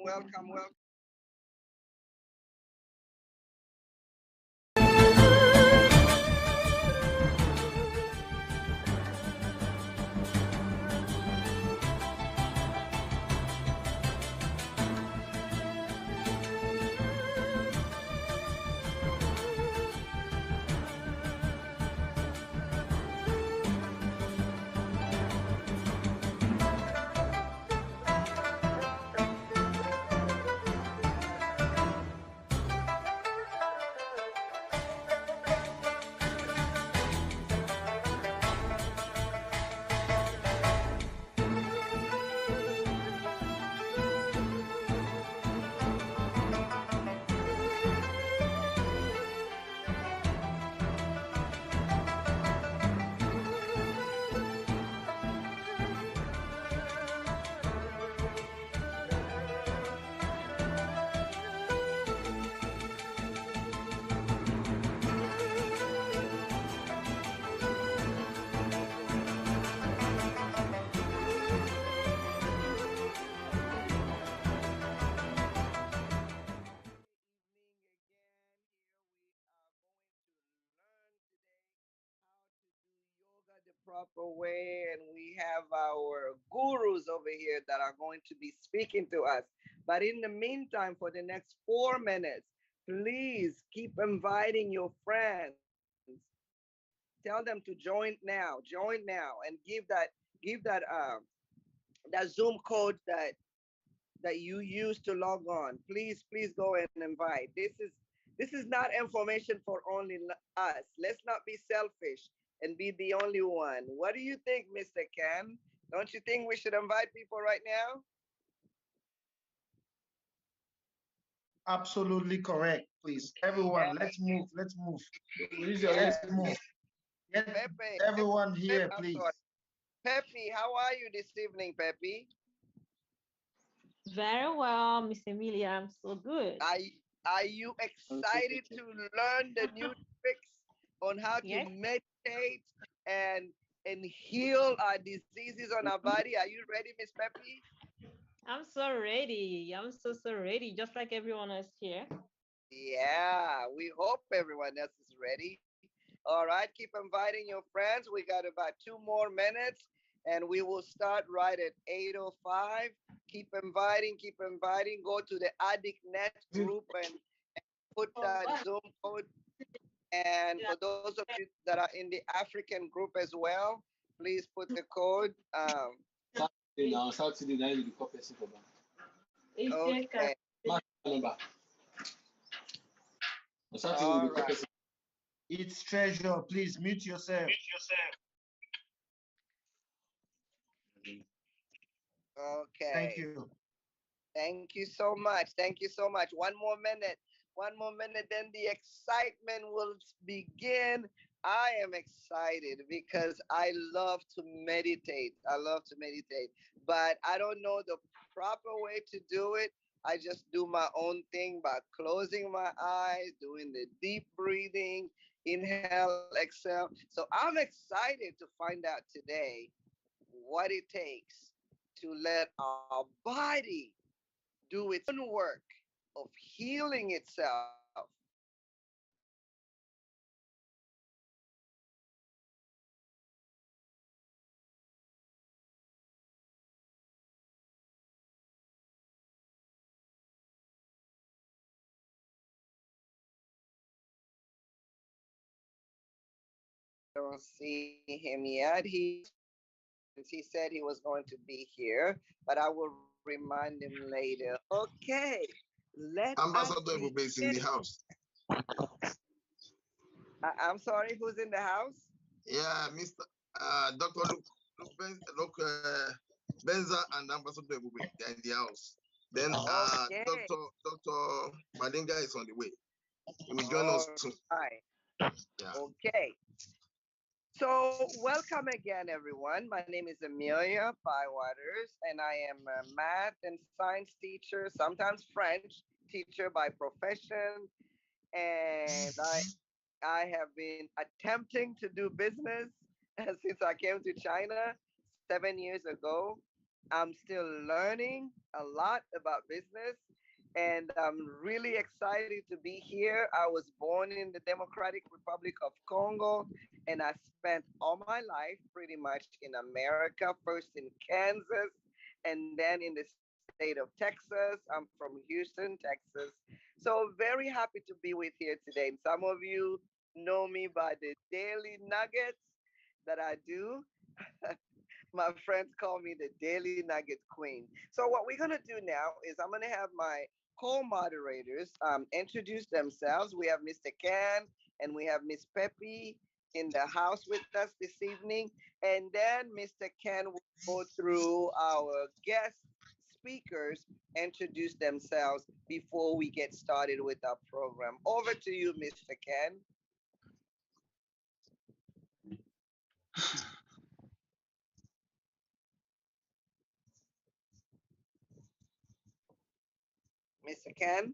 welcome, welcome. The proper way, and we have our gurus over here that are going to be speaking to us. But in the meantime, for the next 4 minutes, please keep inviting your friends. Tell them to join now, and give that that Zoom code that you use to log on. Please go and invite. This is not information for only us. Let's not be selfish and be the only one. What do you think, Mr. Ken? Don't you think we should invite people right now? Absolutely correct, please. Everyone, Yeah. let's move. Let's move. Let's Yes. move. Get Pepe, everyone Pep, here, I'm please. sorry. Pepe, how are you this evening, Pepe? Very well, Miss Emilia. I'm so good. Are, are you excited to learn the new tricks on how to Yes, meditate and and heal our diseases on our body? Are you ready, Miss Pepe? I'm so ready. I'm so ready, just like everyone else here. Yeah, we hope everyone else is ready. All right, keep inviting your friends. We got about 2 more minutes and we will start right at 8:05. Keep inviting. Go to the Addict Net group and put that Zoom code. And for those of you that are in the African group as well, please put the code. Okay. All right. It's treasure. Please mute yourself. Thank Okay. you. Thank you so much. Thank you so much. One more minute. One more minute, then the excitement will begin. I am excited because I love to meditate. I love to meditate, but I don't know the proper way to do it. I just do my own thing by closing my eyes, doing the deep breathing, inhale, exhale. So I'm excited to find out today what it takes to let our body do its own work of healing itself. I don't see him yet. He said he was going to be here, but I will remind him later. Okay, let us Ambassador Ebube is in begin. the house. I'm sorry, who's in the house? Yeah, Mr. Dr. Luke Benza and Ambassador Ebube, they're in the house. Then Okay. Dr. Malinga is on the way. He will join All us soon. right. Yeah. Okay. So, welcome again, everyone. My name is Amelia Bywaters, and I am a math and science teacher, sometimes French teacher by profession. And I have been attempting to do business since I came to China 7 years ago. I'm still learning a lot about business, and I'm really excited to be here. I was born in the Democratic Republic of Congo, and I spent all my life pretty much in America, first in Kansas, and then in the state of Texas. I'm from Houston, Texas. So very happy to be with here today. And some of you know me by the daily nuggets that I do. My friends call me the Daily Nuggets Queen. So what we're gonna do now is I'm gonna have my co-moderators introduce themselves. We have Mr. Ken and we have Miss Peppy in the house with us this evening, and then Mr. Ken will go through our guest speakers introduce themselves before we get started with our program. Over to you, Mr. Ken. Mr. Ken.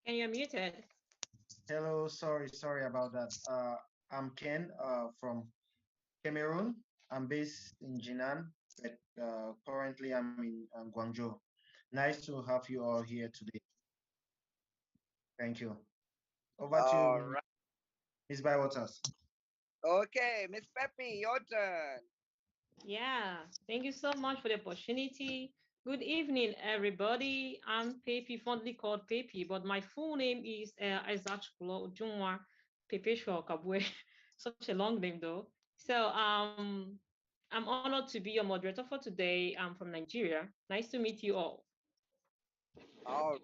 And you're muted. Hello, sorry about that. I'm Ken from Cameroon. I'm based in Jinan, but currently I'm in Guangzhou. Nice to have you all here today. Thank you. Over to All you, right. Miss Bywaters. Okay, Miss Peppy, your turn. Yeah, thank you so much for the opportunity. Good evening, everybody. I'm Pepe, fondly called Pepe, but my full name is Isaac Jumwa Pepe Shokabwe. Such a long name, though. So, I'm honored to be your moderator for today. I'm from Nigeria. Nice to meet you all. All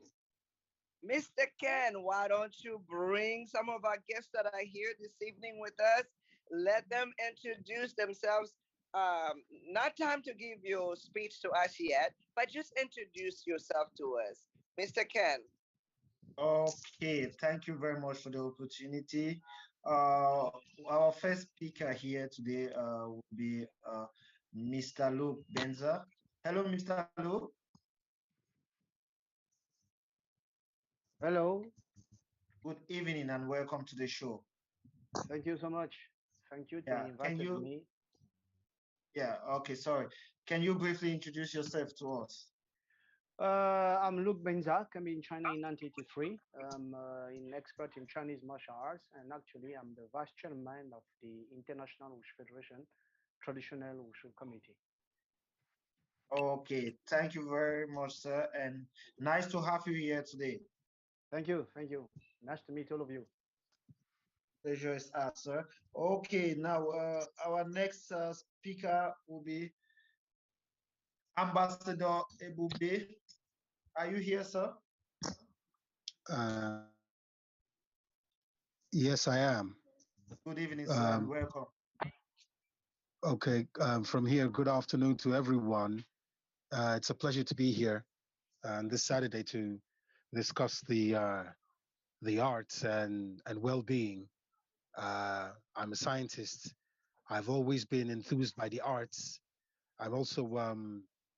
Mr. Ken, why don't you bring some of our guests that are here this evening with us? Let them introduce themselves. Not time to give your speech to us yet, but just introduce yourself to us. Mr. Ken. Okay, thank you very much for the opportunity. Uh, our first speaker here today will be Mr. Luke Benza. Hello, Mr. Luke. Hello, Good evening and welcome to the show. thank you so much. Thank you to Yeah, can invited you? me. Yeah, okay, sorry. Can you briefly introduce yourself to us? I'm Luke Benza, came in China in 1983. I'm an expert in Chinese martial arts, and actually, I'm the vice chairman of the International Wushu Federation Traditional Wushu Committee. Okay, thank you very much, sir, and nice to have you here today. Thank you, thank you. Nice to meet all of you. Pleasure is ours, sir. Okay, now our next speaker will be Ambassador Ebube. Are you here, sir? Uh, yes, I am. Good evening, sir, and Um, welcome. okay, from here, good afternoon to everyone. It's a pleasure to be here this Saturday to discuss the arts and well-being. I'm a scientist. I've always been enthused by the arts. I'm also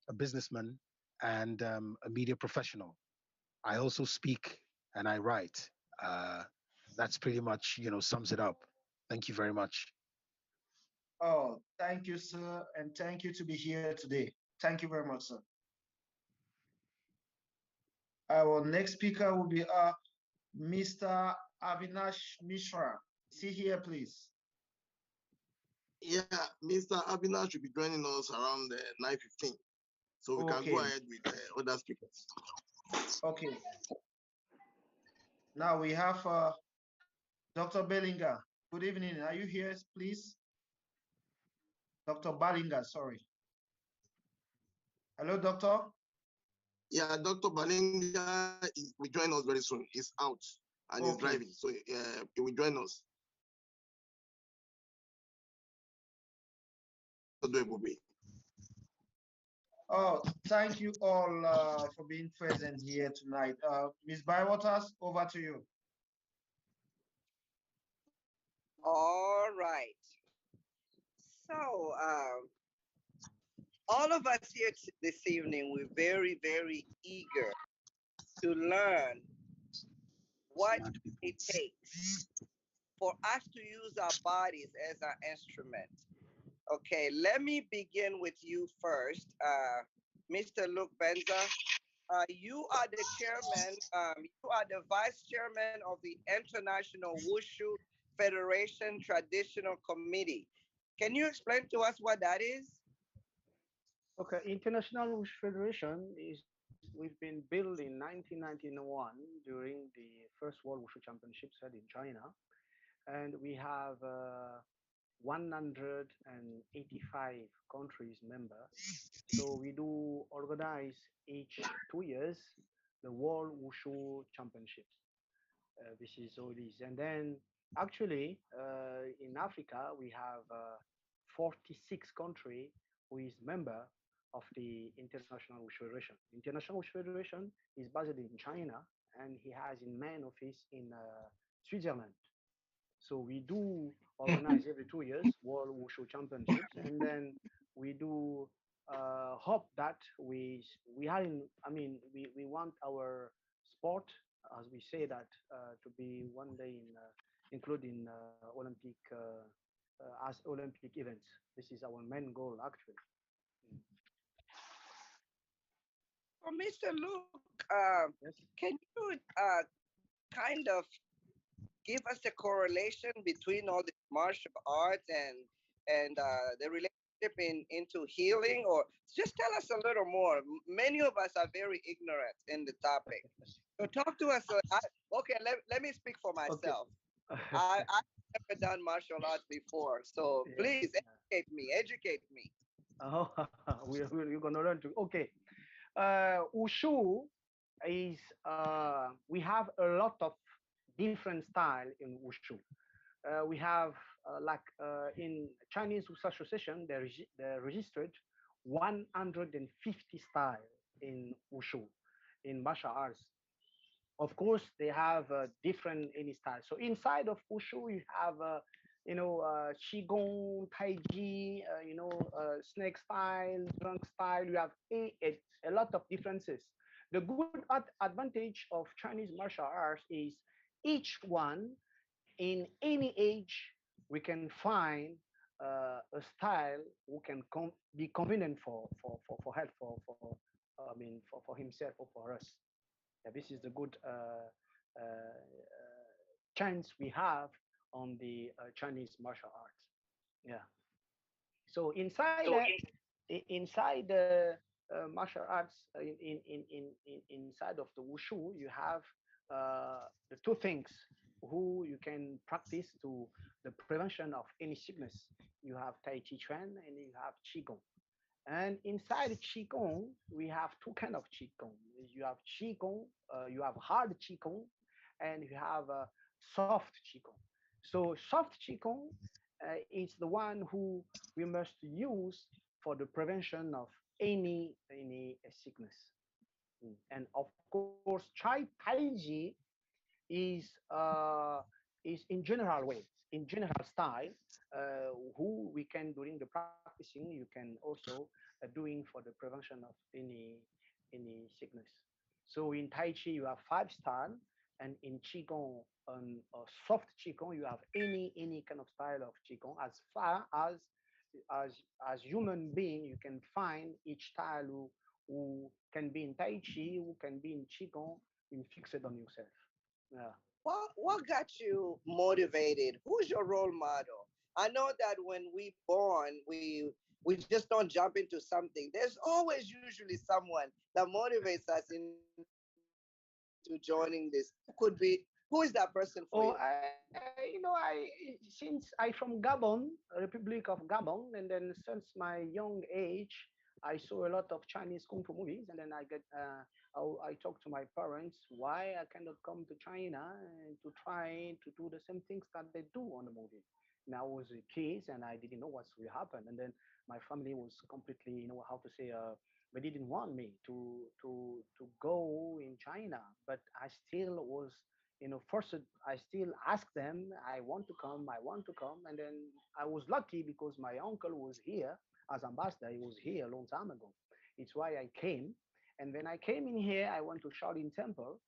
a businessman and a media professional. I also speak and I write. Uh, that's pretty much, sums it up. Thank you very much. Oh, thank you, sir, and thank you to be here today. Thank you very much, sir. Our next speaker will be Mr. Avinash Mishra. See here, please. Yeah, Mr. Avinash should be joining us around 9:15. So we can go Okay, ahead with other speakers. okay. Now we have Dr. Bellinger. Good evening. Are you here, please? Dr. Bellinger, sorry. Hello, doctor. Yeah, Dr. Balinga will join us very soon. He's out and he's Okay. driving. So he will join us. Oh, thank you all for being present here tonight. Ms. Bywaters, over to you. All right. So, all of us here this evening, we're very, very eager to learn what it takes for us to use our bodies as our instrument. Okay, let me begin with you first, Mr. Luke Benza. You are the chairman, you are the vice chairman of the International Wushu Federation Traditional Committee. Can you explain to us what that is? Okay, International Wushu Federation is we've been built in 1991 during the first World Wushu Championships held in China, and we have 185 countries member. So we do organize each 2 years the World Wushu Championships. This is all it is. And then actually in Africa we have 46 country who is member of the International Wushu Federation. International Wushu Federation is based in China and he has a main office in Switzerland. So we do organize every 2 years World Wushu Championships, and then we do hope that we are in. I mean, we want our sport, as we say that, to be one day in including Olympic as Olympic events. This is our main goal actually. Mm. So, Mr. Luke, Yes. can you kind of give us a correlation between all the martial arts and the relationship into healing, or just tell us a little more. Many of us are very ignorant in the topic, so talk to us. Okay, let me speak for Okay. myself. I've never done martial arts before, so Yeah. please educate me. Educate me. Oh, we're gonna learn to. Okay. Wushu is we have a lot of different style in wushu. We have like in Chinese Wushu Association, they registered 150 style in wushu, in martial arts. Of course, they have different any style. So inside of wushu, you have qigong, tai chi, snake style, drunk style. You have a lot of differences. The good advantage of Chinese martial arts is each one in any age we can find a style who can be convenient for help I mean for himself or for us. Yeah, this is the good chance we have on the Chinese martial arts. Yeah. So inside the martial arts inside of the wushu, you have the two things who you can practice to the prevention of any sickness. You have Tai Chi Chuan and you have Qigong. And inside Qigong, we have two kind of Qigong. You have Qigong, you have hard Qigong, and you have soft Qigong. So soft Qigong is the one who we must use for the prevention of any sickness. And of course, Tai Chi is is in general way, in general style, who we can during the practicing, you can also doing for the prevention of any sickness. So in Tai Chi you have five style, and in Qigong and soft Qigong you have any kind of style of Qigong. As far as as human being, you can find each style who can be in Tai Chi, who can be in Qigong, and fix it on yourself. Yeah. What got you motivated? Who's your role model? I know that when we born, we just don't jump into something. There's always usually someone that motivates us into joining this. Who could be? Who is that person for you? Oh, since I from Gabon, Republic of Gabon, and then since my young age, I saw a lot of Chinese kung fu movies, and then I talked to my parents why I cannot come to China and to try to do the same things that they do on the movie. And I was a kid and I didn't know what's will happen, and then my family was completely, how to say, they didn't want me to go in China, but I still was, first I still asked them, I want to come, I want to come. And then I was lucky because my uncle was here as ambassador. He was here a long time ago. It's why I came. And when I came in here, I went to Shaolin Temple.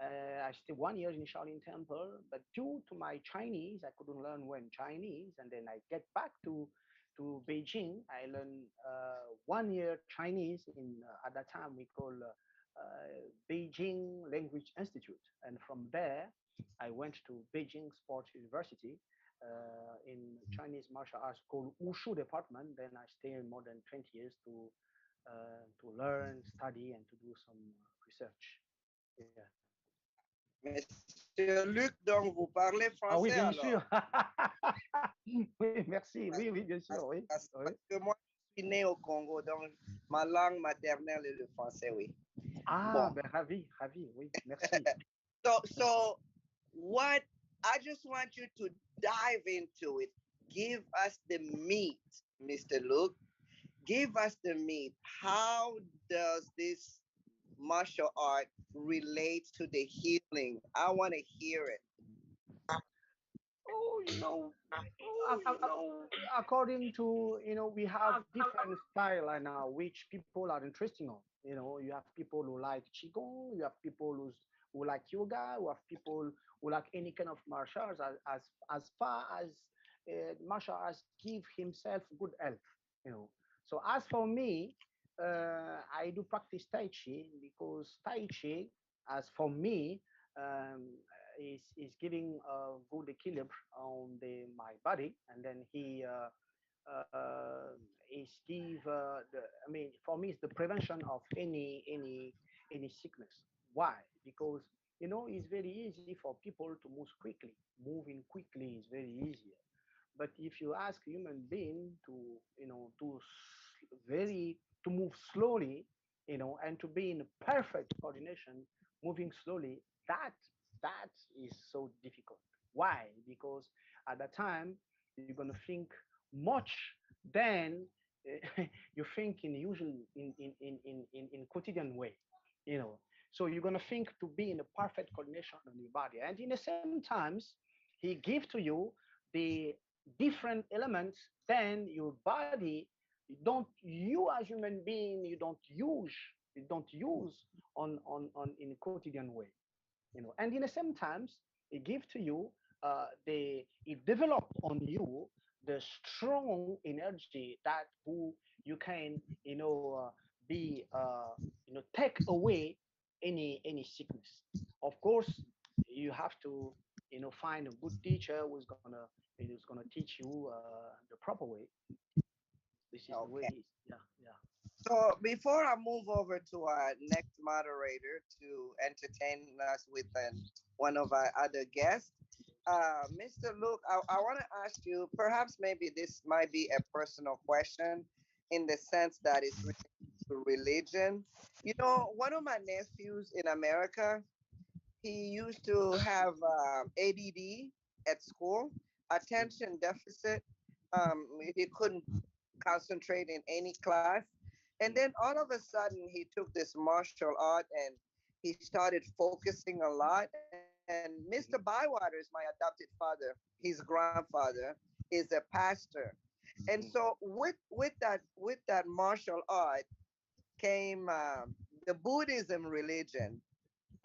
I stayed 1 year in Shaolin Temple, but due to my Chinese, I couldn't learn well Chinese. And then I get back to Beijing. I learned 1 year Chinese in at that time we call Beijing Language Institute, and from there I went to Beijing Sports University in Chinese martial arts called Wushu department. Then I stayed more than 20 years to learn, study, and to do some research. Yeah. Monsieur Luc, donc vous parlez Ah oui, français bien alors? sûr. Oui, merci. Oui, oui, bien sûr, oui. Oui. Parce que moi, je suis né au Congo, donc ma langue maternelle est le français, oui. Ah, Bon, ben ravi, ravi, oui, merci. so what I just want you to dive into it. Give us the meat, Mr. Luke. Give us the meat. How does this martial art relate to the healing? I want to hear it. Oh, according to, we have different style right now, which people are interested on. You have people who like Qigong, you have people who like yoga, you have people who like any kind of martial arts as far as martial arts give himself good health, you know. So as for me, I do practice Tai Chi because Tai Chi, as for me, um, is giving a good equilibrium on my body, and then he is give I mean, for me, it's the prevention of any sickness. Why? Because it's very easy for people to move quickly. Moving quickly is very easier. But if you ask a human being to very to move slowly, and to be in perfect coordination, moving slowly, that is so difficult. Why? Because at that time you're gonna think much than you think in usual in quotidian way, you know. So you're gonna think to be in a perfect coordination on your body, and in the same times he give to you the different elements, then your body you as human being you don't use on in a quotidian way, and in the same times it give to you it develop on you the strong energy that who you can be take away any sickness. Of course you have to find a good teacher who's gonna teach you the proper way. This is the way Okay. it is. Yeah, yeah. So before I move over to our next moderator to entertain us with one of our other guests, Mr. Luke, I want to ask you, perhaps maybe this might be a personal question in the sense that it's related to religion. One of my nephews in America, he used to have ADD at school, attention deficit. He couldn't concentrate in any class. And then all of a sudden, he took this martial art and he started focusing a lot. And Mr. Bywater is my adopted father. His grandfather is a pastor. And so with that martial art came the Buddhism religion.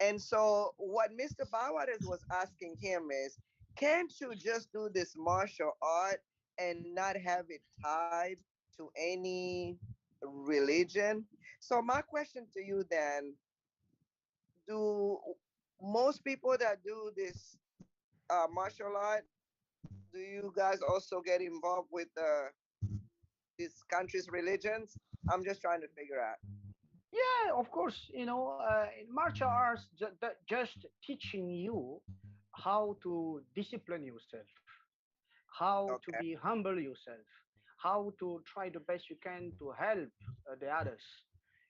And so what Mr. Bywaters was asking him is, can't you just do this martial art and not have it tied to any religion? So my question to you then, do most people that do this martial art, do you guys also get involved with these countries' religions? I'm just trying to figure out. Yeah, of course. Martial arts just teaching you how to discipline yourself, how to Okay. be humble yourself, how to try the best you can to help the others,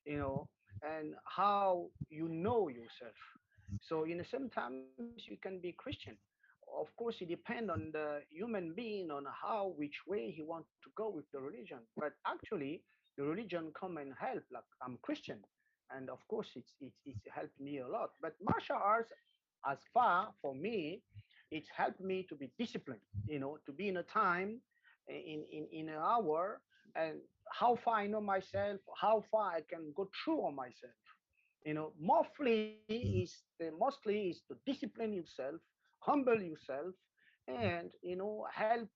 and how you know yourself. So in the same times you can be Christian. Of course, it depends on the human being on how which way he wants to go with the religion. But actually, the religion come and help. Like I'm Christian, and of course, it's helped me a lot. But martial arts, as far for me, it's helped me to be disciplined. To be in a time, in an hour, and how far I know myself, how far I can go through on myself. Mostly is to discipline yourself, humble yourself, and help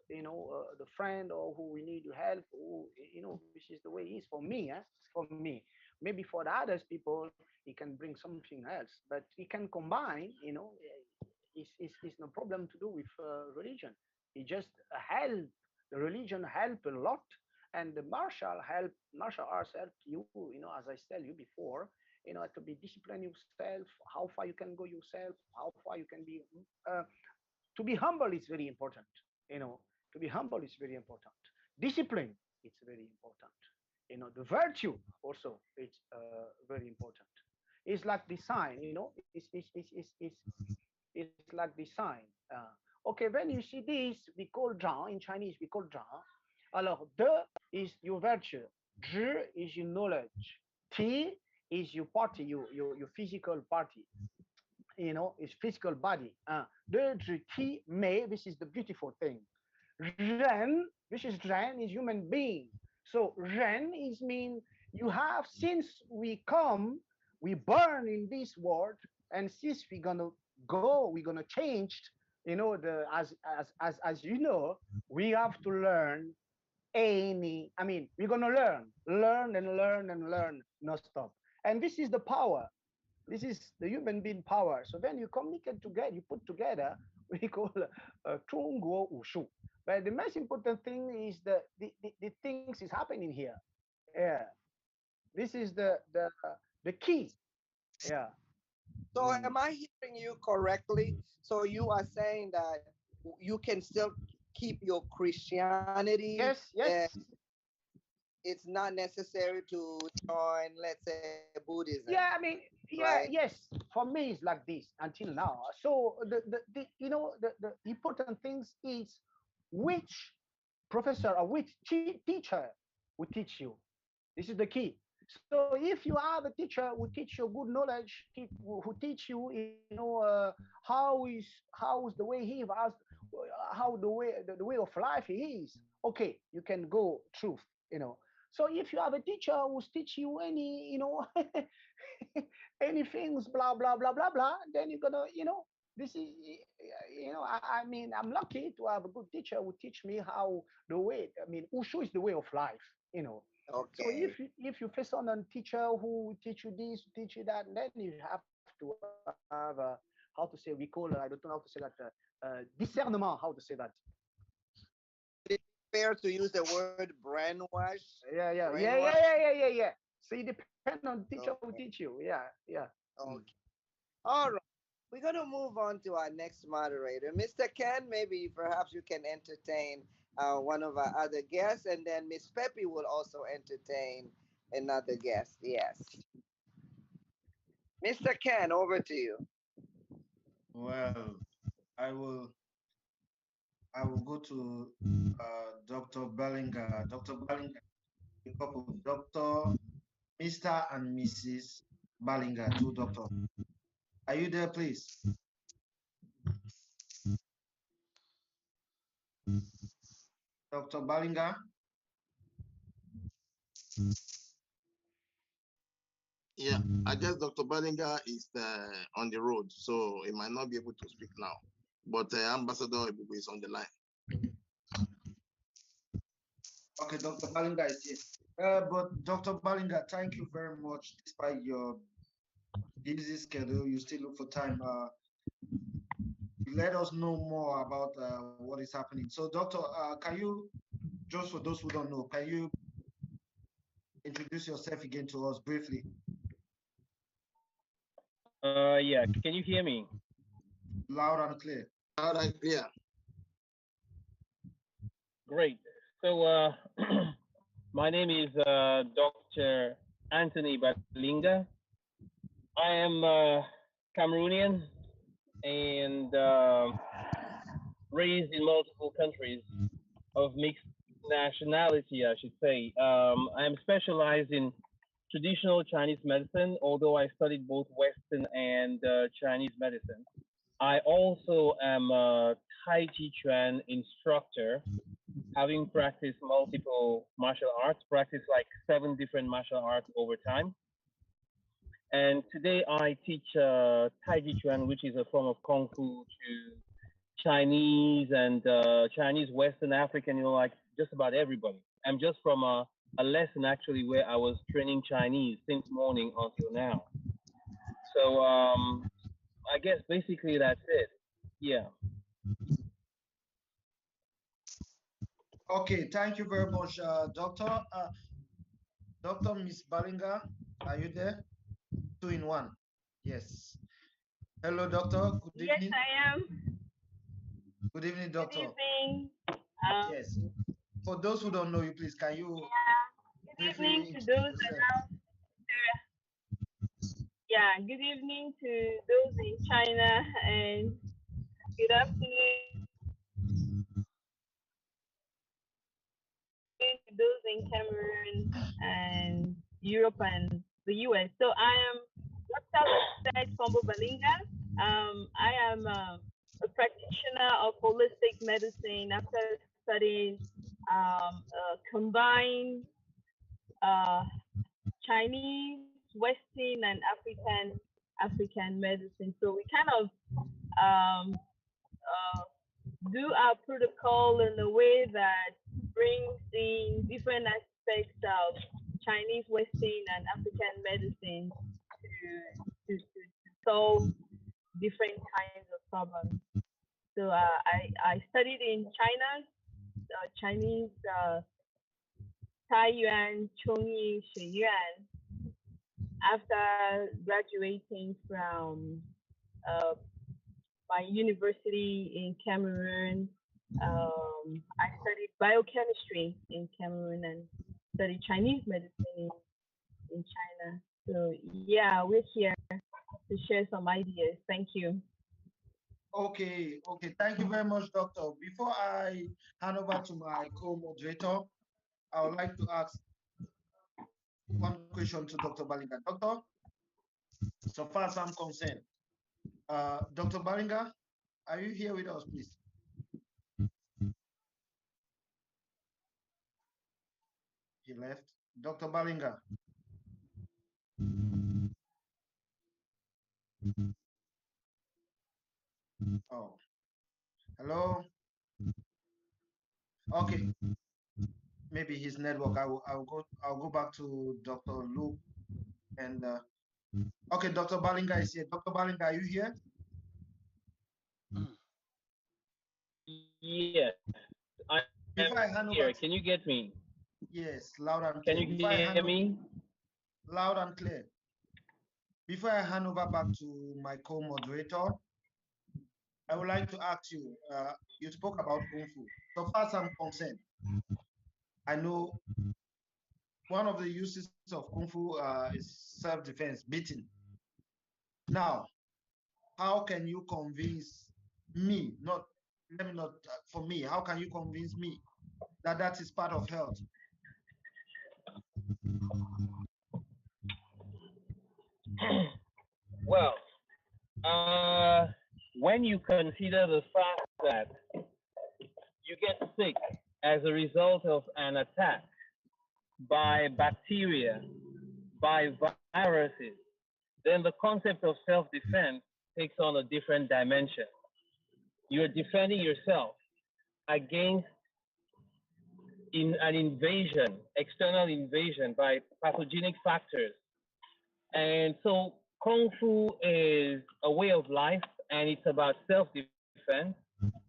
the friend or who we need to help, who which is the way it is for me, for me. Maybe for the others people it can bring something else, but it can combine, it's no problem to do with religion. It just help, the religion help a lot, and the martial arts help you, as I tell you before, to be disciplined yourself, how far you can go yourself, how far you can be. To be humble is very important. you know to be humble is very important. Discipline, it's very important. The virtue also, it's very important. It's like the sign, it's like the sign. Okay, when you see this, we call zhang, in Chinese we call zhang. Alors de is your virtue, zhi is your knowledge, ti is your party, your physical party, is physical body. De zhi ti mei, this is the beautiful thing. Ren, which is Ren, is human being. So Ren is mean you have, since we come, we burn in this world, and since we're gonna go, we're gonna change. The as you know, we have to learn any. I mean, we're gonna learn and learn and learn, no stop. And this is the power. This is the human being power. So when you communicate together, you put together, we call Chongguo Wushu. But the most important thing is the things is happening here. Yeah, this is the key. Yeah. So Mm. am I hearing you correctly? So you are saying that you can still keep your Christianity, Yes, and yes. it's not necessary to join, let's say, Buddhism, Yeah, I mean, right? yeah, yes. For me, it's like this until now. So the important things is which professor or which teacher will teach you. This is the key. So if you have a teacher who teach you good knowledge, who teach you, how is the way he has, how the way of life he is. Okay, you can go truth. So if you have a teacher who's teach you any, any things, blah blah blah blah blah, then you're gonna, this is, I mean, I'm lucky to have a good teacher who teach me how the way. I mean, Ushu is the way of life. So Okay. if you face on a teacher who will teach you this, teach you that, then you have to have how to say, we call, I don't know how to say that, discernement, how to say that. Would it be fair to use the word brainwash? Yeah, yeah, yeah, Brainwash? yeah, yeah, yeah, yeah, yeah. So it depends on the teacher who teach Okay. you. Yeah, yeah. Mm. Okay. All right. We're going to move on to our next moderator. Mr. Ken, maybe perhaps you can entertain one of our other guests, and then Miss Peppy will also entertain another guest. Yes. Mr. Ken, over to you. Well, I will I will go to Dr. Bellinger. Dr. Bellinger, a couple, Dr. Mr. and Mrs. Ballinger, two doctors. Are you there, please? Dr. Ballinger? Yeah, I guess Dr. Bellinger is on the road, so he might not be able to speak now. But Ambassador Ibubu is on the line. Okay, Dr. Ballinger is here. But Dr. Ballinger, thank you very much. Despite your busy schedule, you still look for time. Let us know more about what is happening. So, Doctor, can you, just for those who don't know, can you introduce yourself again to us briefly? Yeah, can you hear me? Loud and clear. Loud and clear. Great. So, my name is Dr. Anthony Balinga. I am Cameroonian and raised in multiple countries of mixed nationality, I should say. I am specialized in traditional Chinese medicine, although I studied both Western and Chinese medicine. I also am a Tai Chi Chuan instructor, having practiced multiple martial arts, practiced like 7 different martial arts over time. And today I teach Tai Chi Chuan, which is a form of Kung Fu, to Chinese and Chinese Western African, like just about everybody. I'm just from a lesson actually where I was training Chinese since morning until now. So I guess basically that's it. Yeah. Okay, thank you very much, Doctor. Dr. Miss Balinga, are you there? Two in one. Yes. Hello, doctor. Good Yes, evening. I am. Good evening, Good doctor. evening. Yes. For those who don't know you, please, can you Yeah. Good briefly evening to introduce those yourself? around. Yeah. Good evening to those in China and good afternoon to those in Cameroon and Europe and the US. So I am Dr. Lisette Combo Balinga. I am a practitioner of holistic medicine after studying combined Chinese, Western, and African medicine. So we kind of um, do our protocol in a way that brings in different aspects of Chinese, Western, and African medicine to solve different kinds of problems. So I studied in China, Chinese, Taiyuan, Chongyi, Shenyuan. After graduating from uh, my university in Cameroon, I studied biochemistry in Cameroon and studied Chinese medicine in China. So yeah, we're here to share some ideas. Thank you. Okay, okay. Thank you very much, doctor. Before I hand over to my co-moderator, I would like to ask one question to Dr. Balinga. Doctor, so far as I'm concerned, Dr. Balinga, are you here with us, please? He left. Dr. Balinga. Oh, hello. Okay, maybe his network. I'll go back to Dr. Luke and okay, Dr. Balinga is here. Dr. Balinga, are you here? Yes, I am Before I hand here. over Can to, you get me? yes, loud and Can clear. you Before I hear hand over, me? loud and clear. Before I hand over back to my co-moderator, I would like to ask you, you spoke about Kung Fu. So far as I'm concerned, I know one of the uses of Kung Fu is self-defense, beating. Now, how can you convince me, not, let me not, for me, how can you convince me that that is part of health? Well, when you consider the fact that you get sick as a result of an attack by bacteria, by viruses, then the concept of self-defense takes on a different dimension. You're defending yourself against in an invasion, external invasion by pathogenic factors. And so Kung Fu is a way of life and it's about self-defense,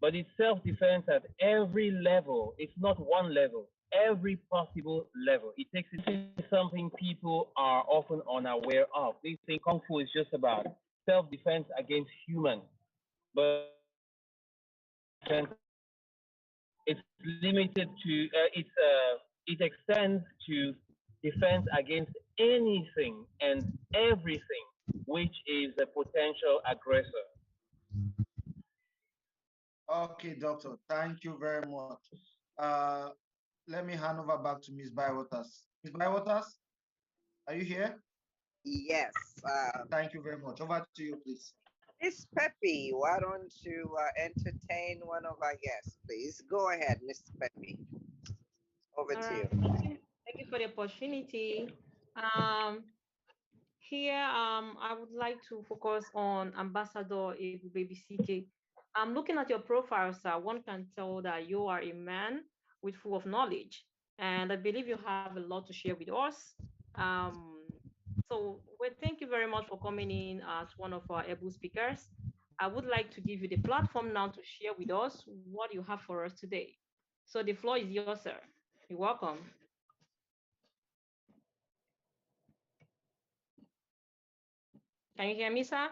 but it's self-defense at every level. It's not one level, every possible level. This is something people are often unaware of. They think Kung Fu is just about self-defense against humans, but it's limited to it extends to defense against anything and everything which is a potential aggressor. Okay, doctor, thank you very much. Uh, Let me hand over back to Ms. Bywater. Ms. Bywater, are you here? Yes. Thank you very much. Over to you, please. Miss Peppy, why don't you entertain one of our guests, please? Go ahead, Miss Peppy. Over All to right. you. Thank you for the opportunity. Um, Here, I would like to focus on Ambassador Baby CK. I'm looking at your profile, sir. One can tell that you are a man with full of knowledge, and I believe you have a lot to share with us. Um, so, well, thank you very much for coming in as one of our able speakers. I would like to give you the platform now to share with us what you have for us today. So, the floor is yours, sir. You're welcome. Can you hear me, sir?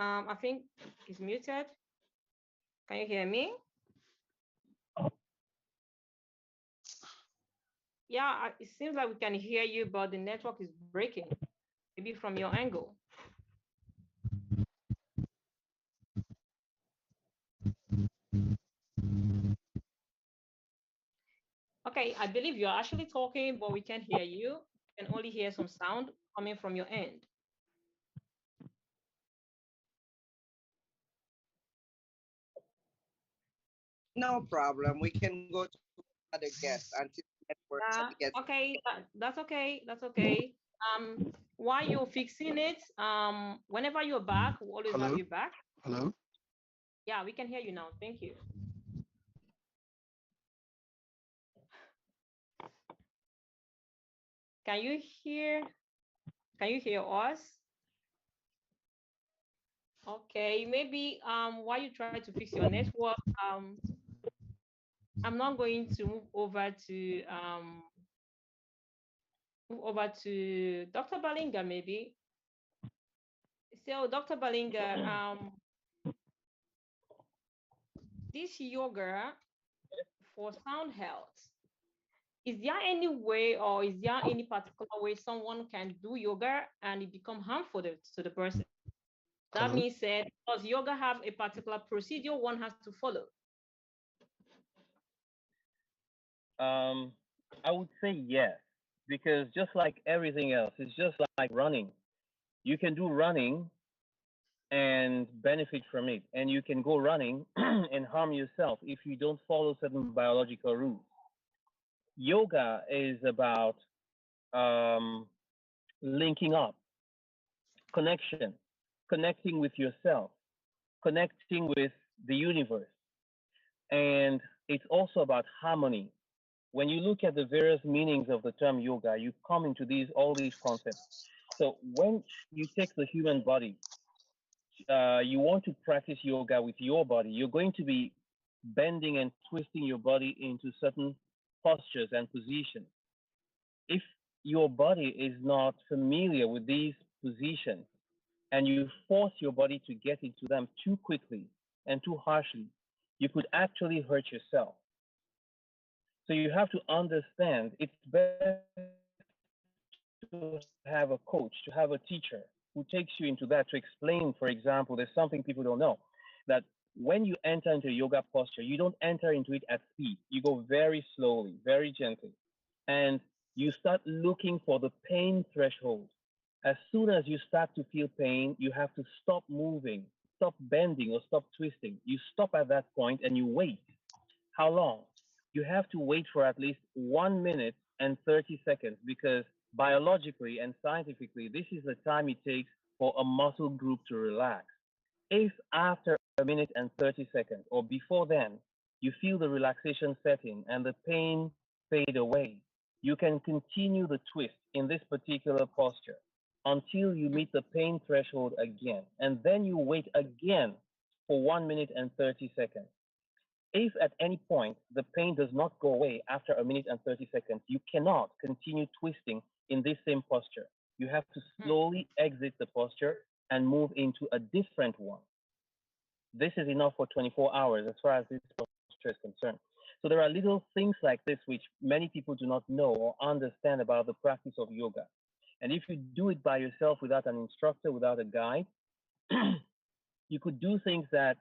I think he's muted. Can you hear me? Yeah, it seems like we can hear you, but the network is breaking, maybe from your angle. Okay, I believe you're actually talking, but we can't hear you. We can only hear some sound coming from your end. No problem. We can go to other guests until network gets. Okay, that's okay. That's okay. While you're fixing it, whenever you're back, we'll always have Hello? you back. Hello? Yeah, we can hear you now. Thank you. Can you hear? Can you hear us? Okay, maybe while you try to fix your network, I'm not going to move over to Dr. Balinga maybe. So Dr. Balinga, this yoga for sound health, is there any way or is there any particular way someone can do yoga and it become harmful to the person? That Hello? means said, does yoga have a particular procedure one has to follow? Um, I would say yes, because just like everything else, it's just like running. You can do running and benefit from it, and you can go running and harm yourself if you don't follow certain biological rules. Yoga is about um, linking up, connection, connecting with yourself, connecting with the universe. And it's also about harmony. When you look at the various meanings of the term yoga, you come into all these concepts. So when you take the human body, you want to practice yoga with your body, you're going to be bending and twisting your body into certain postures and positions. If your body is not familiar with these positions and you force your body to get into them too quickly and too harshly, you could actually hurt yourself. So you have to understand it's better to have a coach, to have a teacher who takes you into that to explain. For example, there's something people don't know that when you enter into a yoga posture, you don't enter into it at speed. You go very slowly, very gently. And you start looking for the pain threshold. As soon as you start to feel pain, you have to stop moving, stop bending, or stop twisting. You stop at that point and you wait. How long? You have to wait for at least 1 minute and 30 seconds because biologically and scientifically, this is the time it takes for a muscle group to relax. If after a minute and 30 seconds or before then, you feel the relaxation setting and the pain fade away, you can continue the twist in this particular posture until you meet the pain threshold again. And then you wait again for 1 minute and 30 seconds. If at any point the pain does not go away after a minute and 30 seconds, you cannot continue twisting in this same posture. You have to slowly exit the posture and move into a different one. This is enough for 24 hours as far as this posture is concerned. So there are little things like this which many people do not know or understand about the practice of yoga. And if you do it by yourself without an instructor, without a guide, you could do things that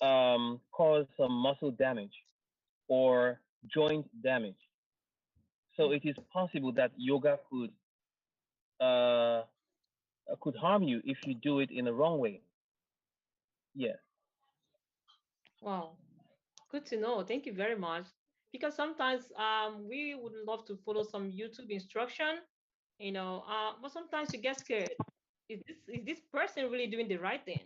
cause some muscle damage or joint damage. So it is possible that yoga uh, could harm you if you do it in the wrong way. Yes. Wow, good to know. Thank you very much. Because sometimes we would love to follow some YouTube instruction, but sometimes you get scared. is this person really doing the right thing?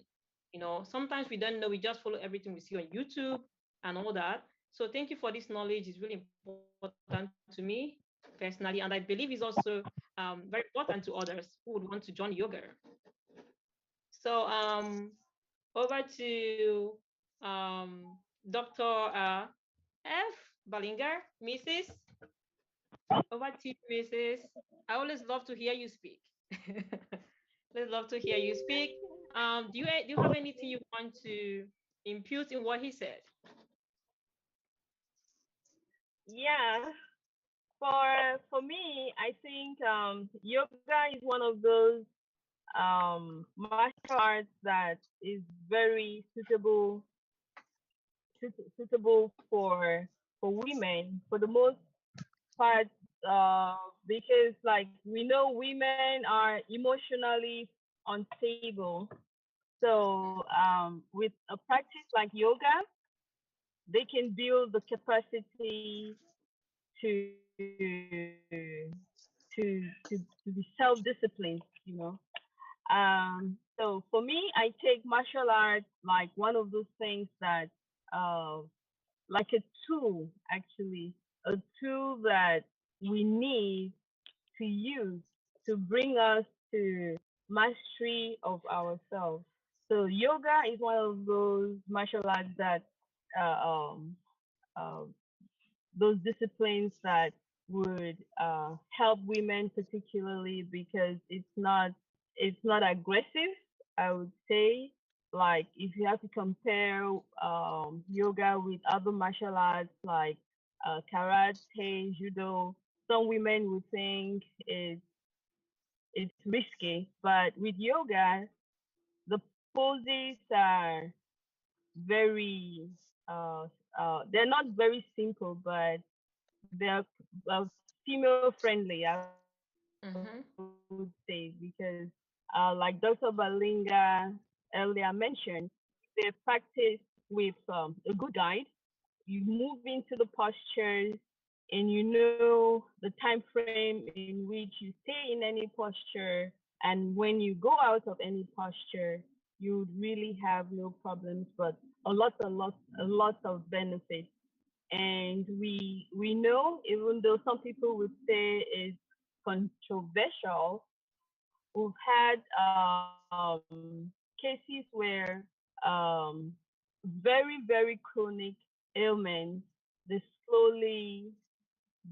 Sometimes we don't know. We just follow everything we see on YouTube and all that. So thank you for this knowledge. It's really important to me personally, and I believe it's also very important to others who would want to join yoga. So over to Dr. F. Balinger, Mrs. Over to you, Mrs. I always love to hear you speak. Always love to hear you speak. Do you have anything you want to impute in what he said? Yeah. For me, I think yoga is one of those martial arts that is very suitable for women for the most part, because like we know women are emotionally unstable. So with a practice like yoga, they can build the capacity to to be self-disciplined. So for me, I take martial arts like one of those things that, uh, like a tool, actually, a tool that we need to use to bring us to mastery of ourselves. So yoga is one of those martial arts that, uh, um, uh, those disciplines that would help women particularly because it's not aggressive. I would say, like if you have to compare yoga with other martial arts like karate, judo, some women would think it's risky, but with yoga, the poses are very uh, they're not very simple, but they're female friendly, I would say, because like Dr. Balinga earlier mentioned, they practice with a good guide. You move into the postures and you know the time frame in which you stay in any posture, and when you go out of any posture you would really have no problems, but a lot of benefits. And we know, even though some people would say it's controversial, we've had cases where very very chronic ailments, they slowly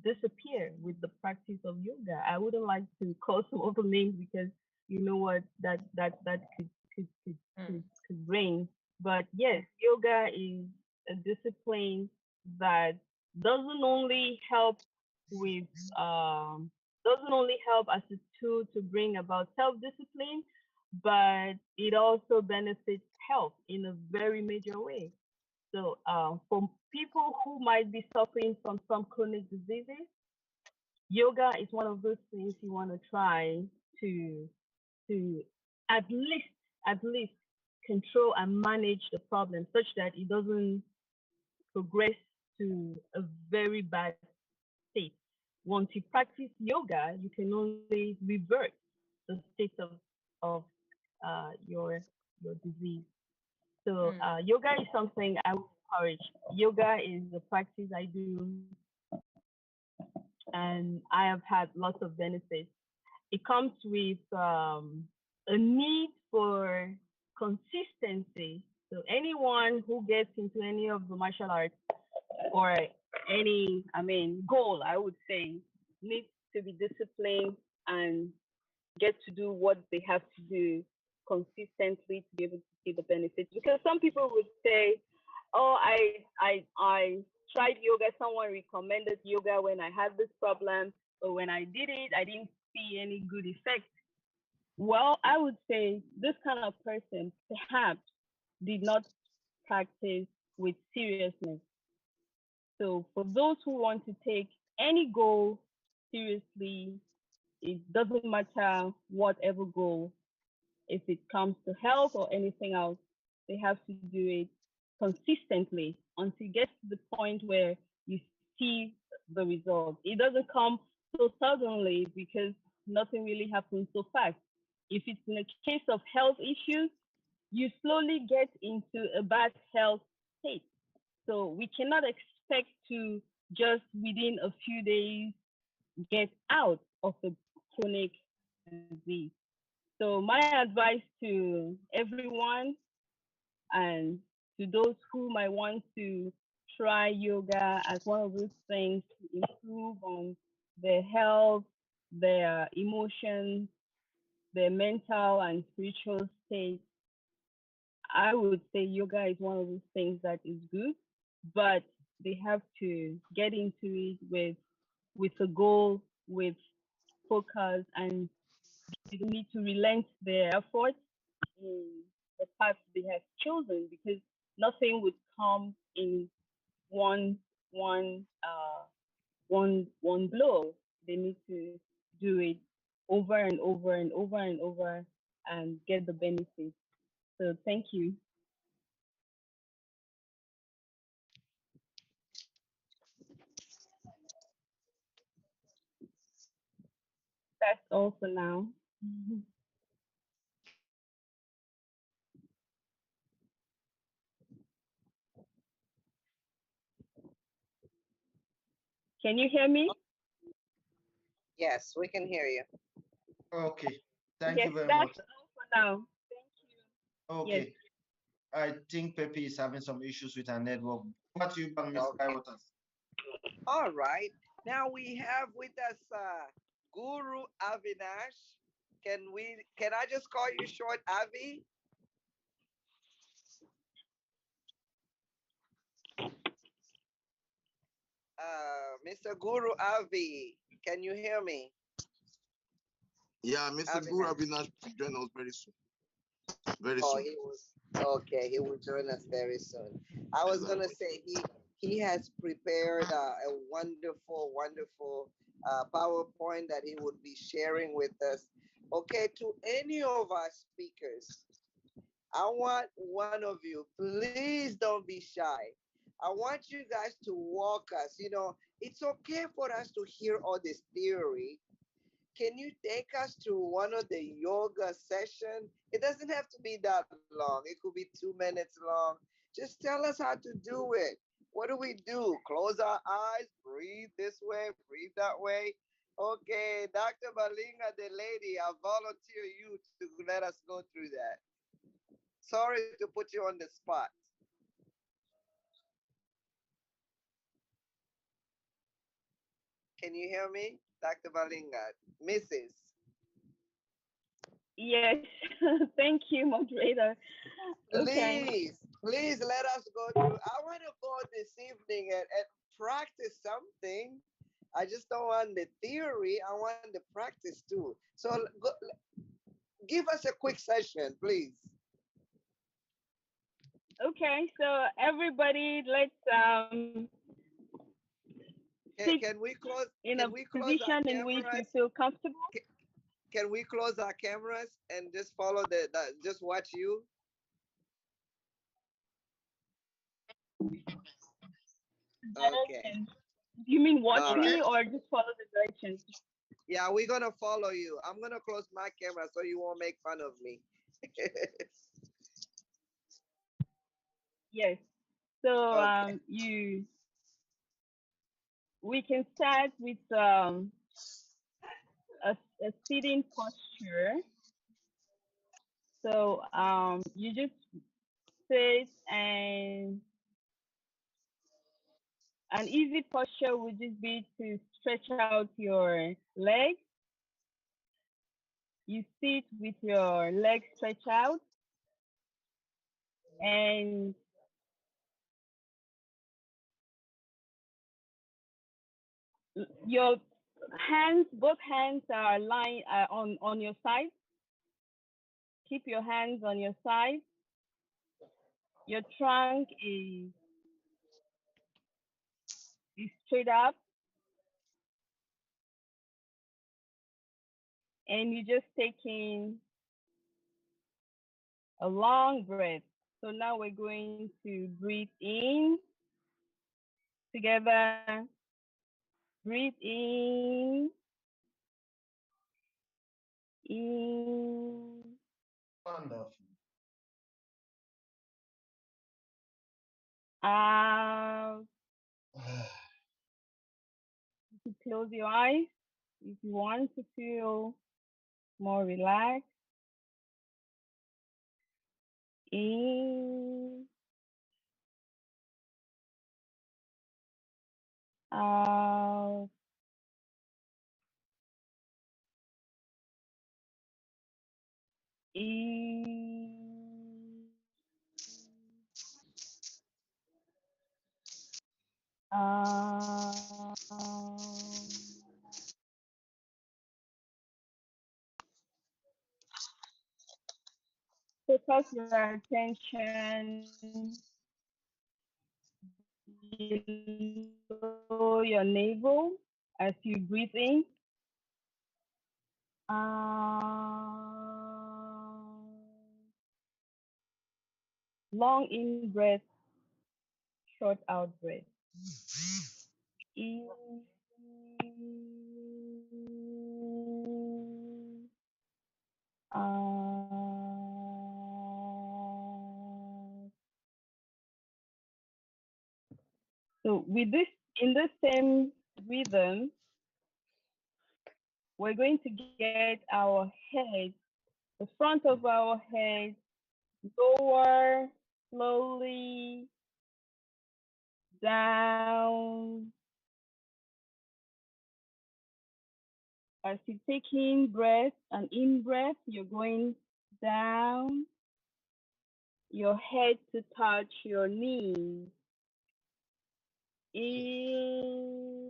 disappear with the practice of yoga. I wouldn't like to call some other names because you know what that could bring. But yes, yoga is a discipline that doesn't only help with doesn't only help as a tool to bring about self-discipline, but it also benefits health in a very major way. So, for people who might be suffering from some chronic diseases, yoga is one of those things you want to try to to at least control and manage the problem such that it doesn't progress to a very bad state. Once you practice yoga, you can only revert the state of your disease. So Mm, yoga is something I would encourage. Yoga is a practice I do, and I have had lots of benefits. It comes with a need for consistency. So anyone who gets into any of the martial arts or any, I mean, goal, I would say, needs to be disciplined and get to do what they have to do consistently to be able to see the benefits. Because some people would say, "Oh, I tried yoga. Someone recommended yoga when I had this problem, but when I did it, I didn't see any good effect." Well, I would say this kind of person perhaps did not practice with seriousness. So for those who want to take any goal seriously, it doesn't matter whatever goal, if it comes to health or anything else, they have to do it consistently until it gets to the point where you see the result. It doesn't come so suddenly because nothing really happens so fast. If it's in a case of health issues, you slowly get into a bad health state. So we cannot expect to just within a few days get out of a chronic disease. So my advice to everyone and to those who might want to try yoga as one of those things to improve on their health, their emotions, their mental and spiritual state, I would say yoga is one of those things that is good, but they have to get into it with a goal, with focus, and they don't need to relent their efforts in the path they have chosen because nothing would come in one one blow. They need to do it over and over and over and over and get the benefits. So thank you. That's all for now. Can you hear me? Yes, we can hear you. Okay. Thank Yes, you very that's much. all for now. Thank you. Yes. Okay. I think Pepe is having some issues with her network. What you back, Miss Okay. Waters? All right. Now we have with us Guru Avinash. Can I just call you short Avi? Mr. Guru Avi, can you hear me? Yeah, Mr. Guru Avinash. Avinash will join us very soon. Very Oh, soon. he was okay. He will join us very soon. I was gonna Exactly. say he has prepared a wonderful, wonderful PowerPoint that he would be sharing with us. Okay, to any of our speakers, I want one of you, please don't be shy. I want you guys to walk us. It's okay for us to hear all this theory. Can you take us to one of the yoga session? It doesn't have to be that long. It could be 2 minutes long. Just tell us how to do it. What do we do? Close our eyes, breathe this way, breathe that way. Okay, Dr. Balinga, the lady, I volunteer you to let us go through that. Sorry to put you on the spot. Can you hear me? Dr. Balinga, Mrs. Yes. Thank you, moderator. Okay. Please let us go through. I want to go this evening and practice something. I just don't want the theory. I want the practice too. So give us a quick session, please. Okay. So everybody, let's sit Can we close? in a Can we close our position in which we cameras? feel comfortable. Ca- Can we close our cameras and just follow just watch you? Okay. Directions. You mean watch All Okay. me right. or just follow the directions? Yeah, we're gonna follow you. I'm gonna close my camera so you won't make fun of me. Yes. So Okay. we can start with a sitting posture. So you just sit, and an easy posture would just be to stretch out your legs. You sit with your legs stretched out, and your both hands are lying on your side. Keep your hands on your side. Your trunk is straight up, and you just taking a long breath. So now we're going to breathe in together. Breathe in, Wonderful. Out. You close your eyes if you want to feel more relaxed. In, out, in, out. Focus your attention below your navel as you breathe in. Long in breath, short out breath. In, out. So with this, in the same rhythm, we're going to get our head, the front of our head, lower slowly down. As you take in breath and in breath, you're going down your head to touch your knees. In.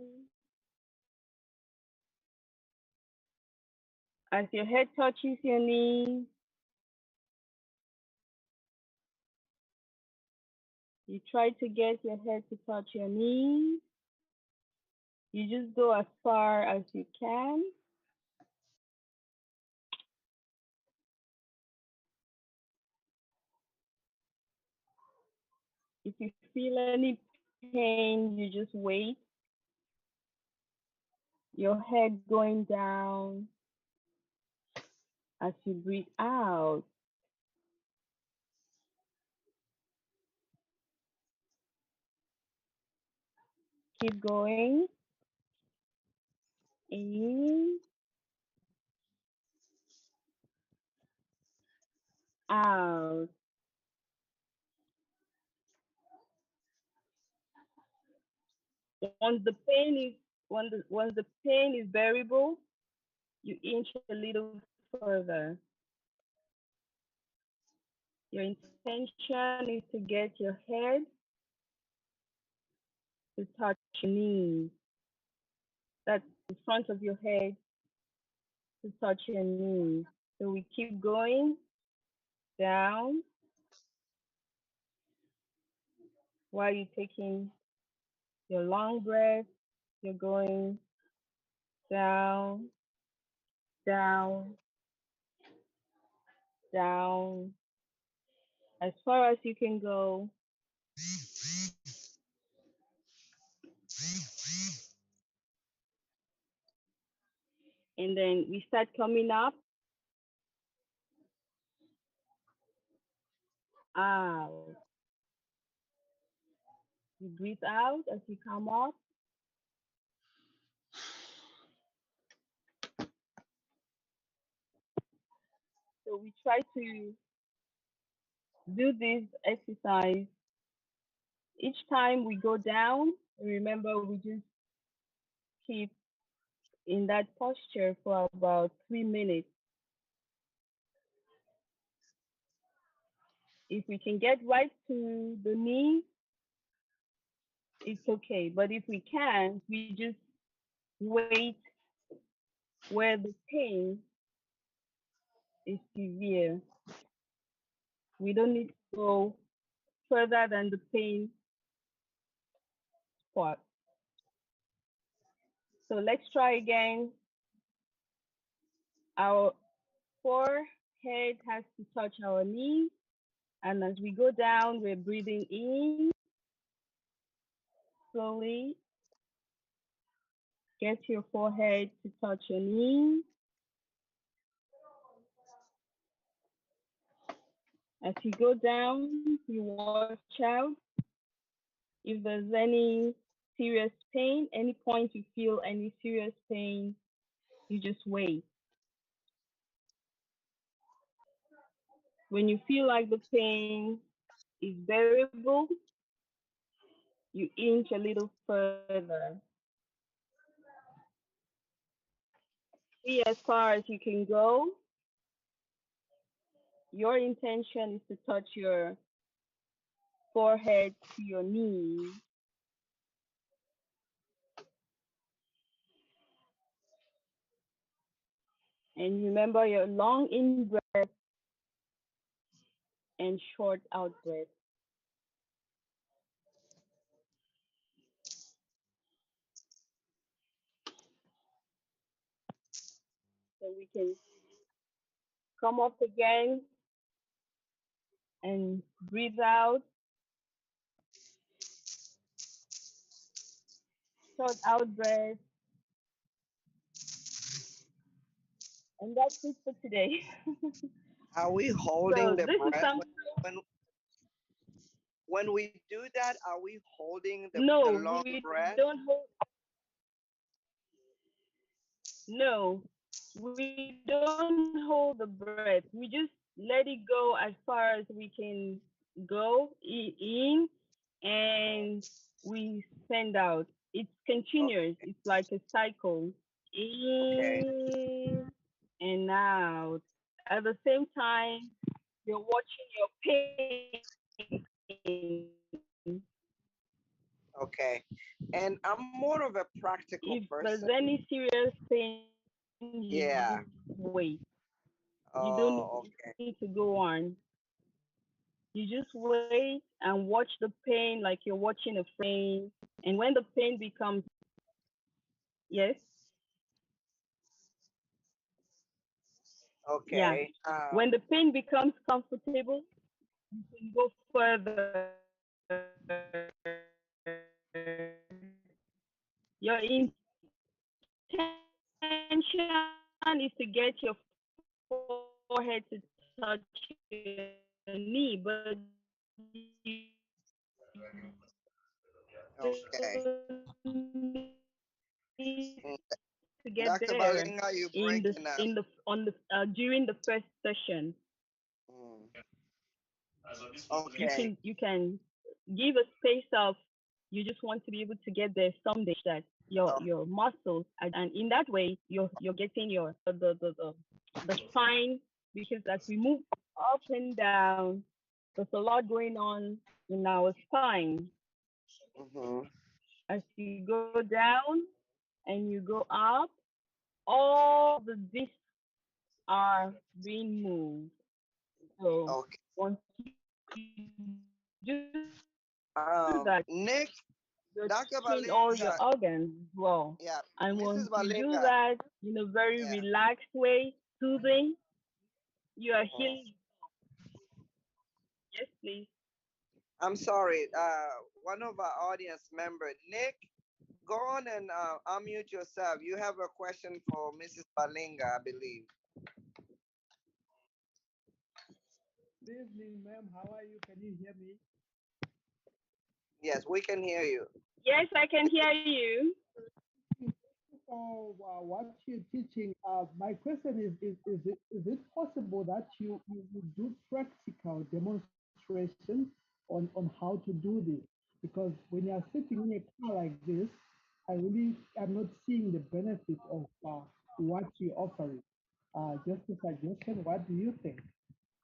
As your head touches your knees, you try to get your head to touch your knees. You just go as far as you can. If you feel any pain, you just wait. Your head going down as you breathe out. Keep going. In, out. Once the pain is once the pain is bearable, you inch a little further. Your intention is to get your head to touch your knees. That's the front of your head to touch your knees. So we keep going down while you're taking your long breath. You're going down, down, down, as far as you can go. And then we start coming up, out. You breathe out as you come up. So we try to do this exercise each time we go down. Remember, we just keep in that posture for about 3 minutes. If we can get right to the knee, it's okay. But if we can't, we just wait where the pain is severe. We don't need to go further than the pain spot. So let's try again. Our forehead has to touch our knees. And as we go down, we're breathing in slowly. Get your forehead to touch your knees. As you go down, you watch out. If there's any serious pain, any point you feel any serious pain, you just wait. When you feel like the pain is bearable, you inch a little further. See as far as you can go. Your intention is to touch your forehead to your knee. And remember your long in breath and short out breath. So we can come up again and breathe out, short out breath. And that's it for today. Are we holding So the this is breath something. when when we do that? Are we holding the No, long we breath? don't hold. No, we don't hold the breath. We just let it go as far as we can go in, and we send out. It's continuous. Okay. It's like a cycle. Okay. In and out. At the same time, you're watching your pain. Okay. And I'm more of a If practical there's person. any serious pain, you just wait. Yeah. You don't need to go Oh, on. okay. You just wait and watch the pain like you're watching a frame. And when the pain becomes, yes, yeah. Okay. When the pain becomes comfortable, you can go further. Your intention is to get your forehead to touch your knee, but you don't Okay. need to get there Mm, in Dr. the Balinga, you're breaking on up. the during the first session. Mm, You okay. can give a space of, you just want to be able to get there someday, that Oh, your muscles are, and in that way you're getting your the spine, because as we move up and down, there's a lot going on in our spine. hmm As you go down and you go up, all the discs are being moved. So okay. once you do that, you're touching Nick, all your Dr. organs as Balinga, well. And once yeah, you do Mrs. that Balinga, in a very relaxed yeah. way, soothing, you are healing. Mm. Yes, please. I'm sorry. One of our audience member, Nick, go on and unmute yourself. You have a question for Mrs. Balinga, I believe. Good evening, ma'am. How are you? Can you hear me? Yes, we can hear you. Yes, I can hear you. Thank you for what you're teaching. My question is it possible that you do practical demonstration on how to do this? Because when you're sitting in a car like this, I really am not seeing the benefit of what you're offering. Just a suggestion. What do you think?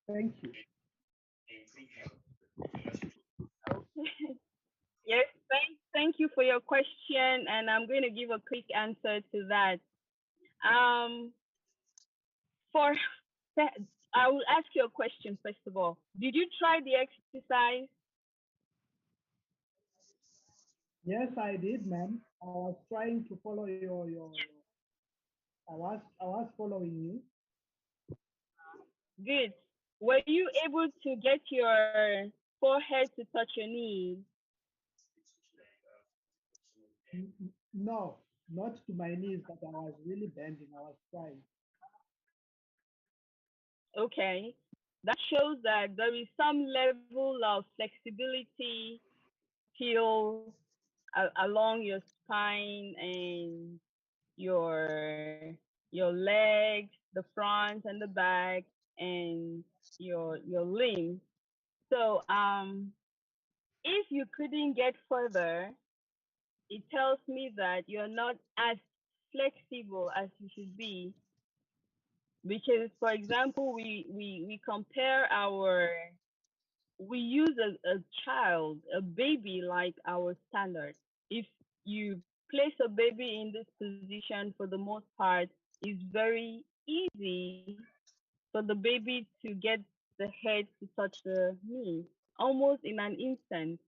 Thank you. Okay. Yes, thank you for your question, and I'm going to give a quick answer to that. Um, for that, I will ask you a question first of all. Did you try the exercise? Yes, I did, ma'am. I was trying to follow your I was following you. Good. Were you able to get your forehead to touch your knees? No, not to my knees, but I was really bending. I was trying. Okay. That shows that there is some level of flexibility still along your spine and your legs, the front and the back, and your limbs. So if you couldn't get further, it tells me that you're not as flexible as you should be. Because, for example, we compare we use a child, a baby, like our standard. If you place a baby in this position, for the most part, it's very easy for the baby to get the head to touch the knee almost in an instant.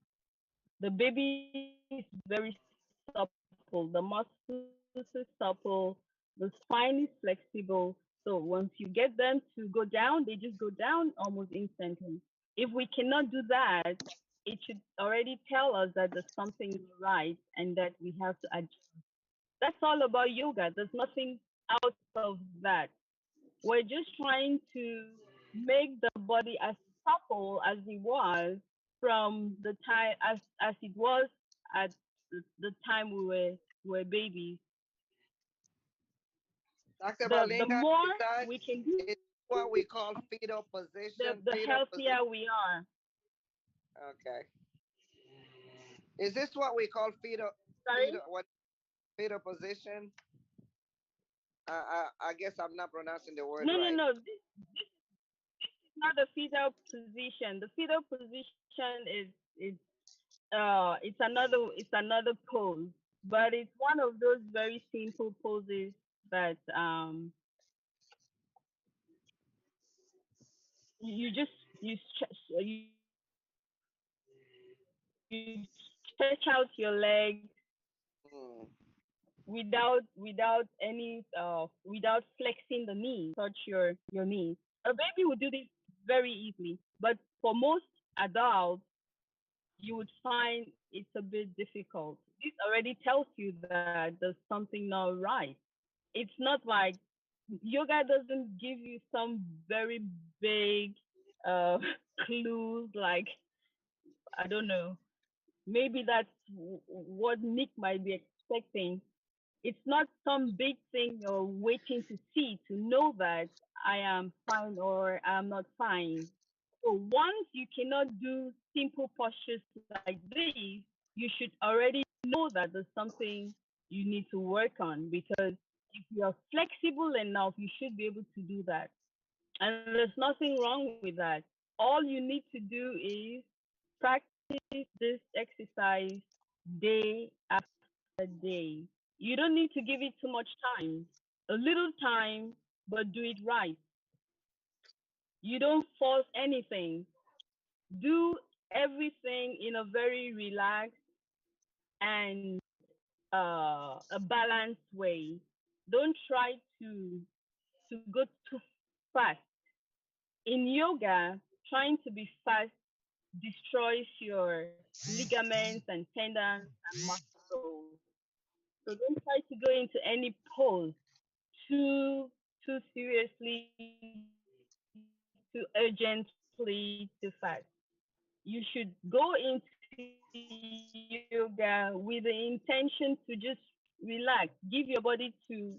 The baby is very supple, the muscles is supple, the spine is flexible. So once you get them to go down, they just go down almost instantly. If we cannot do that, it should already tell us that there's something not right and that we have to adjust. That's all about yoga. There's nothing out of that. We're just trying to make the body as supple as it was from the time as it was at the time we were babies. Dr. The Balinga, more is that we can do, is what we call fetal position? the Fetal position. healthier we are. Okay. Is this what we call fetal Sorry? what fetal position? I guess I'm not pronouncing the word No, no, right. no. This is not the fetal position. The fetal position it's another pose, but it's one of those very simple poses that you just you stretch out your legs Mm. without flexing the knee to touch your knees. A baby would do this very easily, but for most adults, you would find it's a bit difficult. This already tells you that there's something not right. It's not like yoga doesn't give you some very big uh, clues like, I don't know, maybe that's what Nick might be expecting. It's not some big thing you're waiting to see to know that I am fine or I'm not fine. So once you cannot do simple postures like this, you should already know that there's something you need to work on, because if you're flexible enough, you should be able to do that. And there's nothing wrong with that. All you need to do is practice this exercise day after day. You don't need to give it too much time. A little time, but do it right. You don't force anything. Do everything in a very relaxed and a balanced way. Don't try to go too fast. In yoga, trying to be fast destroys your ligaments and tendons and muscles. So don't try to go into any pose too too seriously, too urgently, too fast. You should go into yoga with the intention to just relax, give your body to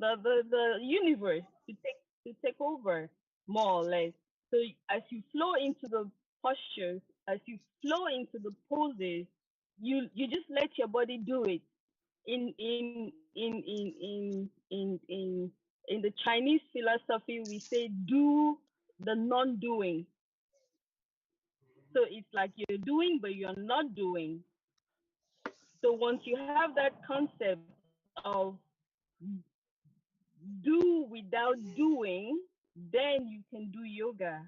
the universe to take over more or less. So as you flow into the postures, as you flow into the poses, you just let your body do it. In the Chinese philosophy, we say do the non-doing. So it's like you're doing, but you're not doing. So once you have that concept of do without doing, then you can do yoga.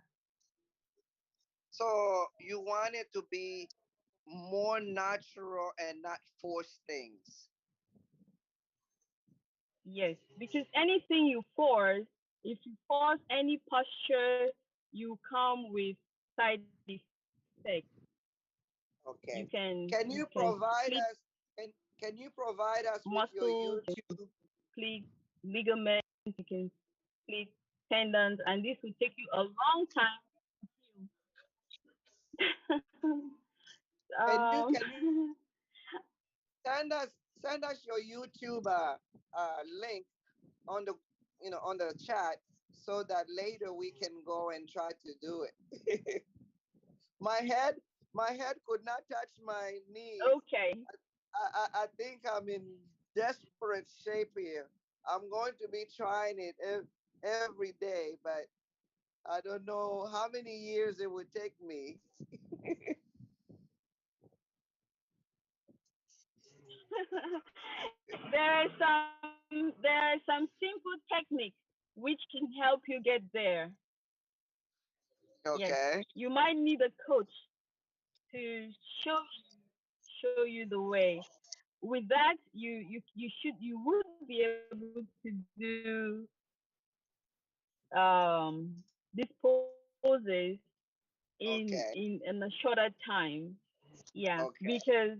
So you want it to be more natural and not force things. Yes, because anything you force, if you force any posture, you come with side effects. You Okay. can you Can can you split provide us can can you provide us with your muscles, YouTube? split ligaments, you can split. tendons, and this will take you a long time to Can you heal. send us your YouTube link on the on the chat so that later we can go and try to do it. my head my head could not touch my knees. Okay. I think I'm in desperate shape here. I'm going to be trying it every day, but I don't know how many years it would take me. There are some simple techniques which can help you get there. Yes, Okay. you might need a coach to show you the way. With that, you would be able to do these poses in Okay. a shorter time. Yeah, Okay. because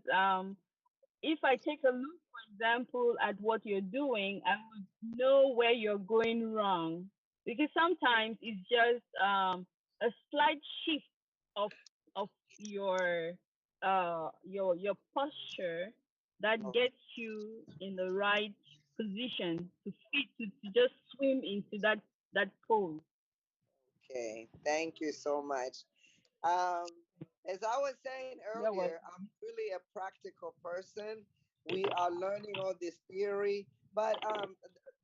if I take a look, for example, at what you're doing, I would know where you're going wrong. Because sometimes it's just a slight shift of of your your posture that gets you in the right position to fit to just swim into that pose. Okay. Thank you so much. Um, as I was saying You're earlier, welcome. I'm really a practical person. We are learning all this theory, but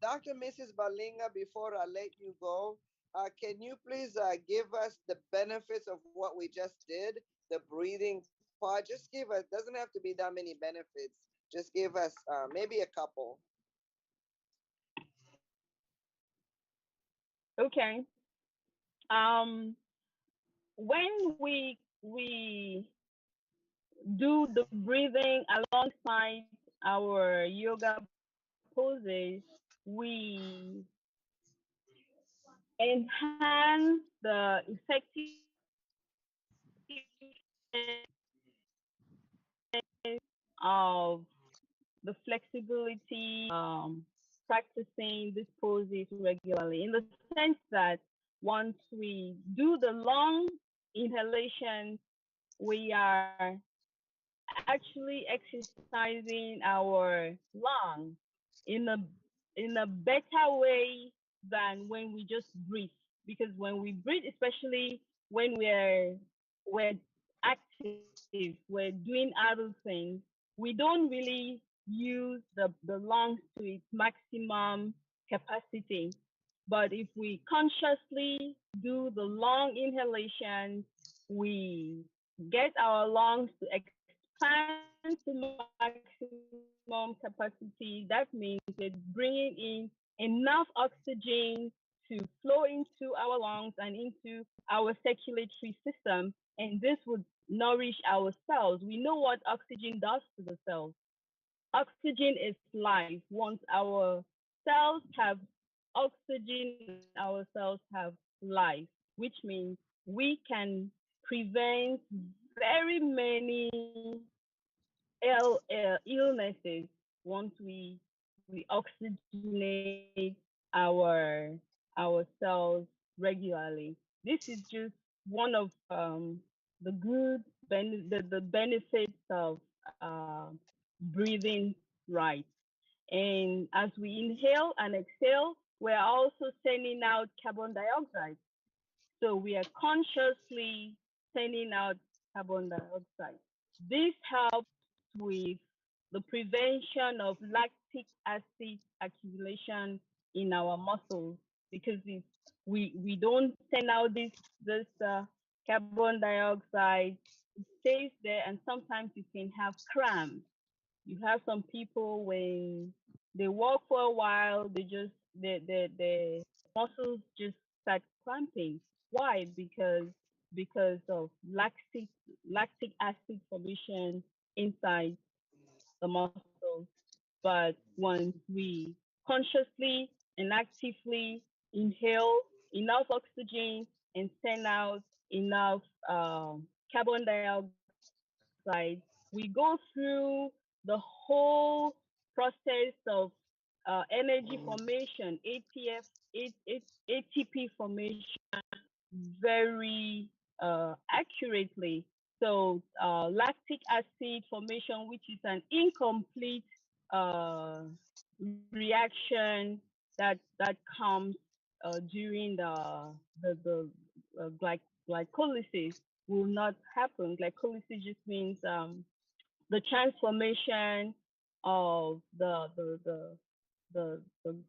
Dr. Mrs. Balinga, before I let you go, can you please give us the benefits of what we just did, the breathing part? Just give us. Doesn't have to be that many benefits. Just give us maybe a couple. Okay. Um, when we do the breathing alongside our yoga poses, we enhance the effectiveness of the flexibility practicing these poses regularly, in the sense that once we do the long inhalation, we are actually exercising our lungs in a better way than when we just breathe. Because when we breathe, especially when we're active, we're doing other things, we don't really use the lungs to its maximum capacity. But if we consciously do the long inhalation, we get our lungs to expand to maximum capacity. That means we're bringing in enough oxygen to flow into our lungs and into our circulatory system, and this would nourish our cells. We know what oxygen does to the cells. Oxygen is life. Once our cells have oxygen, our cells have life, which means we can prevent very many illnesses once we oxygenate our cells regularly. This is just one of the good the benefits of breathing right. And as we inhale and exhale, we're also sending out carbon dioxide. So we are consciously sending out carbon dioxide. This helps with the prevention of lactic acid accumulation in our muscles, because if we don't send out this carbon dioxide, it stays there, and sometimes you can have cramps. You have some people, when they walk for a while, they just the muscles just start cramping. Why? Because of lactic acid formation inside the muscles. But once we consciously and actively inhale enough oxygen and send out enough carbon dioxide, we go through the whole process of energy formation, ATP information very accurately. So lactic acid formation, which is an incomplete uh, reaction that comes during the glycolysis will not happen. Glycolysis just means the transformation of the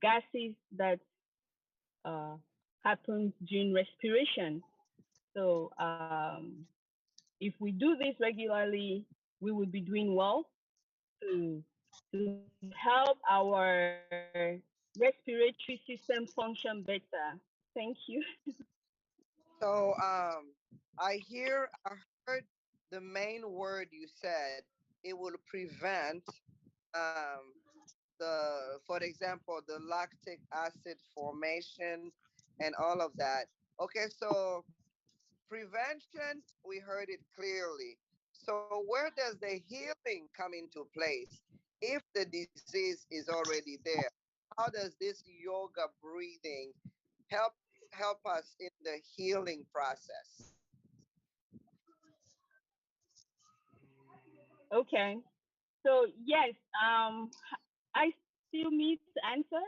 gases that uh, happens during respiration. So if we do this regularly, we would be doing well to to help our respiratory system function better. Thank you. So I heard the main word you said. It will prevent um, for example, the lactic acid formation and all of that. Okay, so prevention, we heard it clearly. So where does the healing come into place if the disease is already there? How does this yoga breathing help help us in the healing process? Okay. So yes, I still need to answer.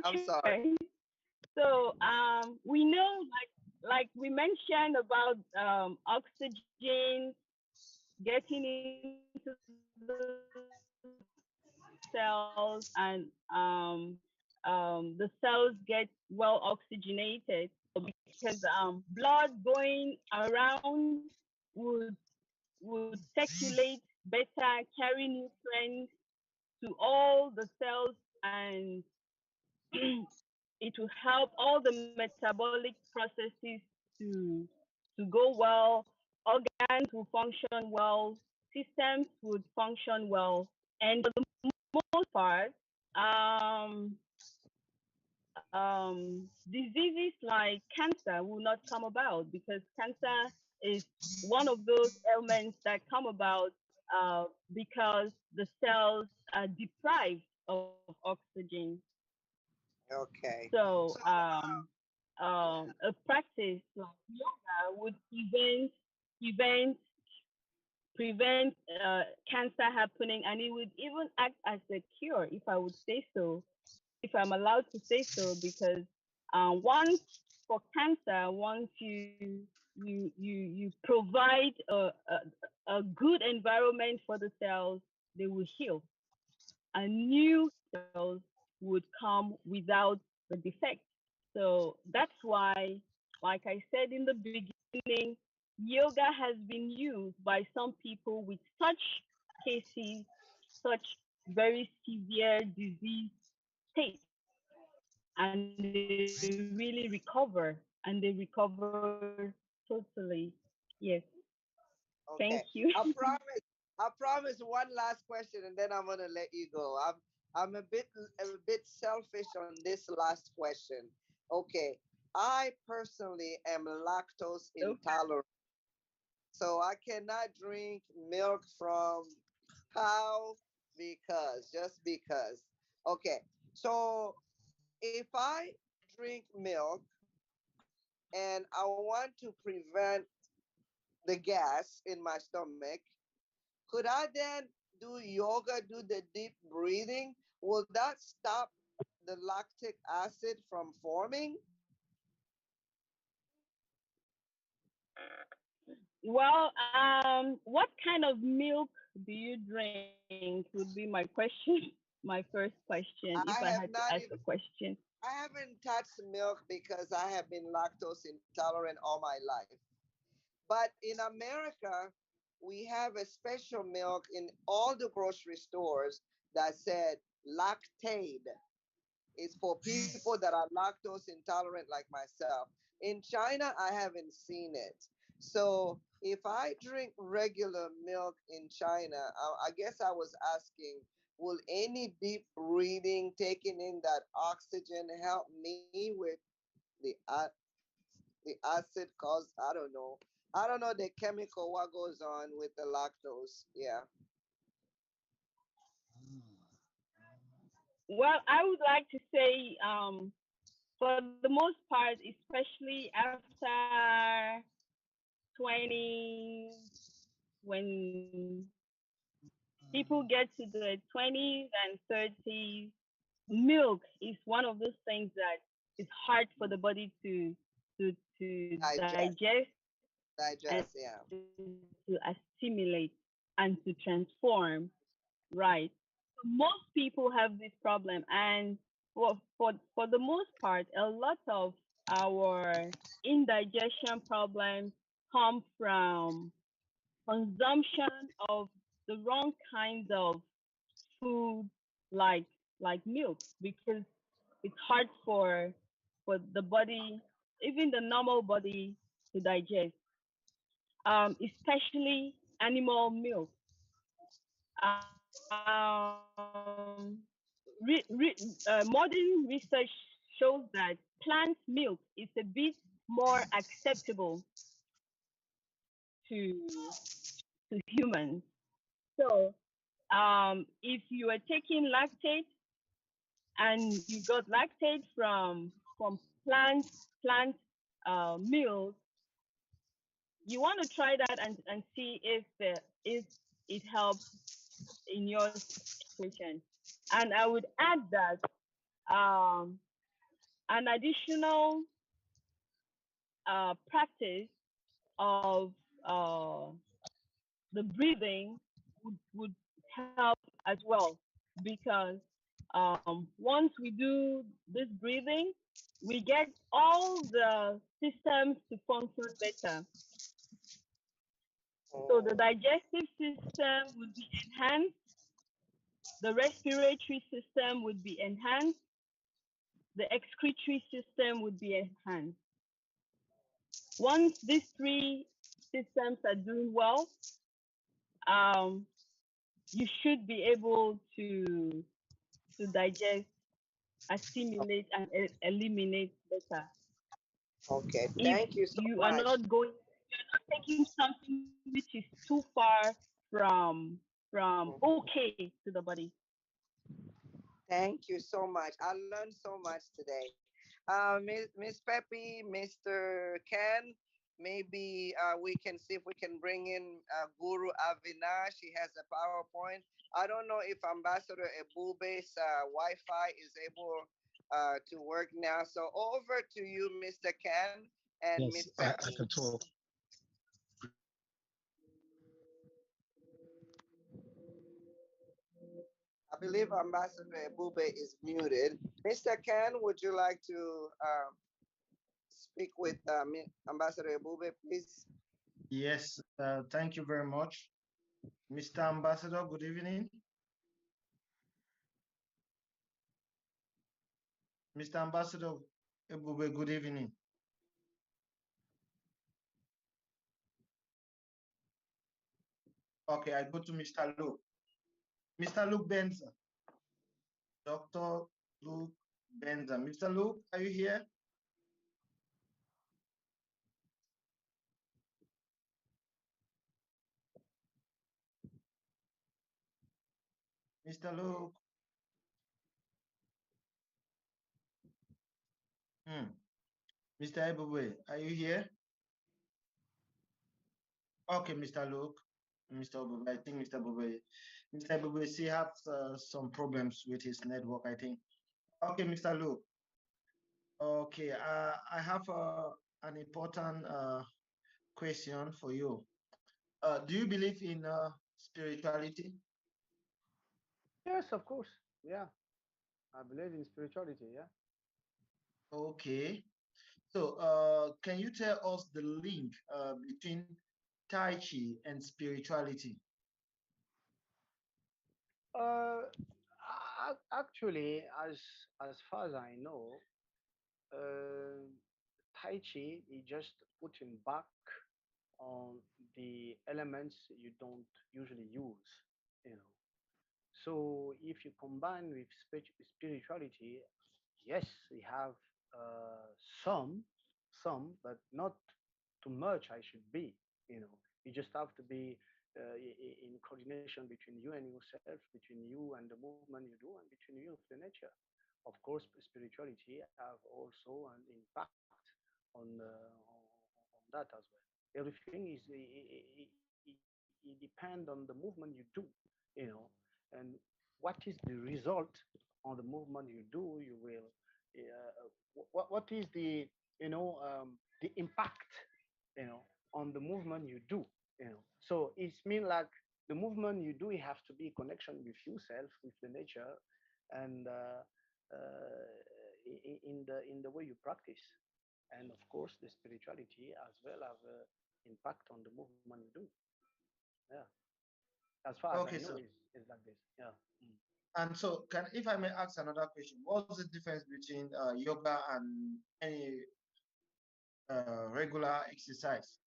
I'm Okay. sorry. So we know, like we mentioned about oxygen getting into the cells and the cells get well oxygenated because blood going around would would circulate better, carry nutrients to all the cells, and it will help all the metabolic processes to to go well. Organs will function well, systems would function well, and for the most part, um, diseases like cancer will not come about because cancer is one of those ailments that come about uh, because the cells are deprived of oxygen. Okay. So So a practice like yoga would prevent cancer happening, and it would even act as a cure, if I would say so, if I'm allowed to say so, because once for cancer, once you provide a good environment for the cells, they will heal, and new cells would come without the defect. So that's why, like I said in the beginning, yoga has been used by some people with such cases, such very severe disease state, and they really recover, and they recover totally. Yes. Thank you. okay. I promise. I promise one last question, and then I'm gonna let you go. I'm a bit selfish on this last question. Okay. I personally am lactose Okay. intolerant, so I cannot drink milk from cow because just because. Okay. So if I drink milk and I want to prevent the gas in my stomach, could I then do yoga, do the deep breathing? Will that stop the lactic acid from forming? Well, what kind of milk do you drink would be my question, my first question, if I had I to have ask not a even question. I haven't touched milk because I have been lactose intolerant all my life. But in America, we have a special milk in all the grocery stores that said lactate. It's for people that are lactose intolerant like myself. In China, I haven't seen it. So if I drink regular milk in China, I guess I was asking, will any deep breathing, taking in that oxygen, help me with the the acid cause? I don't know. I don't know the chemical what goes on with the lactose. Yeah. Well, I would like to say for the most part, especially after 20, when people get to the 20s and 30s, milk is one of those things that is hard for the body to Digest, digest and to yeah. assimilate and to transform. Right. So most people have this problem, and for the most part, a lot of our indigestion problems come from consumption of the wrong kinds of food, like milk, because it's hard for the body, even the normal body, to digest. Especially animal milk. Modern research shows that plant milk is a bit more acceptable to humans. So, if you are taking lactate and you got lactate from plant milk, you want to try that and see if it helps in your situation. And I would add that um, an additional practice of the breathing would help as well, because once we do this breathing, we get all the systems to function better. So the Mm, digestive system would be enhanced, the respiratory system would be enhanced, the excretory system would be enhanced. Once these three systems are doing well, um, you should be able to digest, assimilate, and eliminate better. okay, If thank you so you are much. not going, you're not taking something which is too far from okay to the body. Thank you so much. I learned so much today. Miss Peppy, Mr. Ken, maybe we can see if we can bring in Guru Avinash. He has a PowerPoint. I don't know if Ambassador Ebube's Wi-Fi is able to work now. So over to you, Mr. Ken and Miss Yes, I Peppy. can talk. I believe Ambassador Ebube is muted. Mr. Ken, would you like to speak with Ambassador Ebube, please? Yes, thank you very much. Mr. Ambassador, good evening. Mr. Ambassador Ebube, good evening. Okay, I go to Mr. Luke. Mr. Luke Benza. Dr. Luke Benza. Mr. Luke, are you here? Mr. Luke. Mr. Ebube, are you here? Okay, Mr. Luke. Mr. Ebube, I think Mr. Ebube still have some problems with his network, I think. Okay, Mr. Luke. Okay, I have an important question for you. Do you believe in spirituality? Yes, of course. Yeah, I believe in spirituality. Yeah. Okay. So, can you tell us the link between Tai Chi and spirituality? Uh, Actually, as far as I know, uh, Tai Chi is just putting back on the elements you don't usually use. You know. So if you combine with spirituality, yes, we have uh, some, but not too much. I should be. You know, you just have to be in coordination between you and yourself, between you and the movement you do, and between you and the nature. Of course, spirituality have also an impact on that as well. Everything is it depends on the movement you do, you know, and what is the result on the movement you do. You will what is the the impact on the movement you do. So it's mean like the movement you do, you have to be a connection with yourself, with the nature, and in the way you practice, and of course the spirituality as well have impact on the movement you do. Yeah, as far as I Okay, know, sir. is like this. Yeah. Mm. And so, if I may ask another question, what's the difference between yoga and any regular exercise?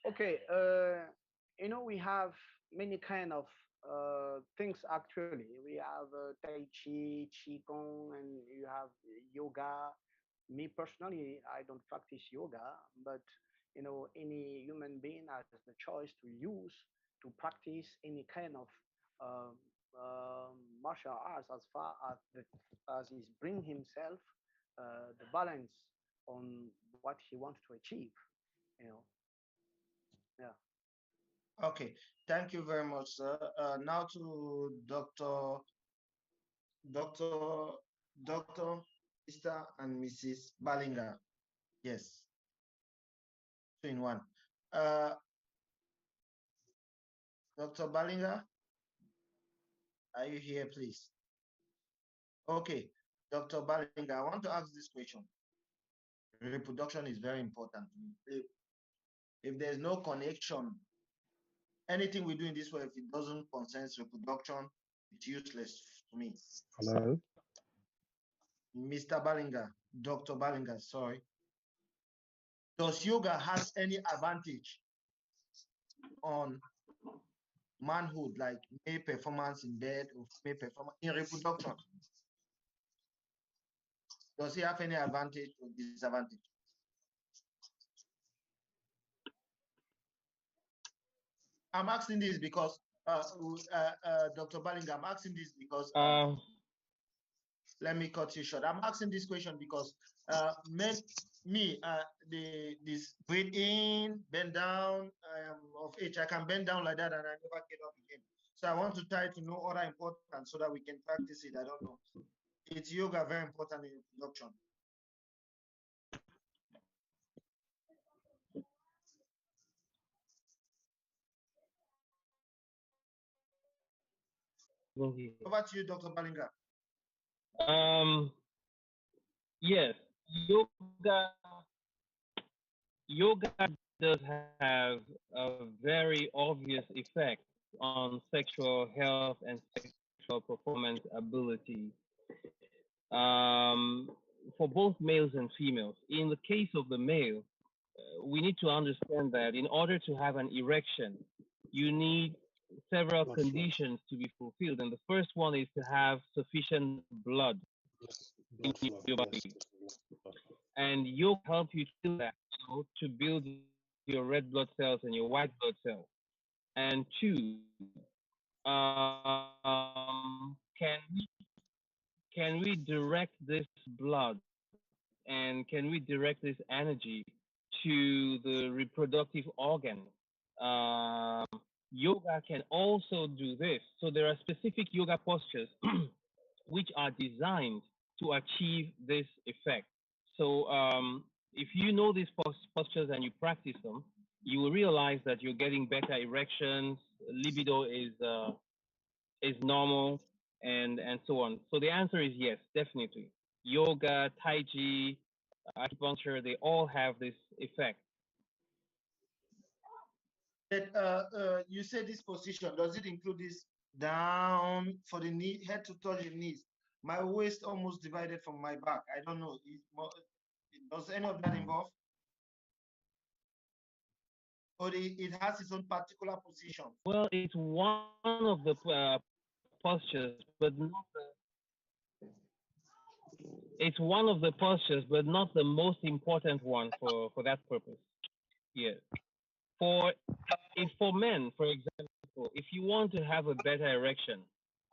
Okay, we have many kind of things actually. We have Tai Chi, Qigong, and you have yoga. Me personally, I don't practice yoga, but any human being has the choice to use to practice any kind of um, martial arts as far as he's bring himself the balance on what he wants to achieve. You know, yeah. Okay, thank you very much, sir. Now to Dr. Dr. Mr. and Mrs. Ballinger. Yes, two in one. Uh, Dr. Ballinger, are you here, please? Okay, Dr. Ballinger, I want to ask this question. Reproduction is very important. If there's no connection, anything we do in this world, if it doesn't concern reproduction, it's useless to me. Hello. Mr. Ballinger, Dr. Ballinger, sorry. Does yoga has any advantage on manhood, like male performance in bed or female performance in reproduction? Does he have any advantage or disadvantage? I'm asking this because, Dr. Ballinger, I'm asking this because, let me cut you short. I'm asking this question because this breathe in, bend down, of age, I can bend down like that and I never get up again. So I want to try to know other important so that we can practice it. I don't know. It's yoga very important in reproduction. Over to you, Dr. Ballinger. Um, yes, yoga yoga does have a very obvious effect on sexual health and sexual performance ability, um, for both males and females. In the case of the male, we need to understand that in order to have an erection, you need several That's right. conditions to be fulfilled. And the first one is to have sufficient blood Yes. in Blood flow. your Yes. body. Blood flow. And yoga help you to do that, to build your red blood cells and your white blood cells. And two, can we direct this blood and can we direct this energy to the reproductive organ? Um, Yoga can also do this. So there are specific yoga postures which are designed to achieve this effect. So if you know these postures and you practice them, you will realize that you're getting better erections, libido is normal, and so on. So the answer is yes, definitely. Yoga, Tai Chi, acupuncture, they all have this effect. But, you say this position, does it include this down for the knee, head to touch the knees? My waist almost divided from my back. I don't know. Does any of that involve? Or it has its own particular position? Well, it's one of the postures, but not it's one of the postures, but not the most important one for that purpose. Yes. For if for men, for example, if you want to have a better erection,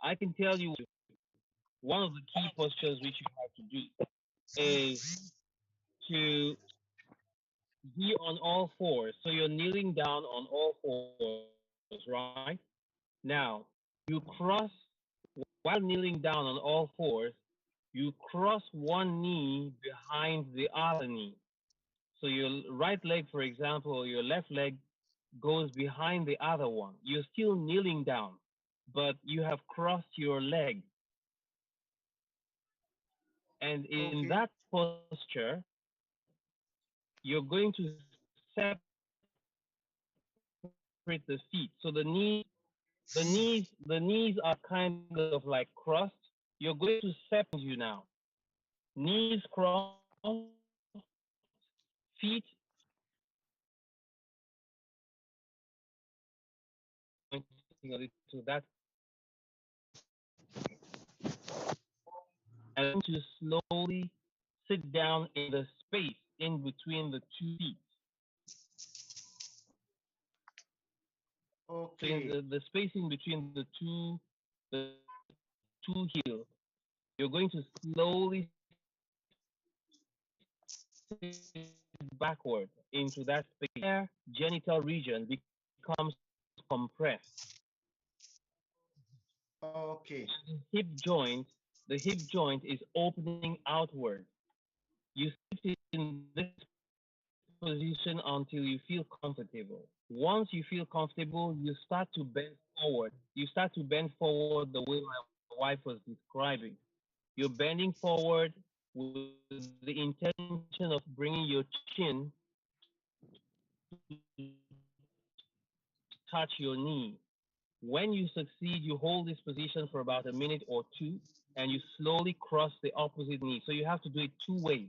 I can tell you one of the key postures which you have to do is to be on all fours. So you're kneeling down on all fours, right? Now, you cross, while kneeling down on all fours, you cross one knee behind the other knee. So your right leg, for example, your left leg goes behind the other one. You're still kneeling down, but you have crossed your leg. And in Okay. that posture, you're going to separate the feet. So the knees are kind of like crossed. You're going to separate your feet behind you now. Knees crossed, feet pointing a little that and to slowly sit down in the space in between the two feet. So in Okay. the space in between the two heels, you're going to slowly sit backward into that space. There, genital region becomes compressed. Okay. The hip joint is opening outward. You sit in this position until you feel comfortable. Once you feel comfortable, you start to bend forward. You start to bend forward the way my wife was describing. You're bending forward with the intention of bringing your chin to touch your knee. When you succeed, you hold this position for about a minute or two and you slowly cross the opposite knee. So you have to do it two ways.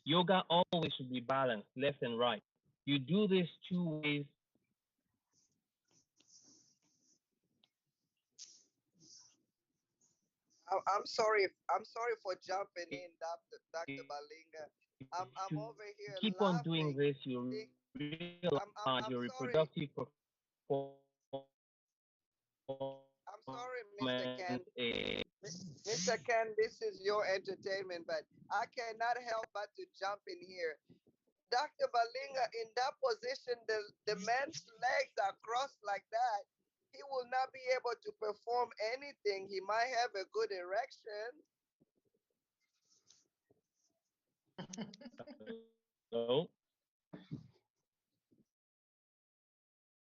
Yoga always should be balanced, left and right. You do this two ways and you do this I'm sorry for jumping in, Dr. If Balinga. you I'm keep over on here doing this, laughing. you realize your reproductive I'm performance sorry. is I'm sorry, Mr. Ken. Mr. Ken, this is your entertainment, but I cannot help but to jump in here. Dr. Balinga, in that position, the man's legs are crossed like that. He will not be able to perform anything. He might have a good erection. hello.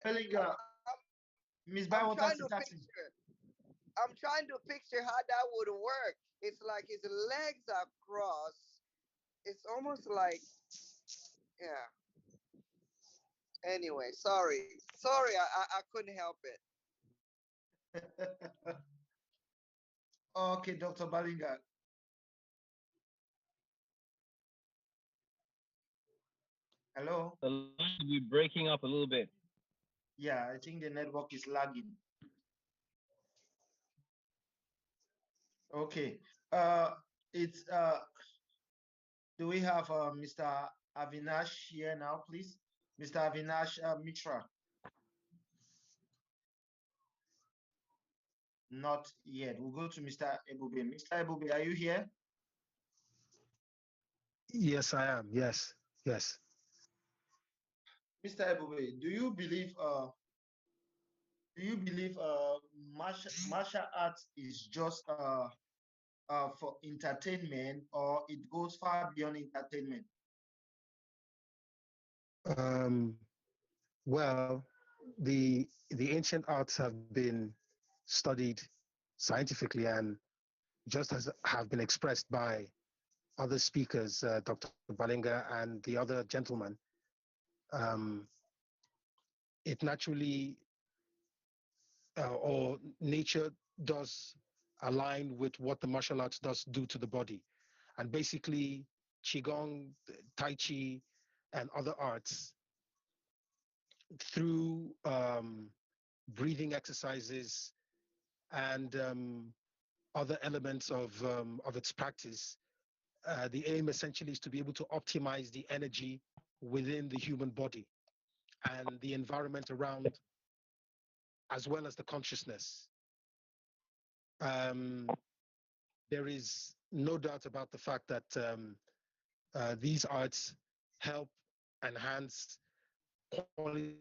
Bellinga, I'm Miss trying to Bywater Sitaxi. picture. I'm trying to picture how that would work. It's like his legs are crossed. It's almost like, yeah. Anyway, sorry, I couldn't help it. Okay, Dr. Bellinga. Hello? The line will be breaking up a little bit. Yeah, I think the network is lagging. Okay. Uh, it's do we have Mr. Avinash here now, please? Mr. Avinash Mitra. Not yet. We'll go to Mr. Ebube. Mr. Ebube, are you here? Yes, I am. Yes, yes. Mr. Ebube, do you believe martial arts is just for entertainment or it goes far beyond entertainment? Um, well, the ancient arts have been studied scientifically and just as have been expressed by other speakers, Dr. Balinga and the other gentleman. Um, it naturally or nature does align with what the martial arts does do to the body. And basically, Qigong, Tai Chi, and other arts through breathing exercises and other elements of its practice. The aim essentially is to be able to optimize the energy within the human body and the environment around, as well as the consciousness. Um, there is no doubt about the fact that these arts help enhance quality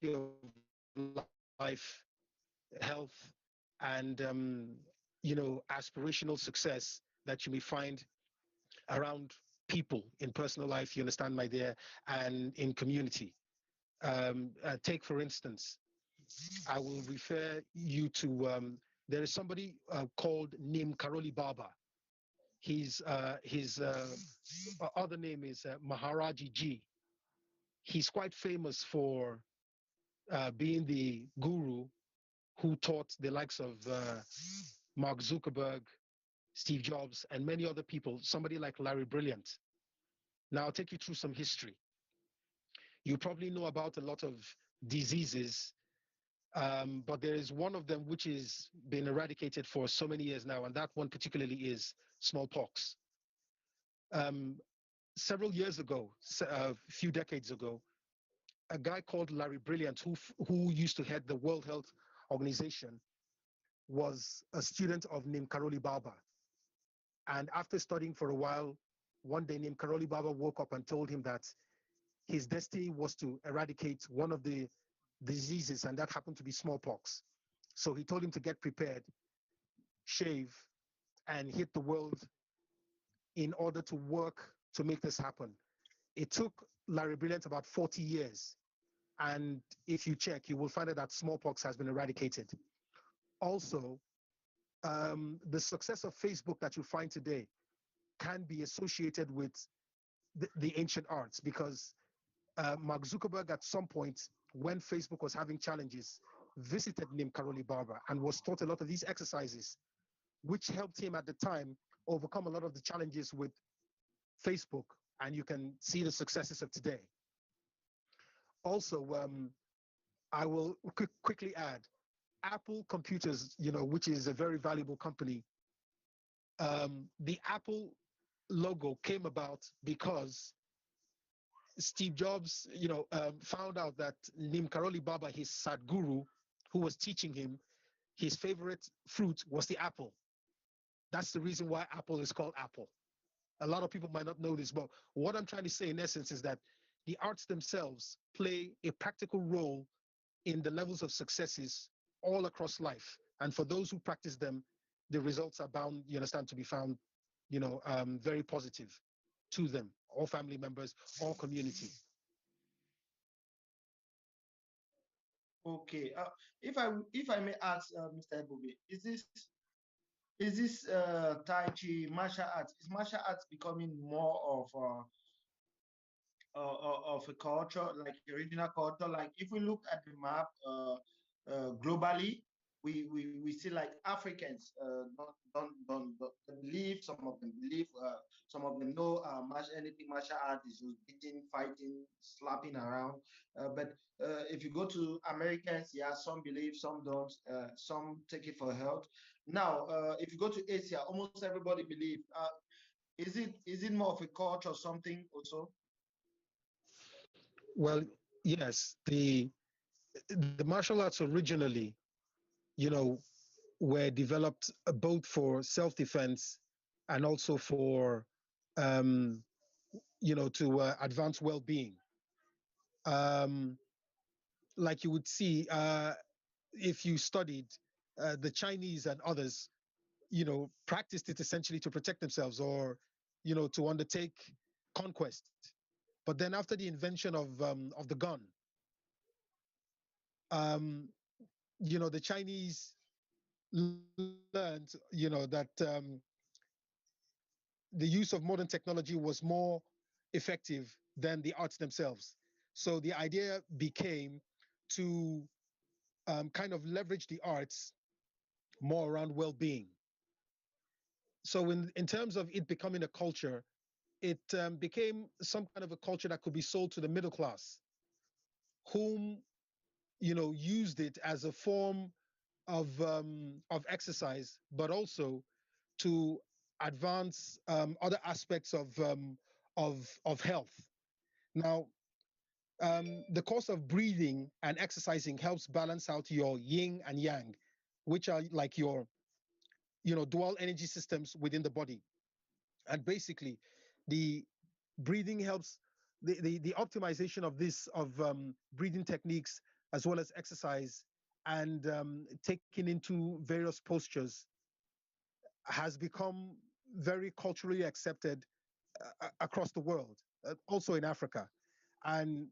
of life, health, and aspirational success that you may find around people in personal life. You understand, my dear, and in community. Take for instance, I will refer you to there is somebody called Nim Karoli Baba. His other name is Maharaji Ji. He's quite famous for being the guru who taught the likes of Mark Zuckerberg, Steve Jobs, and many other people, somebody like Larry Brilliant. Now, I'll take you through some history. You probably know about a lot of diseases, but there is one of them which has been eradicated for so many years now, and that one particularly is smallpox. Um, Several years ago, a few decades ago, a guy called Larry Brilliant, who used to head the World Health Organization, was a student of Nim Karoli Baba. And after studying for a while, one day Nim Karoli Baba woke up and told him that his destiny was to eradicate one of the diseases, and that happened to be smallpox. So he told him to get prepared, shave, and hit the world in order to work to make this happen. It took Larry Brilliant about 40 years. And if you check, you will find out that smallpox has been eradicated. Also, the success of Facebook that you find today can be associated with the ancient arts, because Mark Zuckerberg, at some point, when Facebook was having challenges, visited Nim Karoli Baba and was taught a lot of these exercises, which helped him at the time overcome a lot of the challenges with Facebook. And you can see the successes of today. Also, I will quickly add, Apple Computers, which is a very valuable company, the Apple logo came about because Steve Jobs, found out that Nim Karoli Baba, his Sadguru, who was teaching him, his favorite fruit was the apple. That's the reason why Apple is called Apple. A lot of people might not know this, but what I'm trying to say in essence is that the arts themselves play a practical role in the levels of successes all across life. And for those who practice them, the results are bound, you understand, to be found, very positive to them, all family members, all community. Okay. If I may ask, Mr. Ebube, is this Tai Chi martial arts? Is martial arts becoming more of a culture, like a regional culture? Like if we look at the map globally, we see like Africans don't believe, some of them believe, some of them know anything martial art is just beating, fighting, slapping around. But if you go to Americans, yeah, some believe, some don't, some take it for health. Now, if you go to Asia, almost everybody believe. Is it more of a culture or something also? Well, yes, the martial arts originally, you know, were developed both for self-defense and also for, um, to advance well-being. Um, like you would see if you studied the Chinese and others, practiced it essentially to protect themselves or, to undertake conquest. But then after the invention of the gun, um, the Chinese learned, that the use of modern technology was more effective than the arts themselves. So the idea became to kind of leverage the arts more around well-being. So in terms of it becoming a culture, it became some kind of a culture that could be sold to the middle class, whom used it as a form of exercise, but also to advance other aspects of health. Now, the course of breathing and exercising helps balance out your yin and yang, which are like your dual energy systems within the body. And basically, the breathing helps the optimization of breathing techniques as well as exercise and taking into various postures has become very culturally accepted across the world, also in Africa. And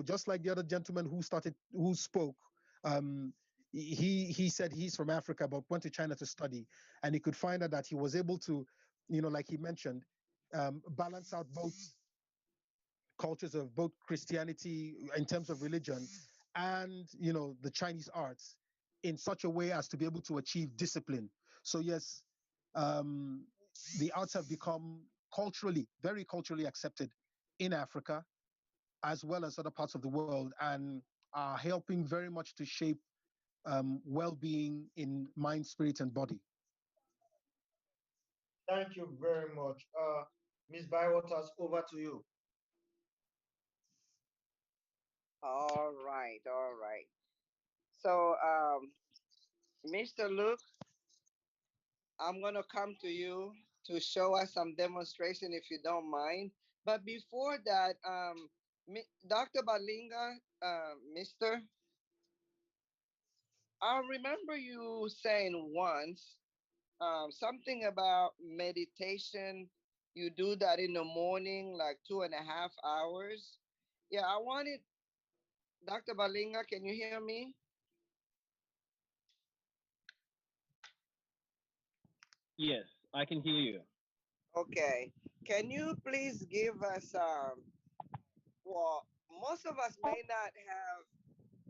just like the other gentleman who spoke, um, he said he's from Africa but went to China to study, and he could find out that he was able to, like he mentioned, balance out both cultures of both Christianity in terms of religion and the Chinese arts in such a way as to be able to achieve discipline. So yes, um, the arts have become very culturally accepted in Africa as well as other parts of the world, and are helping very much to shape well-being in mind, spirit, and body. Thank you very much. Ms. Bywater, over to you. All right, all right. So, Mr. Luke, I'm gonna come to you to show us some demonstration if you don't mind. But before that, Dr. Balinga, Mr. I remember you saying once something about meditation. You do that in the morning, like 2.5 hours. Yeah, I wanted Dr. Balinga. Can you hear me? Yes, I can hear you. Okay. Can you please give us well, most of us may not have,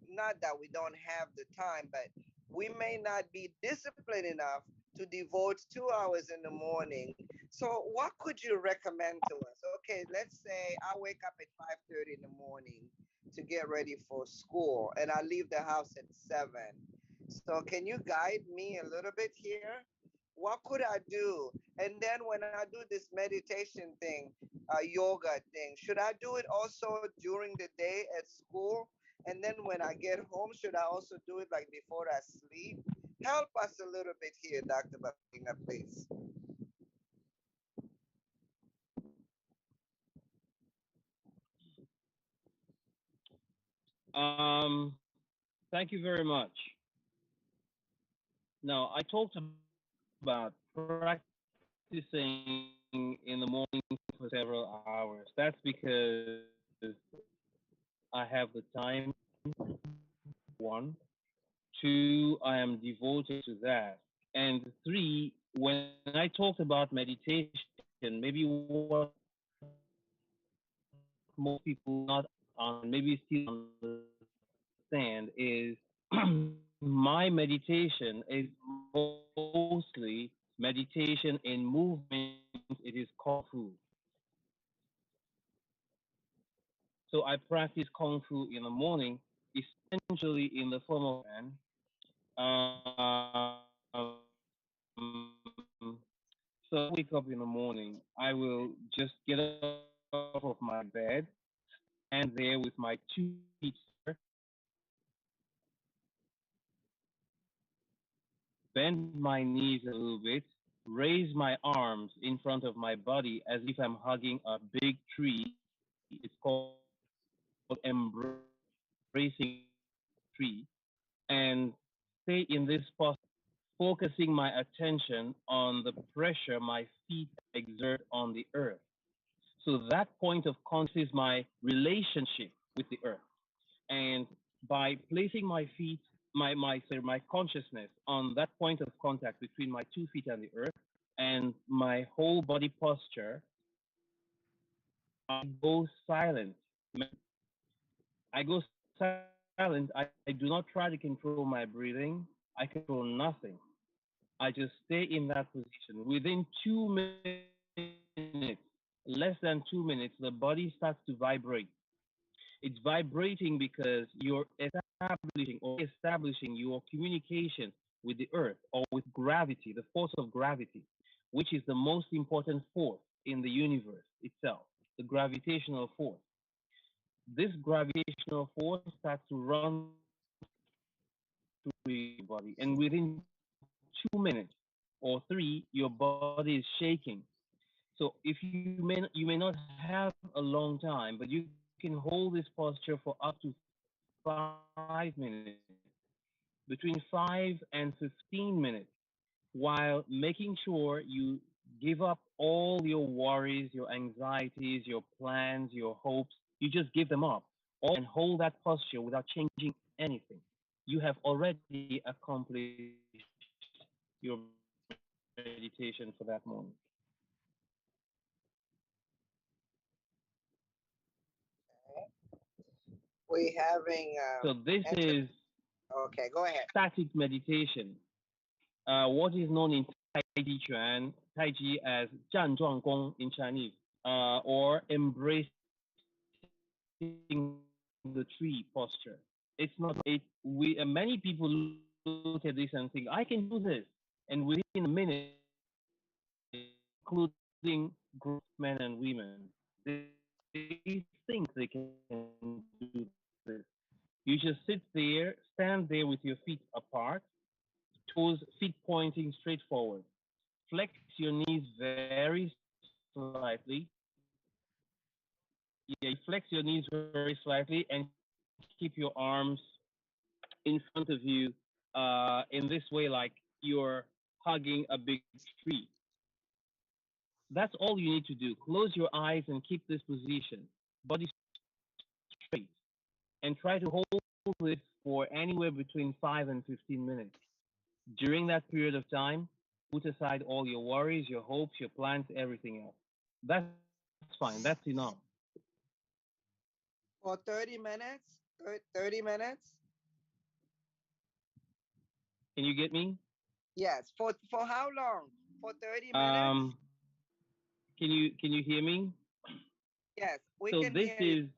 not that we don't have the time, but we may not be disciplined enough to devote 2 hours in the morning. So what could you recommend to us? Okay, let's say I wake up at 5:30 in the morning to get ready for school and I leave the house at 7. So can you guide me a little bit here? What could I do? And then when I do this meditation thing, yoga thing, should I do it also during the day at school? And then when I get home, should I also do it like before I sleep? Help us a little bit here, Dr. Balinga, please. Thank you very much. Now, I talked about practicing in the morning for several hours. That's because I have the time, one. Two, I am devoted to that. And three, when I talked about meditation, maybe what most people not maybe still understand is my meditation is mostly meditation in movement. It is kung fu. So I practice kung fu in the morning, essentially in the form of um, so when I wake up in the morning, I will just get off of my bed, stand there with my 2 feet bend my knees a little bit, raise my arms in front of my body as if I'm hugging a big tree. It's called embracing a tree, and stay in this posture, focusing my attention on the pressure my feet exert on the earth. So that point of contact is my relationship with the earth. And by placing my feet, my consciousness on that point of contact between my 2 feet and the earth, and my whole body posture, I go silent. I go silent. I do not try to control my breathing. I control nothing. I just stay in that position. Within 2 minutes, less than 2 minutes, the body starts to vibrate. It's vibrating because you're establishing or re-establishing your communication with the earth or with gravity, the force of gravity, which is the most important force in the universe itself, the gravitational force. This gravitational force starts to run through your body, and within 2 minutes, all of your muscles start to relax. or 3, your body is shaking. So if you may not have a long time, but you can hold this posture for up to 5 minutes, between 5 and 15 minutes, while making sure you give up all your worries, your anxieties, your plans, your hopes. You just give them up. All and hold that posture without changing anything. You have already accomplished your meditation for that morning. We having So this enter. is Okay, go ahead. static meditation. What is known in Tai Chi as 站状功 in Chinese, or embracing the tree posture. It's not it. We many people look at this and think, I can do this, and within a minute, including grown men and women, they think they can do this. You just sit there, stand there with your feet apart, toes, feet pointing straight forward. Flex your knees very slightly. Yeah, you flex your knees very slightly and keep your arms in front of you, in this way, like you're hugging a big tree. That's all you need to do. Close your eyes and keep this position. Body straight. And try to hold this for anywhere between 5 and 15 minutes. During that period of time, put aside all your worries, your hopes, your plans, everything else. That's fine. That's enough. For 30 minutes? 30 minutes? Can you get me? Yes. For how long? For 30 minutes? Um, can you hear me? Yes, we So can this hear you. is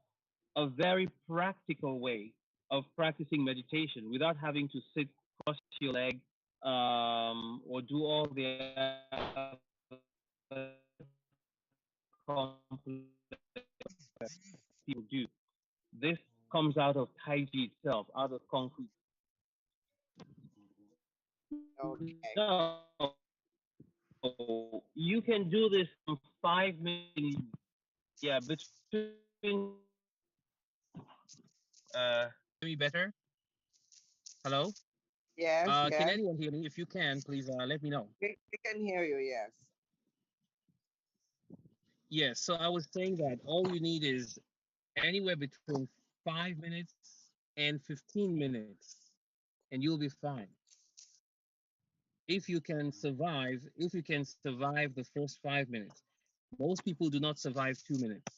a very practical way of practicing meditation without having to sit cross your leg, or do all the other complex people do. This comes out of Tai Chi itself, out of Kung Fu. Okay. So you can do this from 5 minutes. Yeah, between 5 and 15 minutes. Can you hear me better? Yes, yes. Hello? Can anyone hear me? If you can, We please can hear you, let me know. yes. Yes, so I was saying that all you need is anywhere between 5 minutes and 15 minutes, and you'll be fine. If you can survive the first 5 minutes, most people do not survive 2 minutes.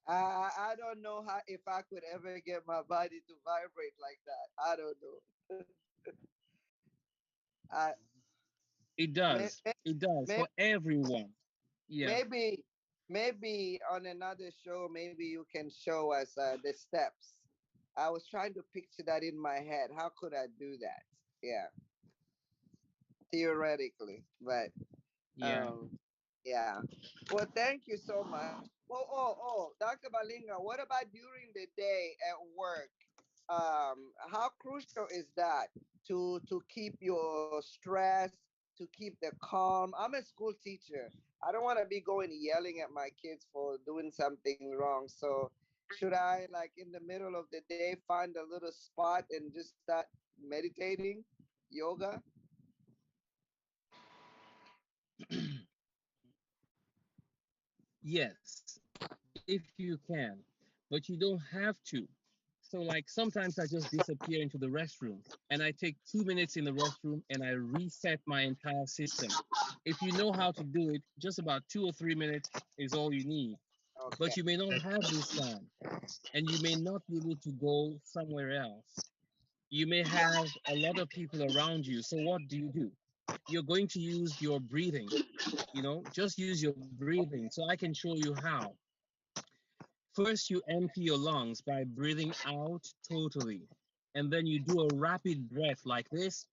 I don't know how if I could ever get my body to vibrate like that. I don't know. I may, may, It does may, for everyone. Yeah. maybe maybe on another show, maybe you can show us the steps. I was trying to picture that in my head. How could I do that? Yeah, theoretically, but Yeah. um, yeah. Well, thank you so much. Well, Dr. Balinga, what about during the day at work? How crucial is that to keep your stress, to keep the calm? I'm a school teacher. I don't want to be going yelling at my kids for doing something wrong. So should I, like, in the middle of the day, find a little spot and just start meditating, yoga? Yes, if you can, but you don't have to. So, like, sometimes I just disappear into the restroom and I take 2 minutes in the restroom and I reset my entire system. If you know how to do it, just about 2 or 3 minutes is all you need. Okay. But you may not have this time and you may not be able to go somewhere else. You may have a lot of people around you. So, what do? You're going to use your breathing, just use your breathing. So, I can show you how. First, you empty your lungs by breathing out totally. And then you do a rapid breath like this,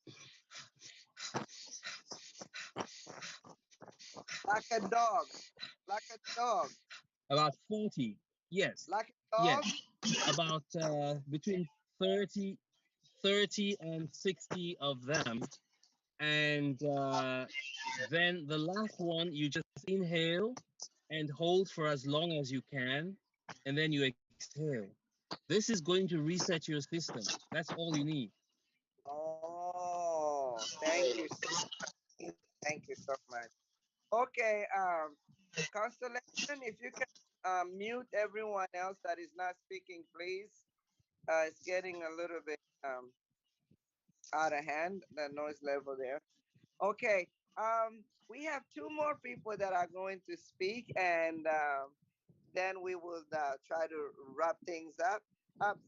Like a dog. Like a dog. about 40. Yes, Like a yes, dog. about between 30. 30 and 60 of them. And then the last one, you just inhale and hold for as long as you can, and then you exhale. This is going to reset your system. That's all you need. Oh, thank you so much. Thank you so much. Okay, Constellation, if you can mute everyone else that is not speaking, please. It's getting a little bit out of hand, the noise level there. Okay, we have two more people that are going to speak, and then we will try to wrap things up.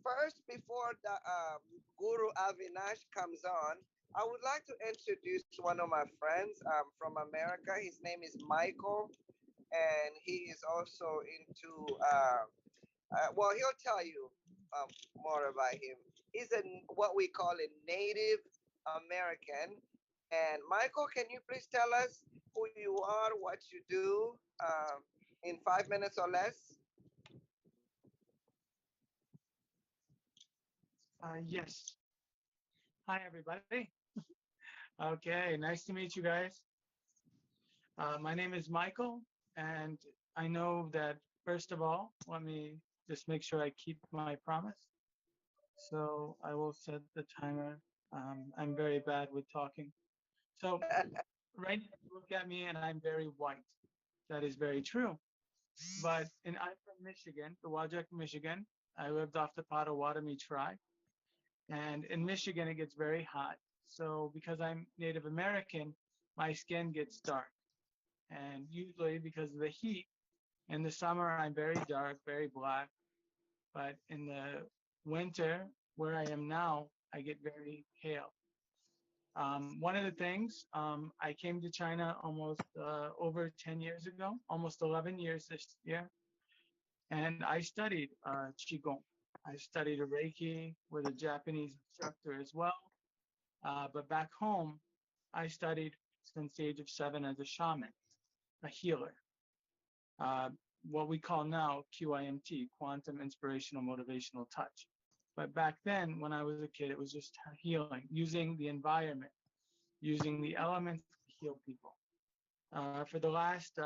First, before the Guru Avinash comes on, I would like to introduce one of my friends from America. His name is Michael, and he is also into, well, he'll tell you um, more about him. He's a what we call a Native American. And Michael, can you please tell us who you are, what you do, in 5 minutes or less? Yes. Hi, everybody. Okay, nice to meet you guys. My name is Michael, and I know that, first of all, let me just make sure I keep my promise. So I will set the timer. I'm very bad with talking. So right now, you look at me and I'm very white. That is very true. And I'm from Michigan, the Wajak, Michigan. I lived off the Potawatomi tribe. And in Michigan, it gets very hot. So because I'm Native American, my skin gets dark. And usually because of the heat, in the summer, I'm very dark, very black. But in the winter, where I am now, I get very pale. One of the things, I came to China almost over 10 years ago, almost 11 years this year, and I studied Qigong. I studied a Reiki with a Japanese instructor as well. But back home, I studied since the age of 7 as a shaman, a healer, uh, what we call now QIMT, Quantum Inspirational Motivational Touch. But back then, when I was a kid, it was just healing, using the environment, using the elements to heal people. For the last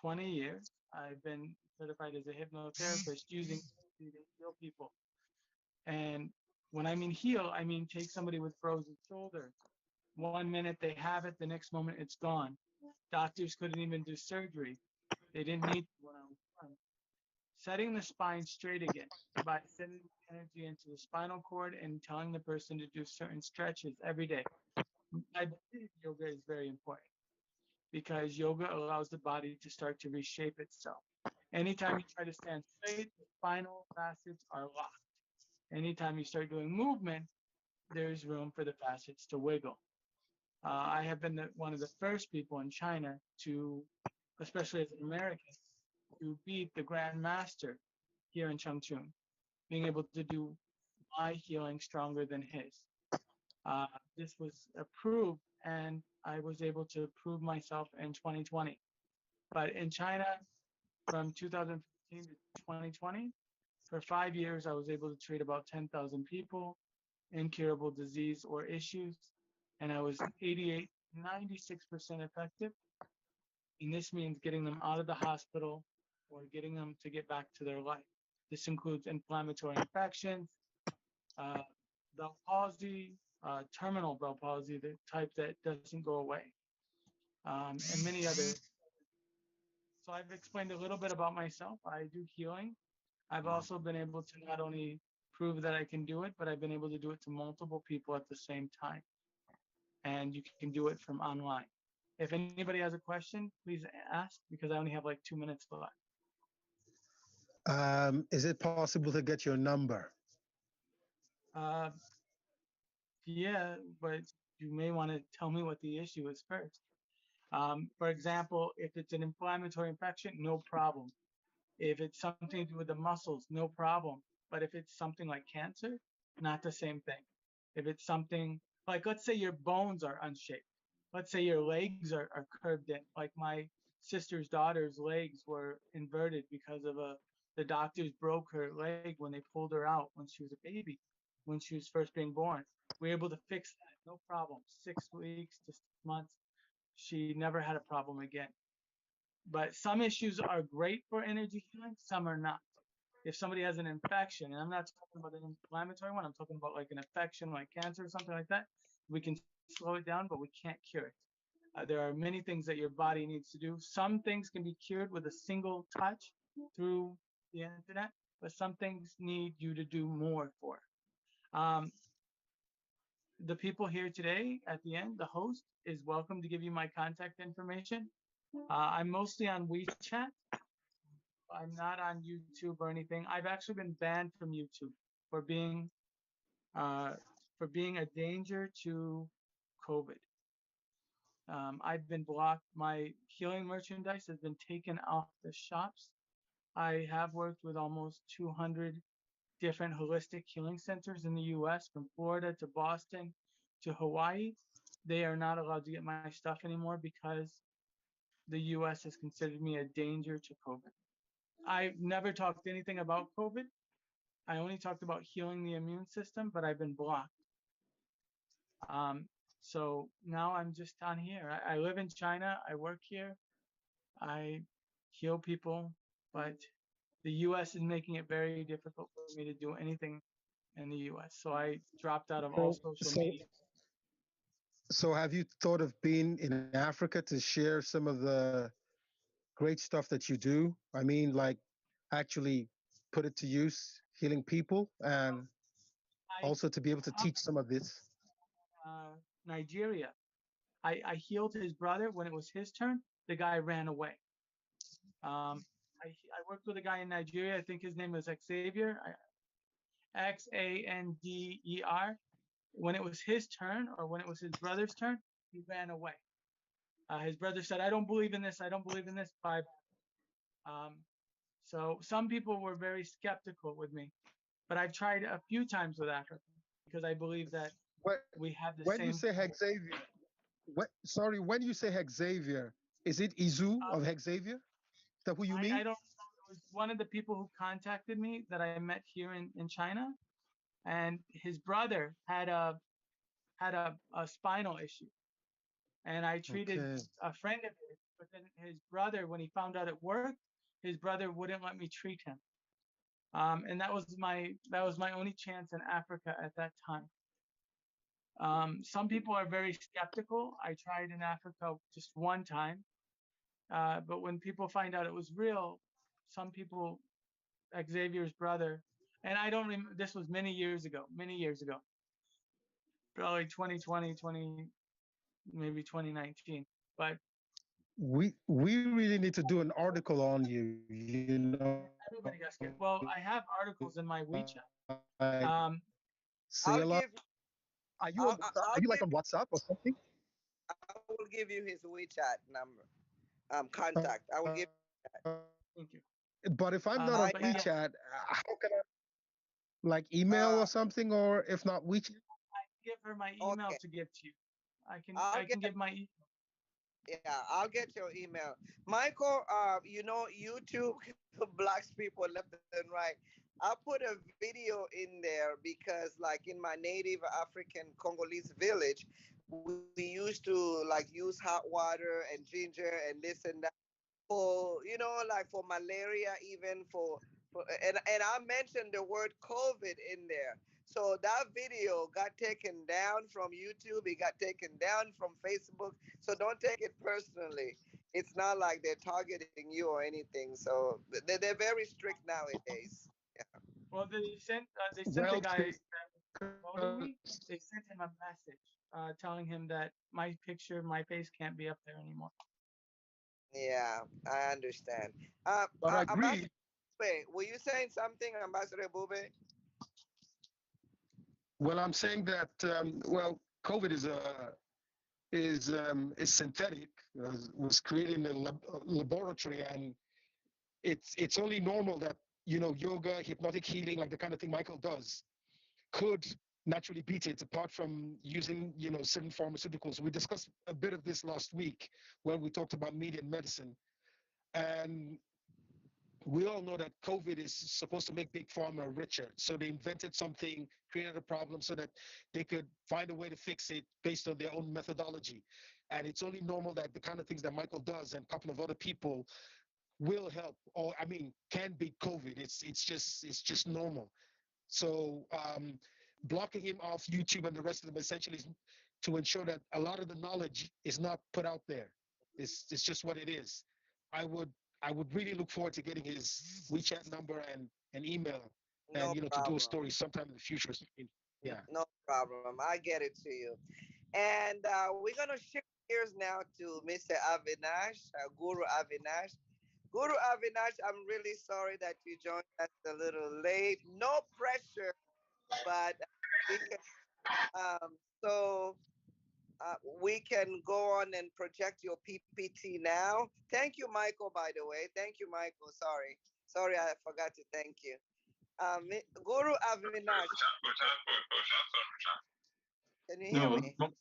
20 years, I've been certified as a hypnotherapist using energy to heal people. And when I mean heal, I mean take somebody with frozen shoulders. 1 minute they have it, the next moment it's gone. Doctors couldn't even do surgery. They didn't need to when I was done. Setting the spine straight again by sending energy into the spinal cord and telling the person to do certain stretches every day. I believe yoga is very important because yoga allows the body to start to reshape itself. Anytime you try to stand straight, the spinal facets are locked. Anytime you start doing movement, there's room for the facets to wiggle. I have been one of the first people in China to, especially as an American, to beat the Grand Master here in Chengchun, being able to do my healing stronger than his. Uh, this was approved, and I was able to prove myself in 2020. But in China, from 2015 to 2020, for 5 years, I was able to treat about 10,000 people, incurable disease or issues, and I was 88, 96% effective. And this means getting them out of the hospital or getting them to get back to their life. This includes inflammatory infections, uh, Bell palsy, terminal Bell palsy, the type that doesn't go away, and many other. So I've explained a little bit about myself. I do healing. I've also been able to not only prove that I can do it, but I've been able to do it to multiple people at the same time. And you can do it from online. If anybody has a question, please ask because I only have like 2 minutes left. Is it possible to get your number? Uh, yeah, but you may want to tell me what the issue is first. For example, if it's an inflammatory infection, no problem. If it's something to do with the muscles, no problem. But if it's something like cancer, not the same thing. If it's something like, let's say your bones are unshaped. Let's say your legs are curved in. Like my sister's daughter's legs were inverted because of the doctors broke her leg when they pulled her out when she was a baby. when she was first being born. We were able to fix that, no problem. 6 weeks to 6 months, she never had a problem again. But some issues are great for energy healing, some are not. If somebody has an infection, and I'm not talking about an inflammatory one, I'm talking about like an infection like cancer or something like that, we can slow it down, but we can't cure it. There are many things that your body needs to do. Some things can be cured with a single touch through the internet, but some things need you to do more for. Um, the people here today at the end, the host is welcome to give you my contact information. I'm mostly on WeChat. I'm not on YouTube or anything. I've actually been banned from YouTube for being uh, a danger to COVID. I've been blocked. My healing merchandise has been taken off the shops. I have worked with almost 200 different holistic healing centers in the US, from Florida to Boston to Hawaii. They are not allowed to get my stuff anymore because the US has considered me a danger to COVID. I've never talked anything about COVID. I only talked about healing the immune system, but I've been blocked. Um, so now I'm just on here. I live in China. I work here. I heal people, but the US is making it very difficult for me to do anything in the US. So I dropped out of all So, social so, media. so have you thought of being in Africa to share some of the great stuff that you do? I mean, like actually put it to use, healing people, and I also to be able to teach some of this. Nigeria. I healed his brother when it was his turn. The guy ran away. Um, I worked with a guy in Nigeria. I think his name was Xavier, Xander. When it was his turn, or when it was his brother's turn, he ran away. His brother said, "I don't believe in this. I don't believe in this." Bye. Um, so some people were very skeptical with me, but I've tried a few times with Africa because I believe that What, we have the when you same. say Xavier, sorry, when you say Xavier, is it Izu Uh, of Xavier? Is that who you I mean? don't. It was one of the people who contacted me that I met here in China, and his brother had a spinal issue, and I treated Okay. a friend of his, but then his brother, when he found out it worked, his brother wouldn't let me treat him. And that was my only chance in Africa at that time. Some people are very skeptical. I tried in Africa just one time, but when people find out it was real, some people, Xavier's brother, and I don't remember, this was many years ago, probably 2020, 20, maybe 2019. But We really need to do an article on you, everybody got scared. Well, I have articles in my like WeChat. say a Um, lot. I'll give Are you on WhatsApp? I'll Are you give like on WhatsApp or something? I will give you his WeChat number, contact. I will give thank you. But if I'm not on my But yeah, WeChat, how can I like email uh or something, or if not WeChat? give her my email okay. to give to you. I can I'll I get can give my Yeah, I'll get your email. Michael, YouTube blocks people left and right. I put a video in there because, like, in my native African Congolese village, we used to like use hot water and ginger and this and that for, like for malaria, even and I mentioned the word COVID in there. So that video got taken down from YouTube. It got taken down from Facebook. So don't take it personally. It's not like they're targeting you or anything. So they're very strict nowadays. Yeah. well, they sent the Well, guy that was promoting me. 'cause- They sent him a message telling him that my picture, my face can't be up there anymore. Yeah, I understand. but I Ambassador agree. Bube, were you saying something, Ambassador Bube? Well, I'm saying that COVID is synthetic. Was created in a laboratory, and it's only normal that yoga, hypnotic healing, like the kind of thing Michael does, could naturally beat it. Apart from using certain pharmaceuticals, we discussed a bit of this last week when we talked about media and medicine, and we all know that COVID is supposed to make big pharma richer. So they invented something, created a problem so that they could find a way to fix it based on their own methodology. And it's only normal that the kind of things that Michael does and a couple of other people will help, or I mean, can beat COVID. It's just normal. So blocking him off YouTube and the rest of them essentially is to ensure that a lot of the knowledge is not put out there. It's just what it is. I would I would really look forward to getting his WeChat number and email, and No to do a problem. story sometime in the future. Yeah. No problem. I get it to you. And we're going to shift gears now to Mr. Avinash, Guru Avinash. Guru Avinash, I'm really sorry that you joined us a little late. No pressure, but we can, um, so we can go on and project your PPT now. Thank you, Michael, by the way. Thank you, Michael. Sorry, I forgot to thank you. Guru Avinash, can you hear No, me? no,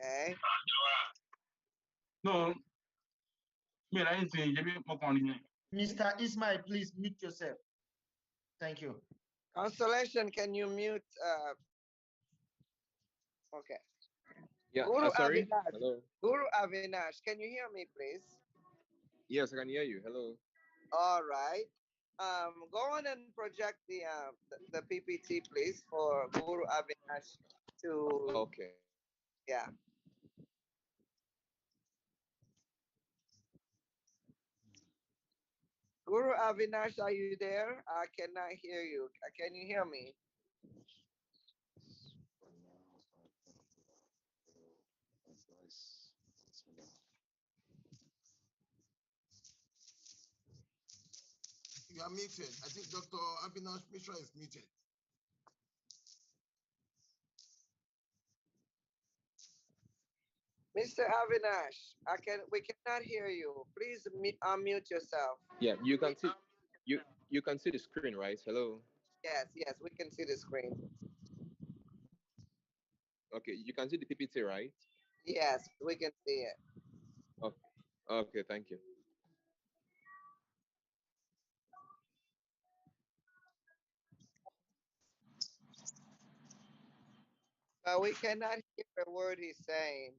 Okay. no, mira, anything, you be more on Mr. Ismail, please mute yourself. Thank you. Constellation, can you mute? Okay. Yeah, Guru sorry. Avinash. Hello. Guru Avinash, can you hear me, please? Yes, I can hear you. Hello. All right. Go on and project the PPT, please, for Guru Avinash to, Okay. yeah. Guru Avinash, are you there? I cannot hear you. Can you hear me? You are muted. I think Dr. Avinash Mishra is muted. Mr. Avinash, we cannot hear you. Please unmute yourself. Yeah, you can see the screen, right? Hello. Yes, yes, we can see the screen. Okay, you can see the PPT, right? Yes, we can see it. Okay. Okay, thank you. But we cannot hear a word he's saying.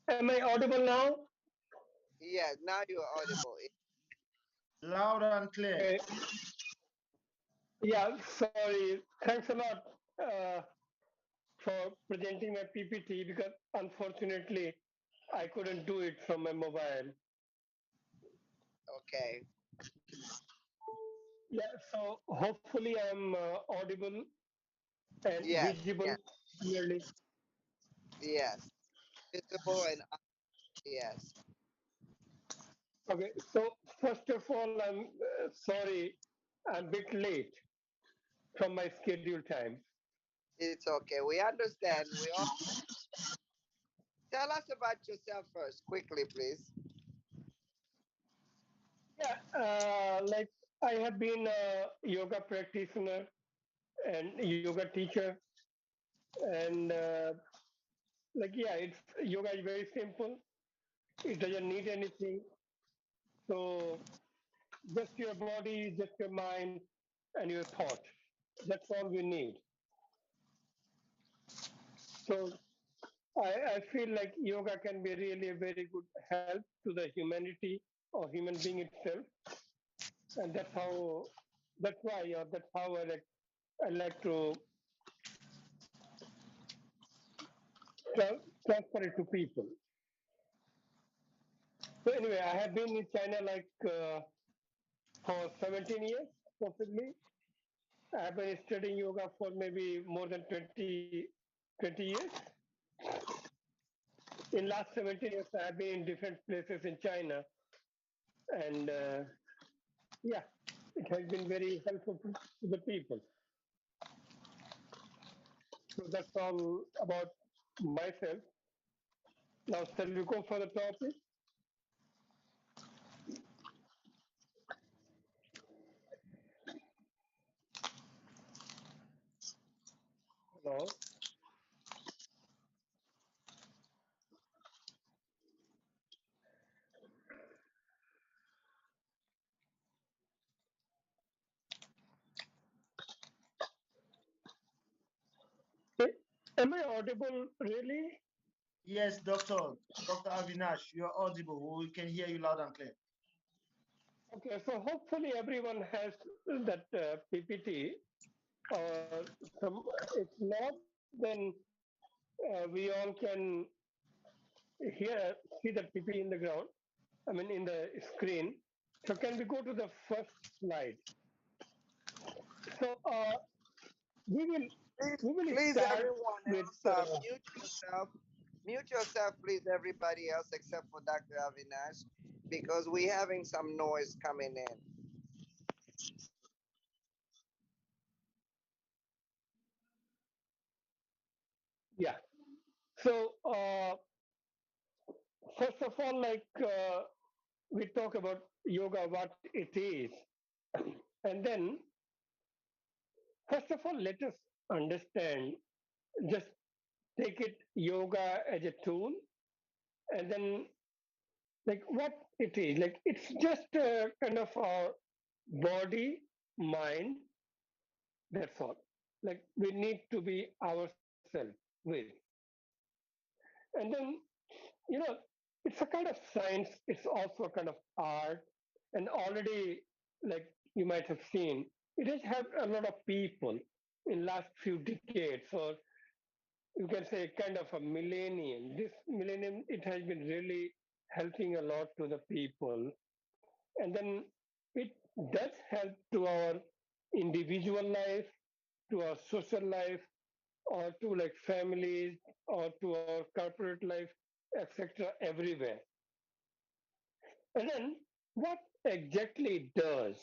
Am I audible now? Yes, now you're audible. Loud and clear. Okay. Yeah, sorry. Thanks a lot for presenting my PPT because unfortunately I couldn't do it from my mobile. Okay. Yeah, so hopefully I'm audible and Yes, visible yes, clearly. yes. Visible and yes. Okay, so first of all, I'm sorry, I'm a bit late from my scheduled time. It's okay. We understand. We all tell us about yourself first, quickly, please. Yeah, like I have been a yoga practitioner and yoga teacher, and like yeah, it's yoga is very simple. It doesn't need anything. So just your body, just your mind, and your thought. That's all we need. So I feel like yoga can be really a very good help to the humanity or human being itself, and that's why that's how I like to transfer it to people. So anyway, I have been in China like for 17 years, possibly. I have been studying yoga for maybe more than 20 years. In last 17 years, I have been in different places in China, and yeah, it has been very helpful to the people. So that's all about myself. Now, shall we go for the topic? Hello. Am I audible really? Yes, Dr. Avinash, you're audible. We can hear you loud and clear. Okay, so hopefully everyone has that PPT or some, if not, then we all can hear, see that PPT in the ground, I mean in the screen. So can we go to the first slide? So we will Please, we will please, start everyone with else, mute yourself. Mute yourself, please, everybody else except for Dr. Avinash, because we're having some noise coming in. yeah. So first of all, like we talk about yoga, what it is, and then first of all, let us understand. Just take it yoga as a tool, and then like what it is. Like it's just a kind of our body, mind. That's all. Like we need to be ourselves with, and then you know it's a kind of science. It's also a kind of art, and already like you might have seen, it has helped a lot of people in last few decades, or you can say kind of a millennium. This millennium, it has been really helping a lot to the people. And then it does help to our individual life, to our social life, or to like families, or to our corporate life, etc., everywhere. And then what exactly it does?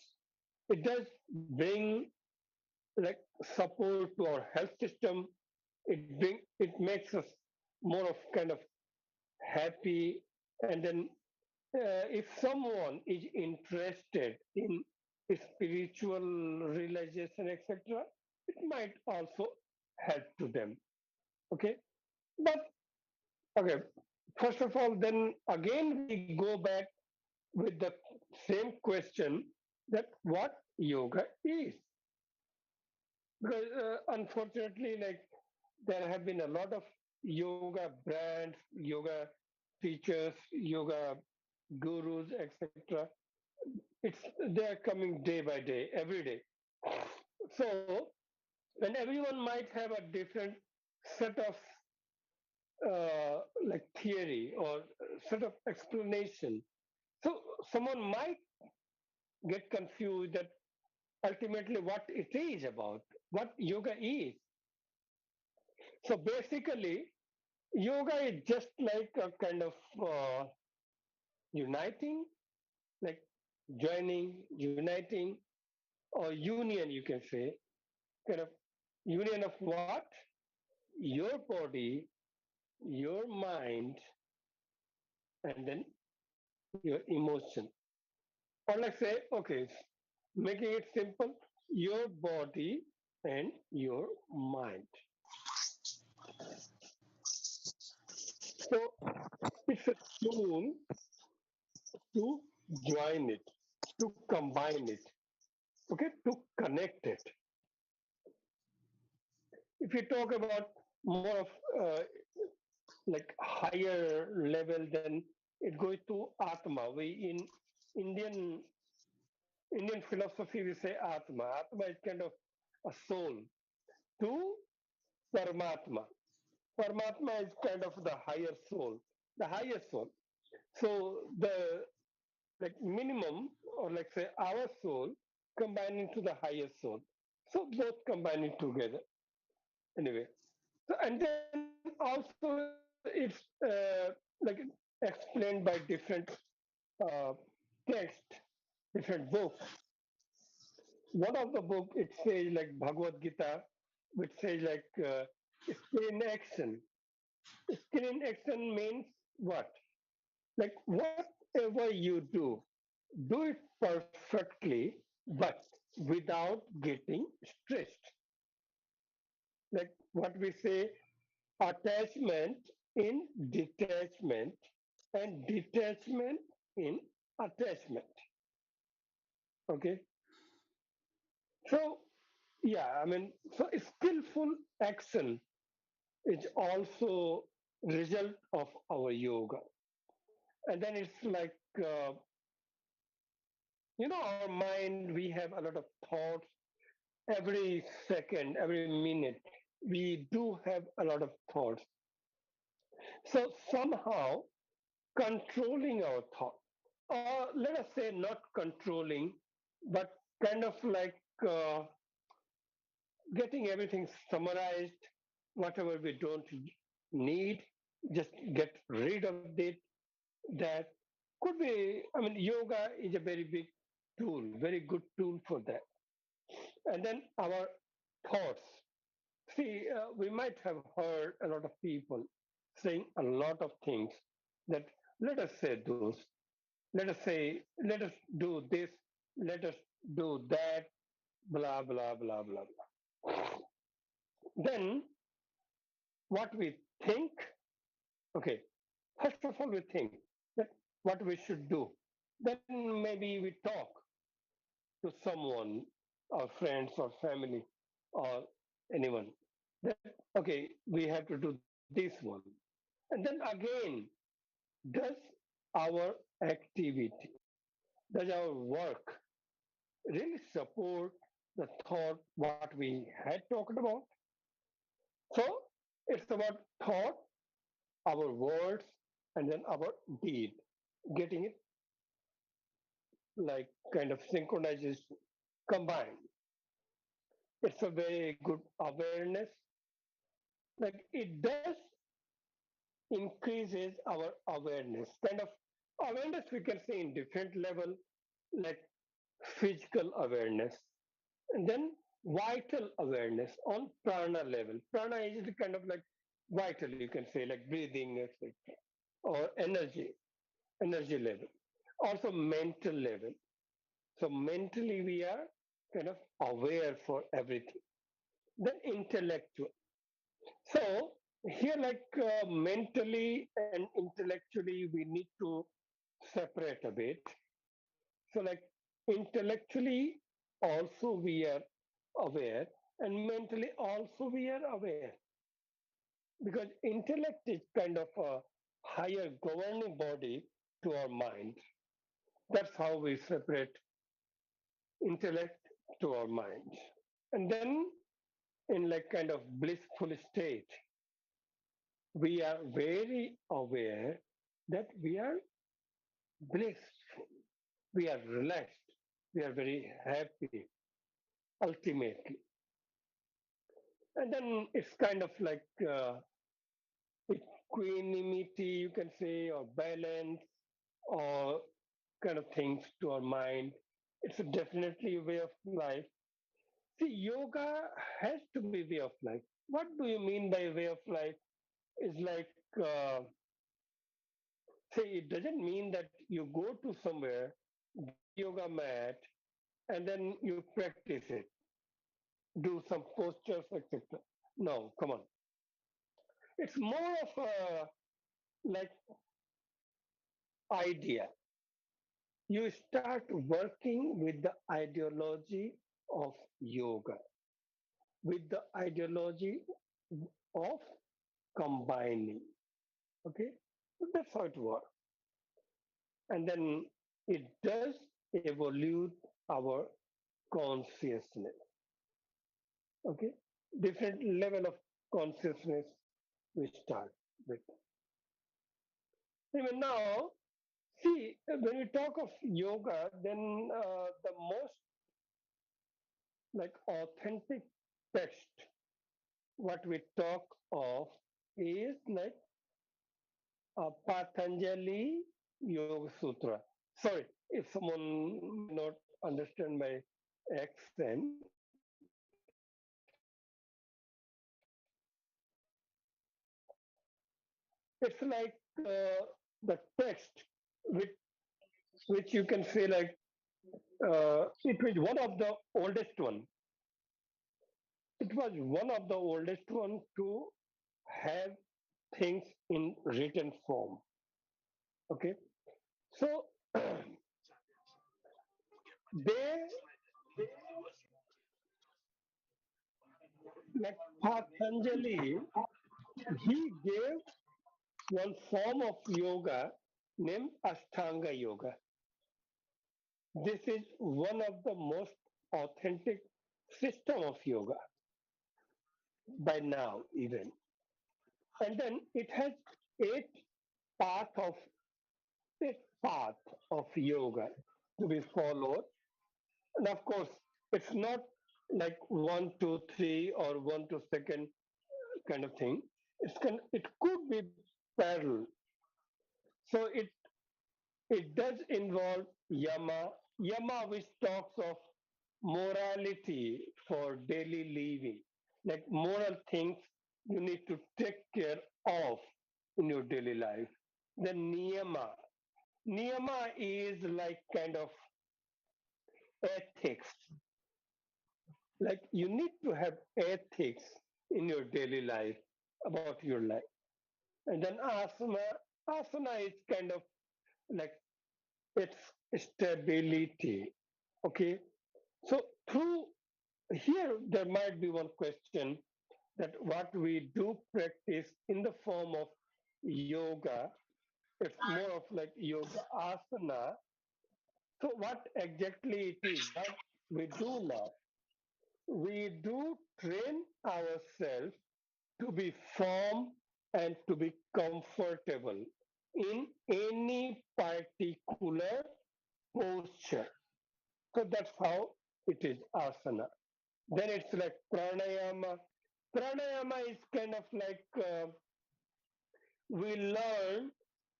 It does bring like support to our health system. It makes us more of kind of happy. And then if someone is interested in spiritual realization, etc., it might also help to them. Okay, but okay. First of all, then again we go back with the same question that what yoga is, because unfortunately, like there have been a lot of yoga brands, yoga teachers, yoga gurus, etc. It's they're coming day by day, every day. So, and everyone might have a different set of like theory or set of explanation. So someone might get confused that ultimately what it is about, what yoga is. So basically, yoga is just like a kind of uniting, like joining, uniting, or union, you can say, kind of union of what? Your body, your mind, and then your emotion. Or let's say, okay, making it simple, your body and your mind. So it's a tool to join it, to combine it, okay, to connect it. If you talk about more of like higher level, then it goes to Atma. We in Indian Indian philosophy we say Atma. Atma is kind of a soul to Paramatma. Paramatma is kind of the higher soul, the highest soul. So the like minimum or like say our soul combining to the highest soul. So both combining together. Anyway. So and then also it's like explained by different uh, text, different books. One of the book it says like Bhagavad Gita, which says like screen action. Screen action means what? Like whatever you do it perfectly, but without getting stressed. Like what we say, attachment in detachment and detachment in attachment. Okay. So yeah, I mean, so skillful action is also result of our yoga. And then it's like, our mind, we have a lot of thoughts every second, every minute. We do have a lot of thoughts. So somehow controlling our thought, or let us say not controlling, but kind of like getting everything summarized, whatever we don't need, just get rid of it. That could be, I mean, yoga is a very big tool, very good tool for that. And then our thoughts. See, we might have heard a lot of people saying a lot of things that let us say those, let us do this, let us do that, blah, blah, blah, blah, blah. Then what we think, okay, first of all, we think that what we should do. Then maybe we talk to someone, our friends or family or anyone, that, okay, we have to do this one. And then again, does our activity, does our work really support the thought what we had talked about? So it's about thought, our words, and then our deed, getting it like kind of synchronization combined. It's a very good awareness. Like it does increases our awareness. Kind of awareness we can say in different level, like physical awareness, and then vital awareness on prana level. Prana is kind of like vital, you can say, like breathing, etc., or energy level. Also mental level. So mentally we are kind of aware for everything. Then intellectual. So here, like mentally and intellectually, we need to separate a bit. So, like intellectually, also we are aware, and mentally also we are aware, because intellect is kind of a higher governing body to our mind. That's how we separate intellect to our mind. And then, in like kind of blissful state, we are very aware that we are blissful, we are relaxed, we are very happy ultimately. And then it's kind of like equanimity, you can say, or balance, or kind of things to our mind. It's definitely a way of life. See, yoga has to be way of life. What do you mean by way of life? Is like, say, it doesn't mean that you go to somewhere, get a yoga mat, and then you practice it, do some postures, etc. No, come on. It's more of a like idea. You start working with the ideology of yoga, with the ideology of combining. Okay, so that's how it works. And then it does evolve our consciousness. Okay, different level of consciousness we start with. Even now, see, when we talk of yoga, then the most like authentic text what we talk of is like Patanjali Yoga Sutra. Sorry if someone may not understand my accent. It's like the text which which you can say like it was one of the oldest one. It was one of the oldest one to have things in written form. Okay, so they like Patanjali. he gave one form of yoga named Ashtanga Yoga. This is one of the most authentic system of yoga by now even. And then it has eight path of eight path of yoga to be followed. And of course, it's not like one, two, three, or one to second kind of thing. It could be parallel. So it does involve yama, yama which talks of morality for daily living, like moral things you need to take care of in your daily life. Then niyama. Niyama is like kind of ethics. Like you need to have ethics in your daily life about your life. And then asana, asana is kind of like its stability. Okay. So through here there might be one question that what we do practice in the form of yoga, it's more of like yoga asana. So what exactly it is, what we do now? We do train ourselves to be firm and to be comfortable in any particular posture. So that's how it is asana. Then it's like pranayama. Pranayama is kind of like we learn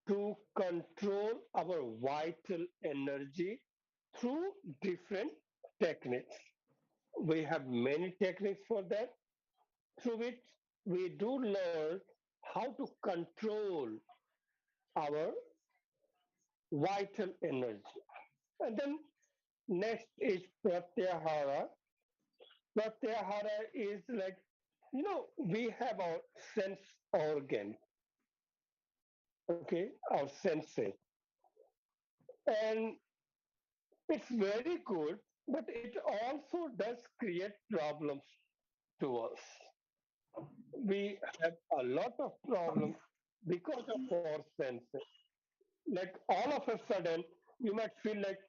to control our vital energy through different techniques. We have many techniques for that, through which we do learn how to control our vital energy. And then next is pratyahara. Pratyahara is like, we have our sense organ, okay, our senses. And it's very good, but it also does create problems to us. We have a lot of problems because of our senses. Like all of a sudden, you might feel like,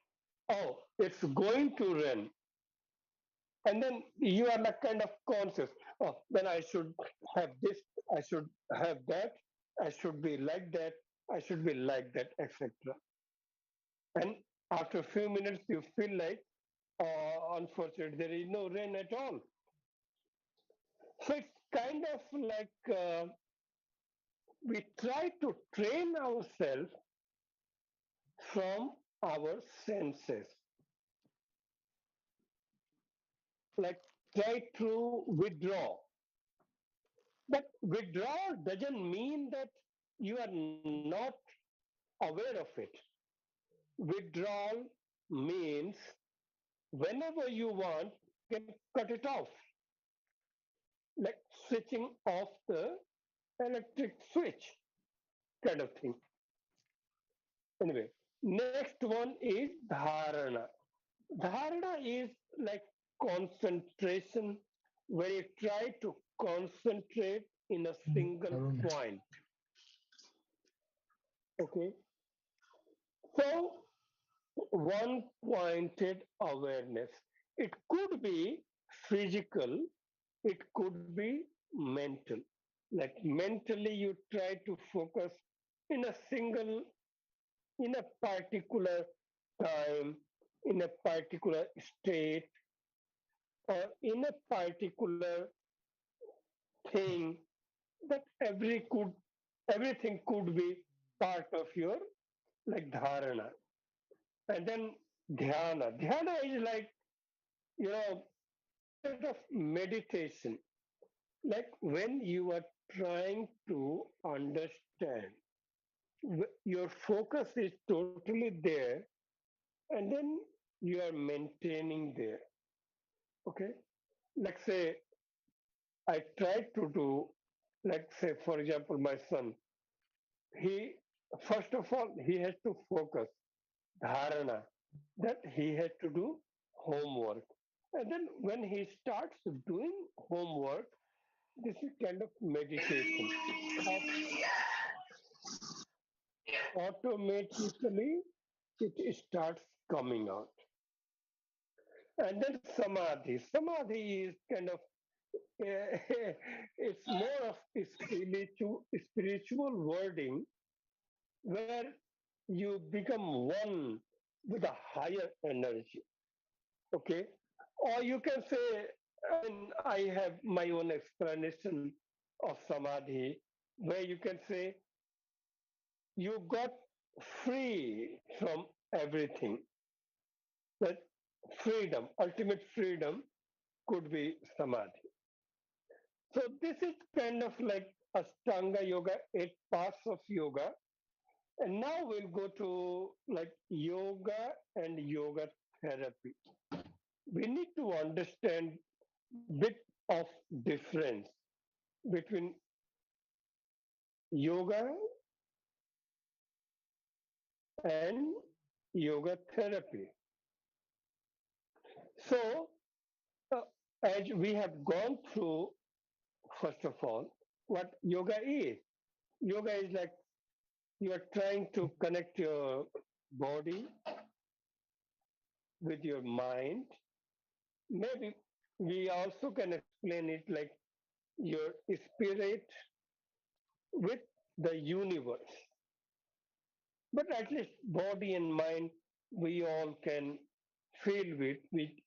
oh, it's going to rain. And then you are like kind of conscious, oh, then I should have this, I should have that, I should be like that, I should be like that, etc. And after a few minutes, you feel like, unfortunately, there is no rain at all. So it's kind of like we try to train ourselves from our senses, like try to withdraw. But withdrawal doesn't mean that you are not aware of it. Withdrawal means whenever you want, you can cut it off, like switching off the electric switch kind of thing. Anyway, next one is dharana. Dharana is like concentration, where you try to concentrate in a single point. Okay, so one pointed awareness. It could be physical, it could be mental. Like mentally, you try to focus in a single, in a particular time, in a particular state, or in a particular thing that everything could be part of your like dharana. And then dhyana. Dhyana is like, a set of meditation. Like when you are trying to understand, your focus is totally there, and then you are maintaining there. Okay. Like say, I tried to do, like say, for example, my son, he, first of all, he has to focus, dharana, that he has to do homework. And then when he starts doing homework, this is kind of meditation. Automatically, it starts coming out. And then samadhi. Samadhi is kind of it's more of a spiritual wording where you become one with a higher energy. Okay, or you can say, I mean, I have my own explanation of samadhi, where you can say you got free from everything. That freedom, ultimate freedom, could be samadhi. So this is kind of like Ashtanga yoga, 8 parts of yoga. And now we'll go to like yoga and yoga therapy. We need to understand bit of difference between yoga and yoga therapy. So, uh, as we have gone through, first of all, what yoga is. Yoga is like you are trying to connect your body with your mind. Maybe we also can explain it like your spirit with the universe. But at least body and mind, we all can feel with,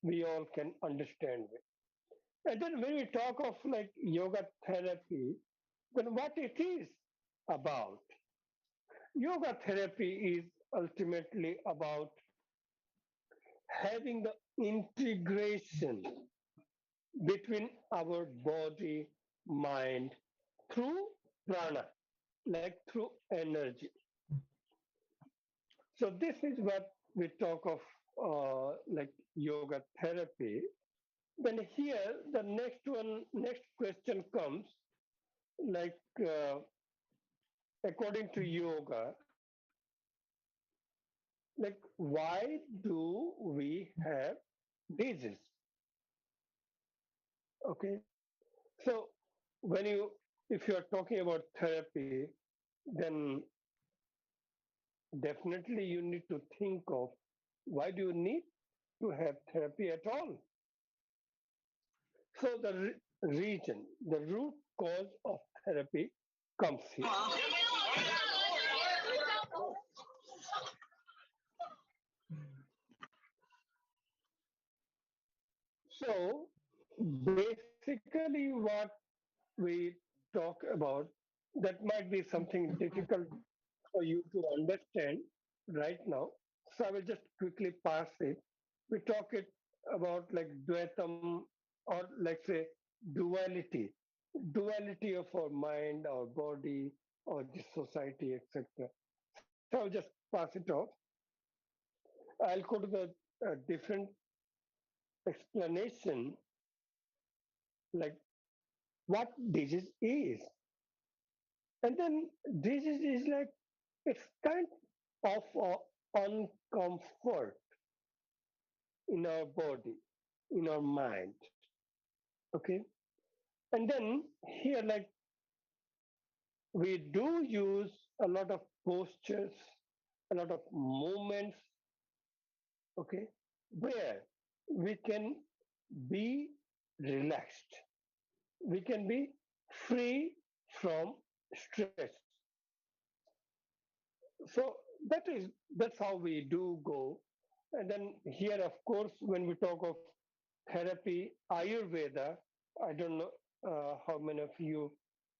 we all can understand with. And then when we talk of like yoga therapy, then what it is about? Yoga therapy is ultimately about having the integration between our body, mind through prana, like through energy. So this is what we talk of like yoga therapy. Then here the next question comes like according to yoga, like why do we have disease? Okay, so when you if you are talking about therapy, then definitely you need to think of why do you need to have therapy at all? So the region, the root cause of therapy comes here. So basically what we talk about, that might be something difficult for you to understand right now. So I will just quickly pass it. We talk it about like Dvaitam, or like say duality, duality of our mind, our body, or the society, etc. So I'll just pass it off. I'll go to the different explanation, like what disease is. And then disease is like it's kind of uncomfort in our body, in our mind. Okay. And then here, like we do use a lot of postures, a lot of movements, okay, where we can be relaxed, we can be free from stress. So that's how we do go. And then here, of course, when we talk of therapy, Ayurveda, I don't know how many of you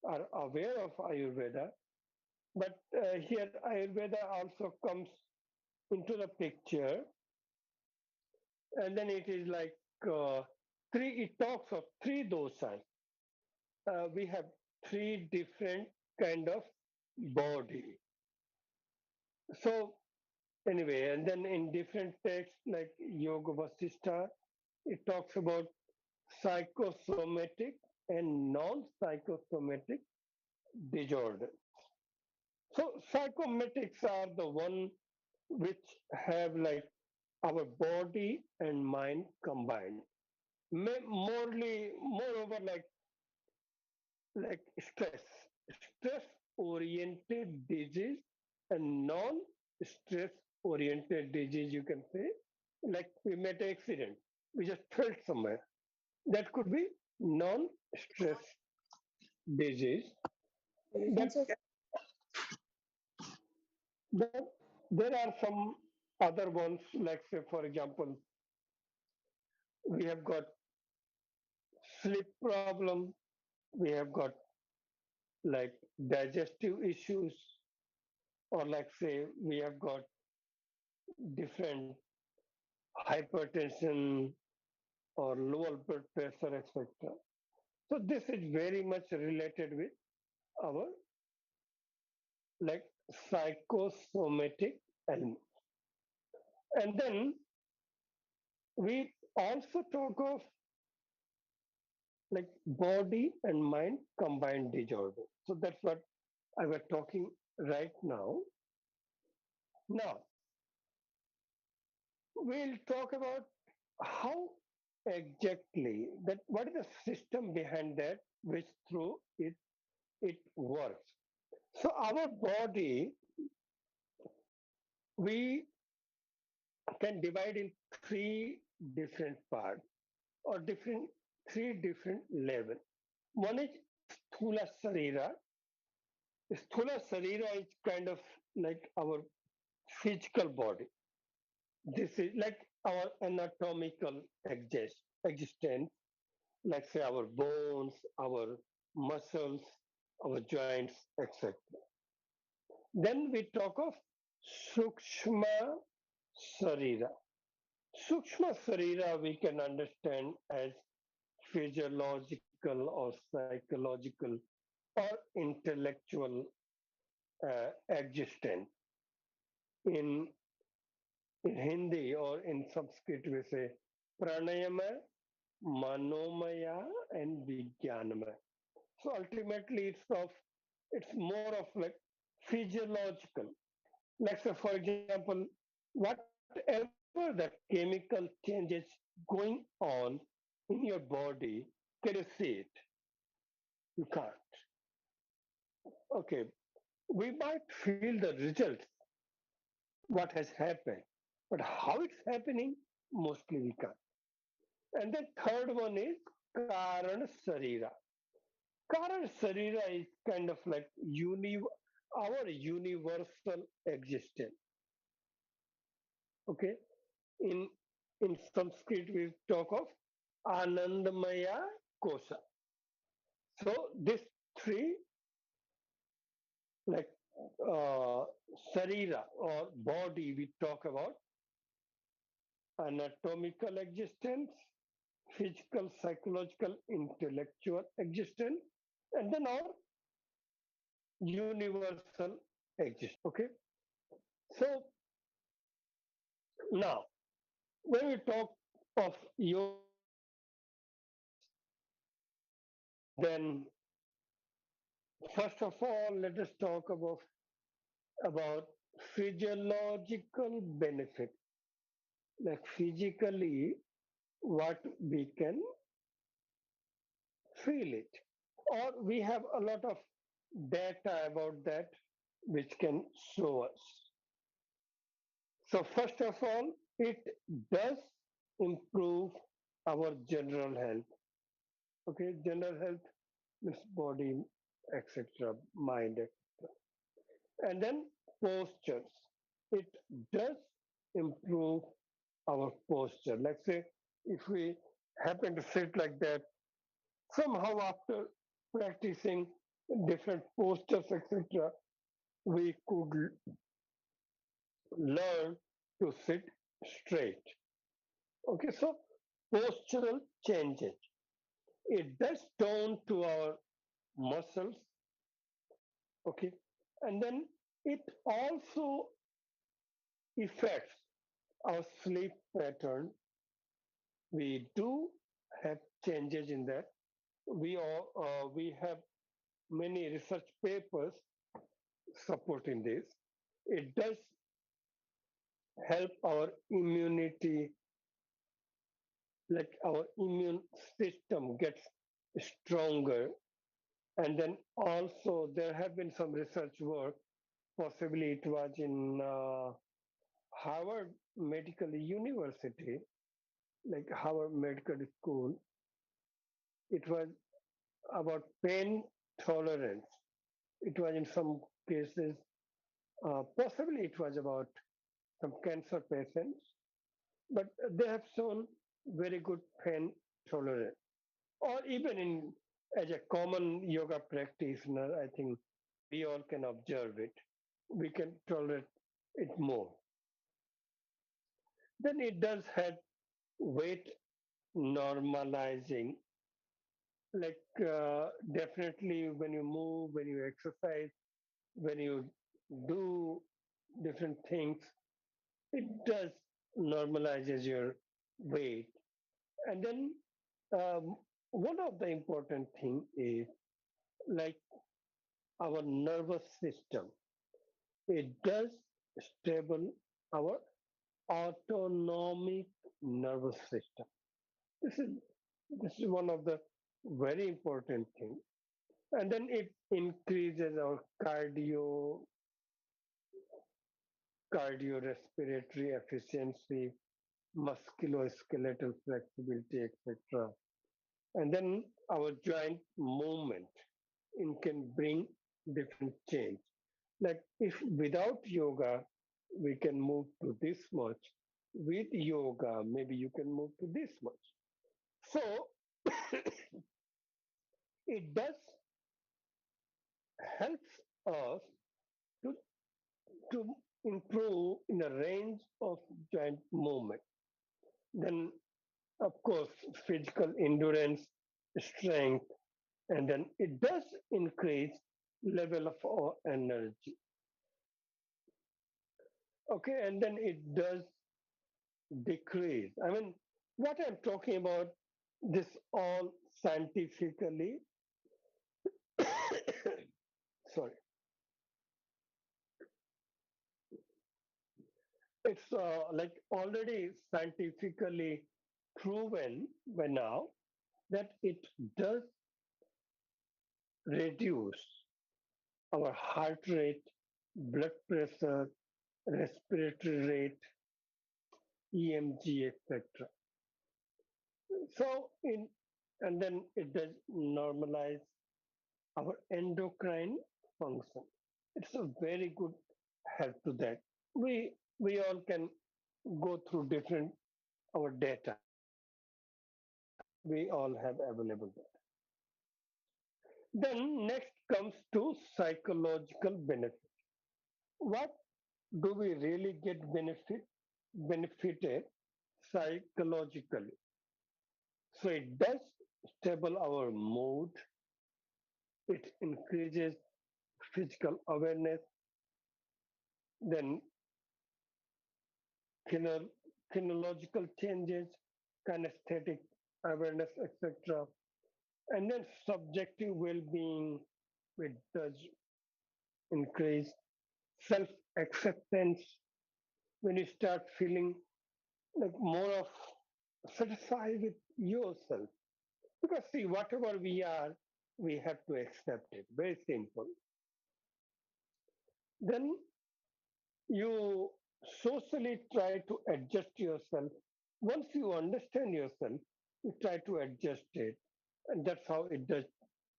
are aware of Ayurveda, but here Ayurveda also comes into the picture, and then it is like three. It talks of three dosas. We have three different kind of body. So anyway, and then in different texts like Yoga Vasistha, it talks about psychosomatic and non-psychosomatic disorder. So psychomatics are the one which have like our body and mind combined. Moreover, like like stress oriented disease and non stress oriented disease, you can say. Like we met an accident, we just fell somewhere. That could be non stress disease. That, that there are some other ones, like say for example, we have got sleep problem, we have got like digestive issues, or like say we have got different hypertension or lower blood pressure, etc. So this is very much related with our like psychosomatic elements. And then we also talk of like body and mind combined disorder. So that's what I was talking right now. Now we'll talk about how exactly that what is the system behind that which through it works. So our body we can divide in three different parts or different three different levels. One is sthula sarira. Sthula sarira is kind of like our physical body. This is like our anatomical existence, like say our bones, our muscles, our joints, etc. Then we talk of sukshma sarira. Sukshma sarira we can understand as physiological or psychological or intellectual existence. In Hindi or in Sanskrit we say pranayama, manomaya, and vijnanamaya. So ultimately, it's more of like physiological. Like say, for example, whatever the chemical changes going on in your body, can you see it? You can't. Okay, we might feel the results, what has happened, but how it's happening, mostly we can't. And the third one is Karan Sarira. Karan Sarira is kind of like our universal existence. Okay, in in Sanskrit we talk of Anandamaya Kosa. So this three like uh, Sarira or body we talk about anatomical existence, physical, psychological, intellectual existence, and then our universal existence. Okay, so now when we talk of yoga then first of all let us talk about physiological benefit, like physically what we can feel it, or we have a lot of data about that which can show us. So first of all, it does improve our general health. Okay, general health means body, etc., mind, etc. And then postures. It does improve our posture. Let's say if we happen to sit like that, somehow after practicing different postures, etc., we could learn to sit straight. Okay, so postural changes. It does tone to our muscles. Okay, and then it also affects our sleep pattern. We do have changes in that. We have many research papers supporting this. It does help our immunity, like our immune system gets stronger And then also there have been some research work, possibly it was in Harvard Medical University, like Harvard Medical School. It was about pain tolerance. It was in some cases, possibly it was about some cancer patients, but they have shown very good pain tolerance. Or even in as a common yoga practitioner, I think we all can observe it. We can tolerate it more. Then it does have weight normalizing, like definitely when you move, when you exercise, when you do different things, it does normalizes your weight. And then one of the important thing is like our nervous system. It does stable our autonomic nervous system. This is this is one of the very important things. And then it increases our cardiorespiratory efficiency, musculoskeletal flexibility, etc. And then our joint movement it can bring different change. Like if without yoga we can move to this much, with yoga maybe you can move to this much. So it does helps us to, to improve in a range of joint movement. Then of course physical endurance, strength, and then it does increase level of our energy. Okay, and then it does decrease. I mean, what I'm talking about, this all scientifically, sorry, it's like already scientifically proven by now that it does reduce our heart rate, blood pressure, respiratory rate, EMG, etc. So in and then it does normalize our endocrine function. It's a very good help to that. We all can go through different our data. We all have available there. Then next comes to psychological benefit. What do we really get benefited psychologically? So it does stable our mood, it increases physical awareness, then kino- kinological changes, kinesthetic awareness, etc. And then subjective well-being, which does increase self-acceptance when you start feeling like more of satisfied with yourself. Because see, whatever we are, we have to accept it. Very simple. Then you socially try to adjust yourself. Once you understand yourself, you try to adjust it. And that's how it does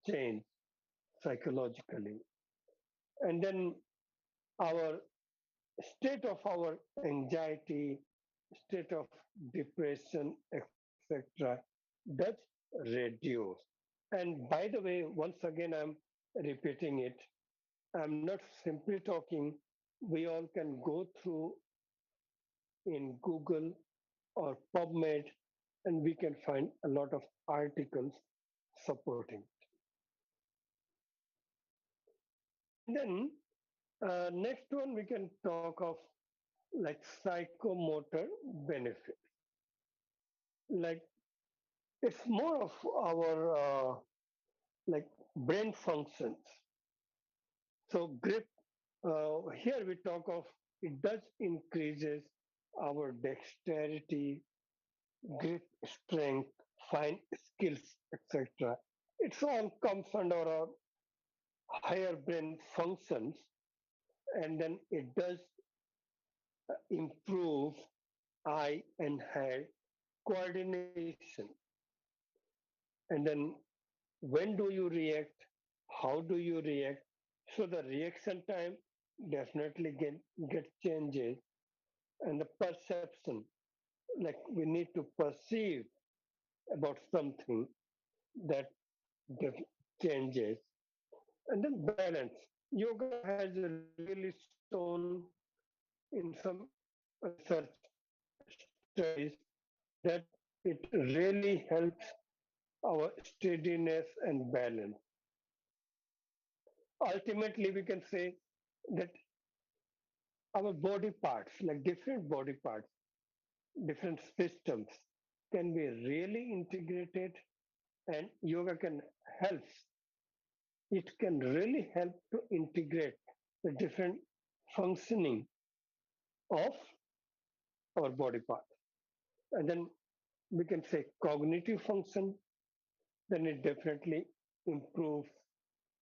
change psychologically. And then our state of our anxiety, state of depression, etc., does reduce. And by the way, once again, I'm repeating it. I'm not simply talking. We all can go through in Google or PubMed, and we can find a lot of articles supporting. And then next one we can talk of like psychomotor benefit. Like it's more of our like brain functions. So grip here we talk of it does increases our dexterity, grip strength, fine skills, etc. It's all comes under our higher brain functions, and then it does improve eye and hand coordination. And then when do you react? How do you react? So the reaction time definitely get changes, and the perception, like we need to perceive about something that def- changes. And then balance. Yoga has really shown in some research studies that it really helps our steadiness and balance. Ultimately, we can say that our body parts, like different body parts, different systems, can be really integrated, and yoga can help. It can really help to integrate the different functioning of our body part. And then we can say cognitive function, then it definitely improves,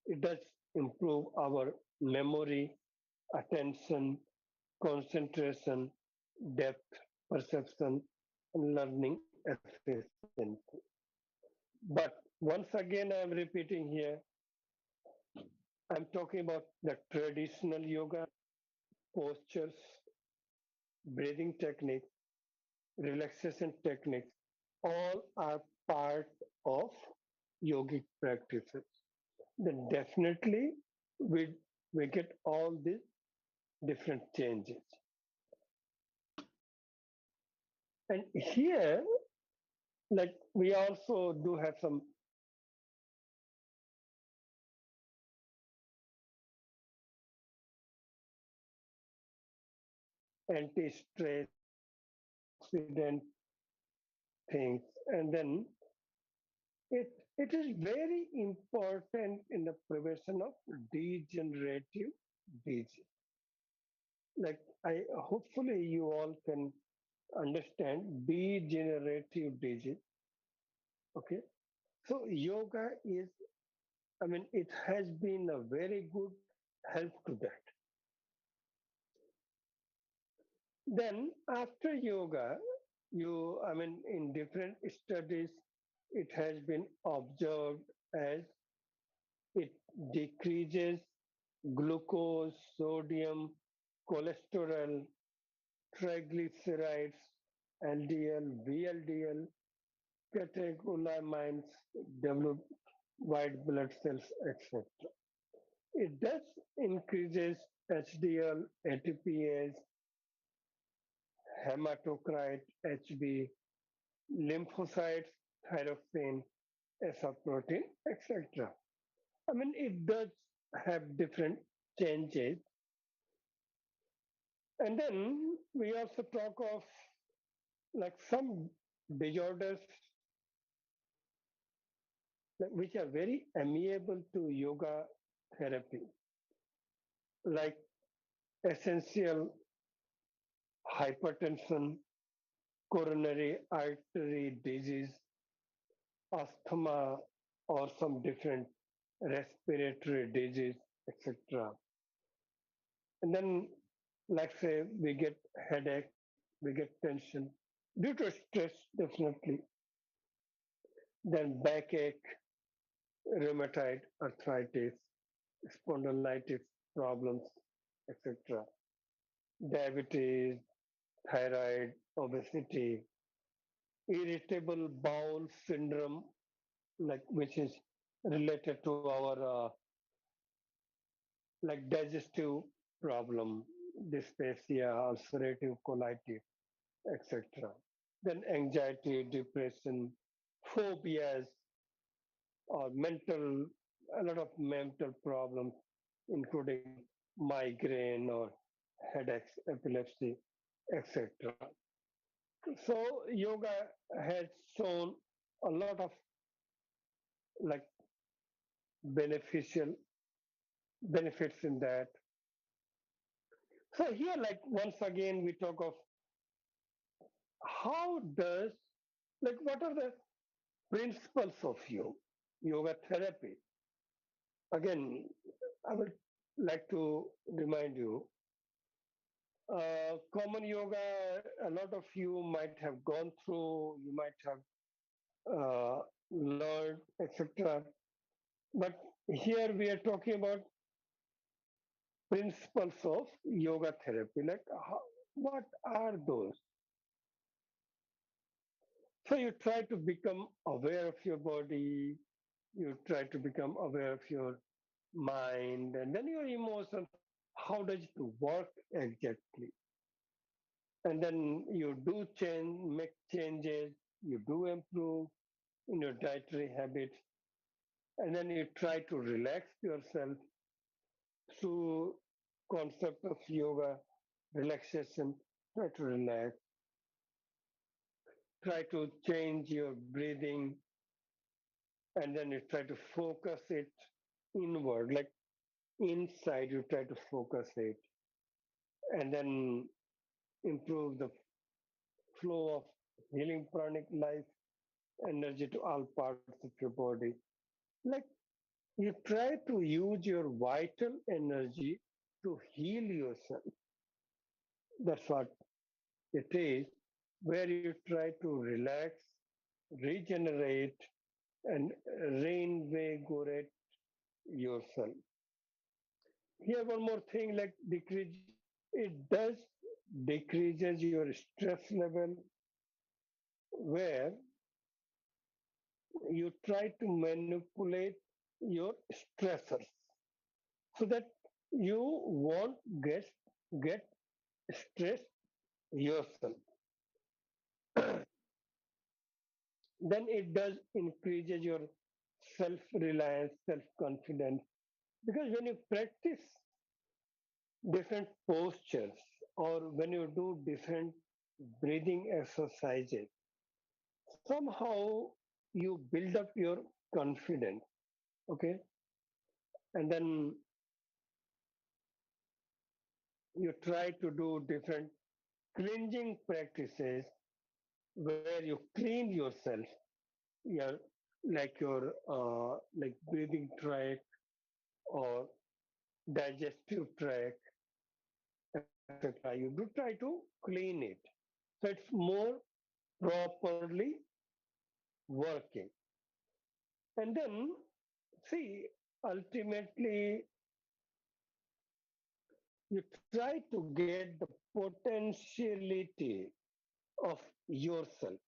it does improve our memory, attention, concentration, depth, perception, and learning efficiency. But once again, I am repeating here, I'm talking about the traditional yoga, postures, breathing techniques, relaxation techniques, all are part of yogic practices. Then definitely we, we get all these different changes. And here, like we also do have some anti-stress, antioxidant things, and then it is very important in the prevention of degenerative disease. Like I hopefully you all can understand degenerative disease. Okay, so yoga is, I mean, it has been a very good help to that. Then after yoga, you, I mean, in different studies, it has been observed as it decreases glucose, sodium, cholesterol, triglycerides, LDL, VLDL, catecholamines, develop white blood cells, etc. It does increases HDL, ATPase, hematocrit, HB, lymphocytes, thyroxine, SR protein, etc. I mean, it does have different changes. And then we also talk of like some disorders like, which are very amiable to yoga therapy, like essential hypertension, coronary artery disease, asthma, or some different respiratory disease, etc. And then, like say, we get headache, we get tension due to stress, definitely. Then backache, rheumatoid arthritis, spondylitis problems, etc. Diabetes, thyroid, obesity, irritable bowel syndrome, like which is related to our like digestive problem, dyspepsia, ulcerative colitis, etc. Then anxiety, depression, phobias, or mental, a lot of mental problems, including migraine or headaches, epilepsy, etc. So yoga has shown a lot of like beneficial benefits in that. So here, like once again, we talk of how does, like what are the principles of yoga therapy? Again, I would like to remind you, common yoga, a lot of you might have gone through, you might have learned, etc. But here we are talking about principles of yoga therapy. Like, what are those? So you try to become aware of your body, you try to become aware of your mind, and then your emotions. How does it work exactly? And then you do change, make changes, you do improve in your dietary habits, and then you try to relax yourself through concept of yoga, relaxation. Try to relax, try to change your breathing, and then you try to focus it inward, like inside. You try to focus it, and then improve the flow of healing pranic life energy to all parts of your body. Like, you try to use your vital energy to heal yourself. That's what it is, where you try to relax, regenerate, and reinvigorate yourself. Here, one more thing, like decrease, it does decreases your stress level, where you try to manipulate your stressors so that you won't get stressed yourself. Then it does increases your self-reliance, self-confidence. Because when you practice different postures or when you do different breathing exercises, somehow you build up your confidence. Okay. And then you try to do different cleansing practices where you clean yourself, yeah, like your like breathing tract or digestive tract, etc. You do try to clean it so it's more properly working. And then, see, ultimately, you try to get the potentiality of yourself.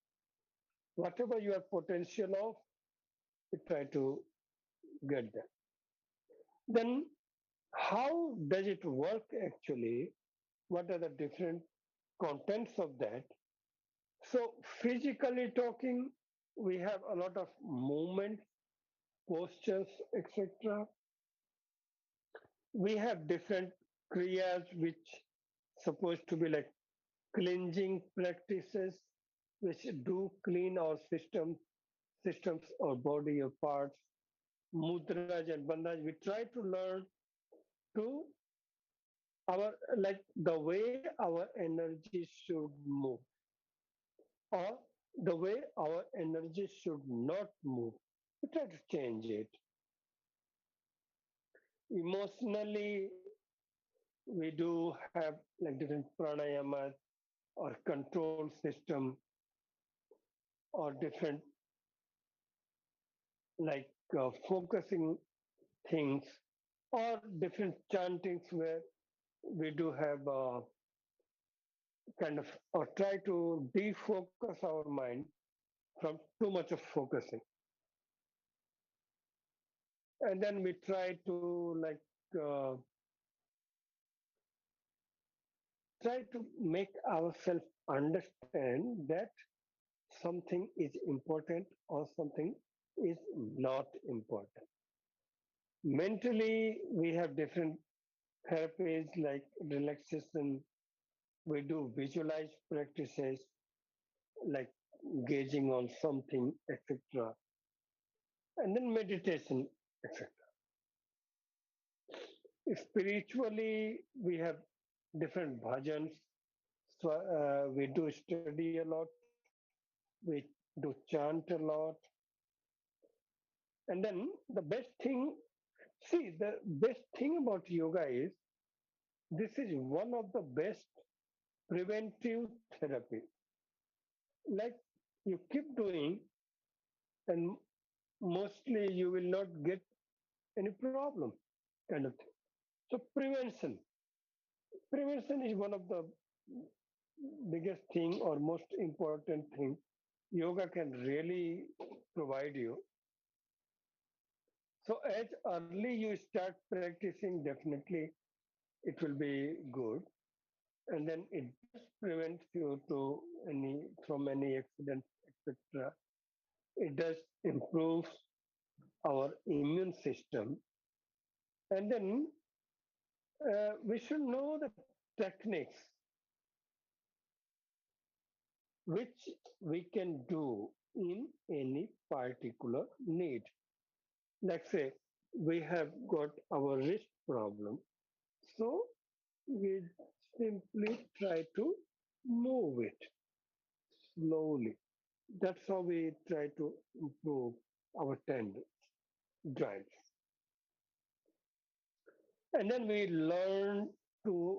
Whatever you have potential of, you try to get that. Then, how does it work actually? What are the different contents of that? So, physically talking, we have a lot of movements, postures, etc. We have different kriyas which supposed to be like cleansing practices which do clean our systems or body or parts. Mudras and bandhas, we try to learn to our like the way our energy should move or the way our energy should not move. We try to change it. Emotionally, we do have like different pranayamas or control system or different like focusing things or different chantings where we do have kind of or try to defocus our mind from too much of focusing, and then we try to like uh, try to make ourselves understand that something is important or something is not important. Mentally, we have different therapies like relaxation. We do visualize practices like gazing on something, etc. And then meditation, etc. Spiritually, we have different bhajans. So we do study a lot. We do chant a lot. And then the best thing, See, the best thing about yoga is this is one of the best preventive therapy. Like you keep doing, and mostly you will not get any problem, kind of thing. So prevention is one of the biggest thing or most important thing yoga can really provide you. So as early you start practicing, definitely it will be good, and then it does prevent you to any from any accident, etc. It does improve our immune system, and then we should know the techniques which we can do in any particular need. Like say we have got our wrist problem, so we simply try to move it slowly. That's how we try to improve our tendons, joints. And then we learn to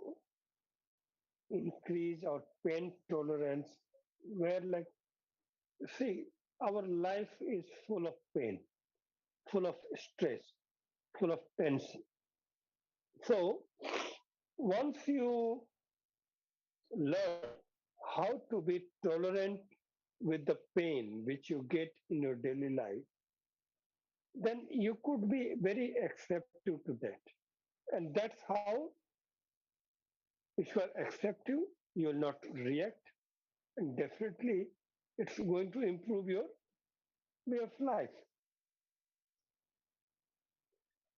increase our pain tolerance, where, like, see, our life is full of pain, full of stress, full of tension. So, once you learn how to be tolerant with the pain which you get in your daily life, then you could be very acceptive to that. And that's how, if you are acceptive, you will not react, and definitely it's going to improve your way of life.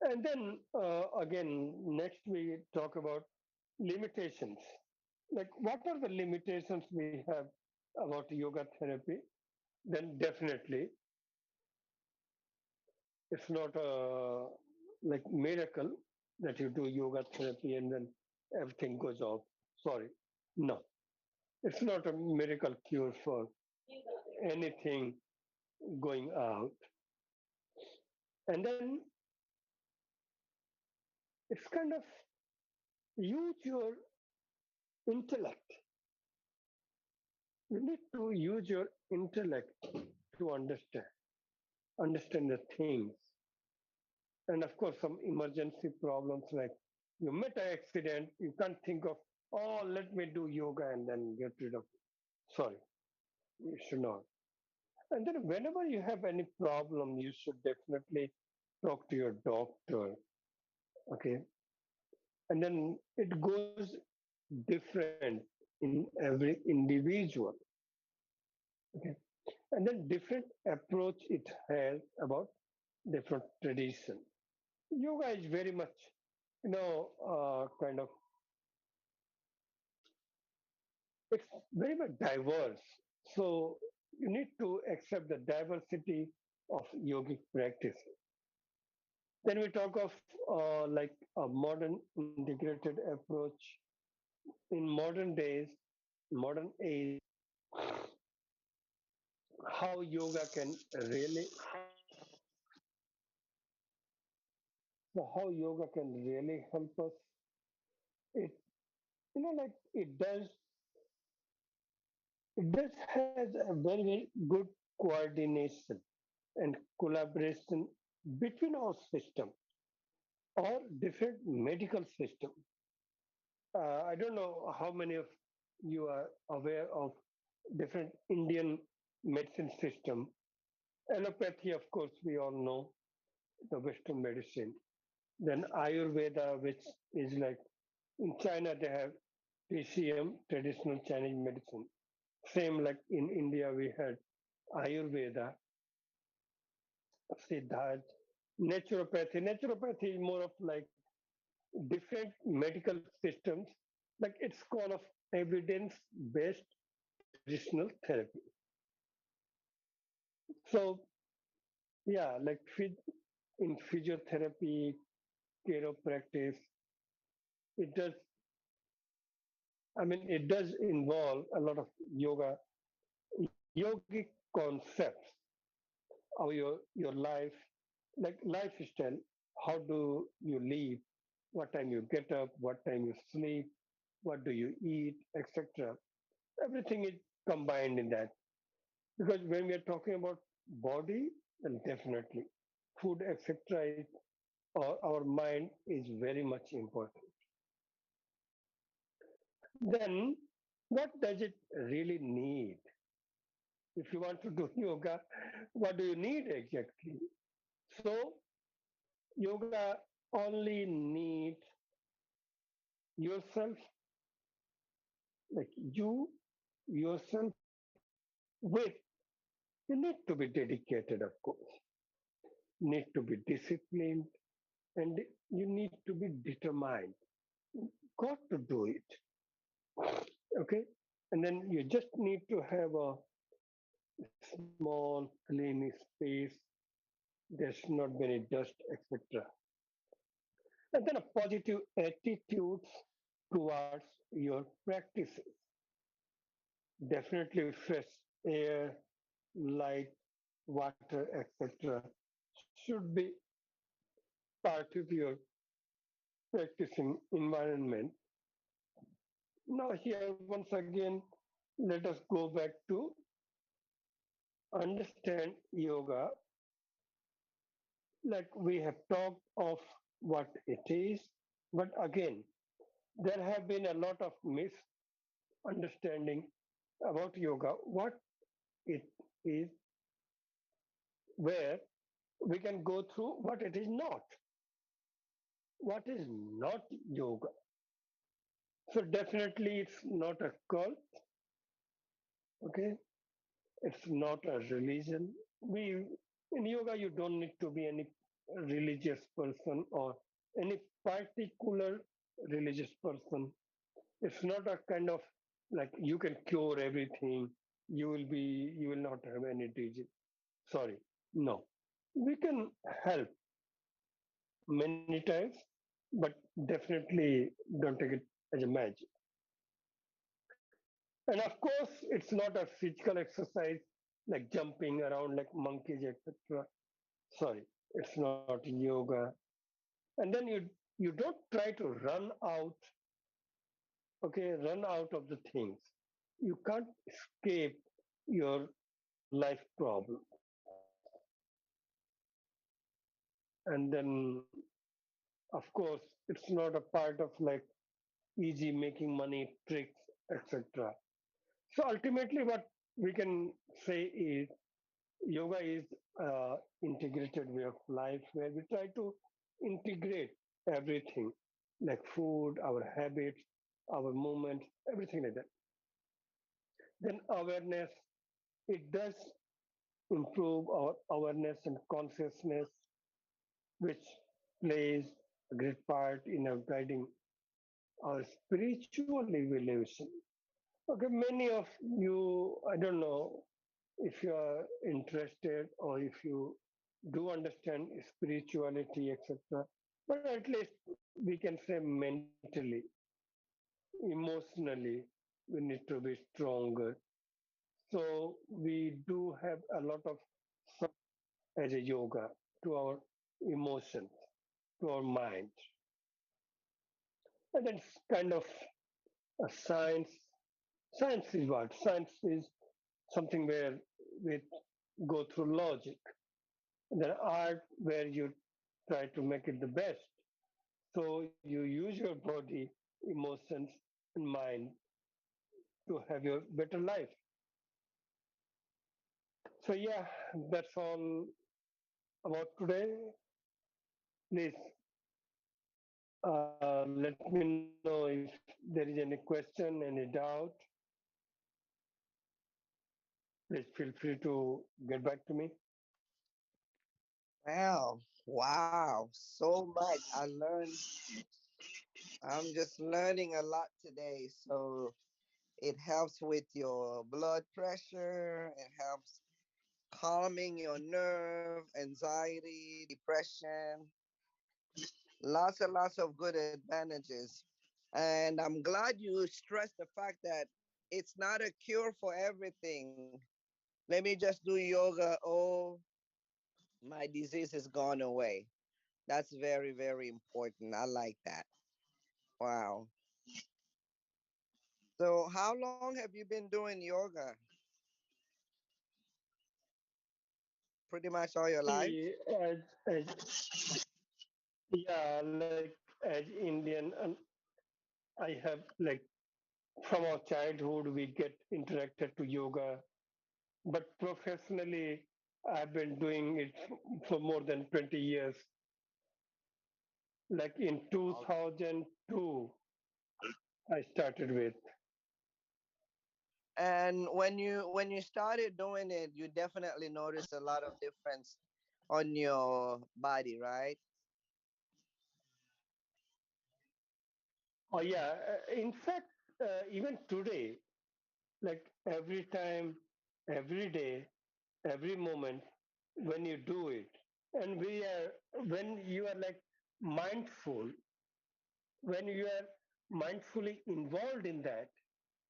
And then again, next we talk about limitations. Like, what are the limitations we have about yoga therapy? Then definitely it's not a like miracle that you do yoga therapy and then everything goes off. Sorry, no, it's not a miracle cure for anything going out. And then it's kind of use your intellect. You need to use your intellect to understand the things. And of course, some emergency problems like you met an accident, you can't think of, oh, let me do yoga and then get rid of it. Sorry, you should not. And then whenever you have any problem, you should definitely talk to your doctor. Okay. And then it goes different in every individual. Okay. And then different approach it has about different tradition. Yoga is very much, kind of, it's very much diverse. So you need to accept the diversity of yogic practice. Then we talk of like a modern integrated approach. In modern days, modern age, how yoga can really, so how yoga can really help us. It, like it does has a very, very good coordination and collaboration between our system or different medical system. I don't know how many of you are aware of different Indian medicine system. Allopathy, of course, we all know the Western medicine. Then Ayurveda, which is like in China, they have TCM, traditional Chinese medicine. Same like in India, we had Ayurveda, Siddharth, naturopathy. Naturopathy is more of like different medical systems, like it's called of evidence-based traditional therapy. So yeah, like in physiotherapy, chiropractic, it does. I mean, it does involve a lot of yoga, yogic concepts of your life, like lifestyle. how do you live, what time you get up, what time you sleep, what do you eat, etc. Everything is combined in that. Because when we are talking about body, then definitely food, etc., or our mind is very much important. Then, what does it really need? If you want to do yoga, what do you need exactly? So, yoga only needs yourself, like yourself, with you need to be dedicated, of course, need to be disciplined, and you need to be determined. Got to do it. Okay? And then you just need to have a small, clean space. There's not many dust, etc. And then a positive attitudes towards your practices. Definitely fresh air, light, water, etc. should be part of your practicing environment. Now, here once again, let us go back to understand yoga. Like we have talked of what it is, but again, there have been a lot of misunderstanding about yoga, what it is, where we can go through what it is not. What is not yoga? So definitely it's not a cult, okay? It's not a religion. We in yoga you don't need to be any religious person or any particular religious person. It's not a kind of like you can cure everything. You will not have any disease. Sorry, no. We can help many times, but definitely don't take it as a magic. And of course, it's not a physical exercise like jumping around like monkeys, etc. Sorry, it's not yoga. And then you don't try to run out, okay, run out of the things. You can't escape your life problem. And then, of course, it's not a part of like easy making money tricks, etc. So ultimately, what we can say is yoga is integrated way of life where we try to integrate everything like food, our habits, our movements, everything like that. Then awareness, it does improve our awareness and consciousness, which plays a great part in our guiding our spiritual evolution. Okay, many of you, I don't know if you are interested or if you do understand spirituality, etc. But at least we can say mentally, emotionally, we need to be stronger. So we do have a lot of as a yoga to our emotions, to our mind. And that's kind of a science. Science is what? Science is something where we go through logic. Then art where you try to make it the best. So you use your body, emotions, and mind to have your better life. So yeah, that's all about today. Please let me know if there is any question, any doubt. Please feel free to get back to me. Well, wow, so much. I'm just learning a lot today. So it helps with your blood pressure, it helps calming your nerve, anxiety, depression, lots and lots of good advantages. And I'm glad you stressed the fact that it's not a cure for everything. Let me just do yoga. Oh, my disease is gone away. That's very, very important. I like that. Wow. So, how long have you been doing yoga? Pretty much all your life? See, as yeah, like as Indian, and I have like from our childhood we get interacted to yoga, but professionally I've been doing it for more than 20 years. Like in Oh. 2002, I started with. And when you started doing it, you definitely noticed a lot of difference on your body, right? Oh yeah, in fact, even today, like every time, every day, every moment, when you do it, and when you are like mindful, when you are mindfully involved in that,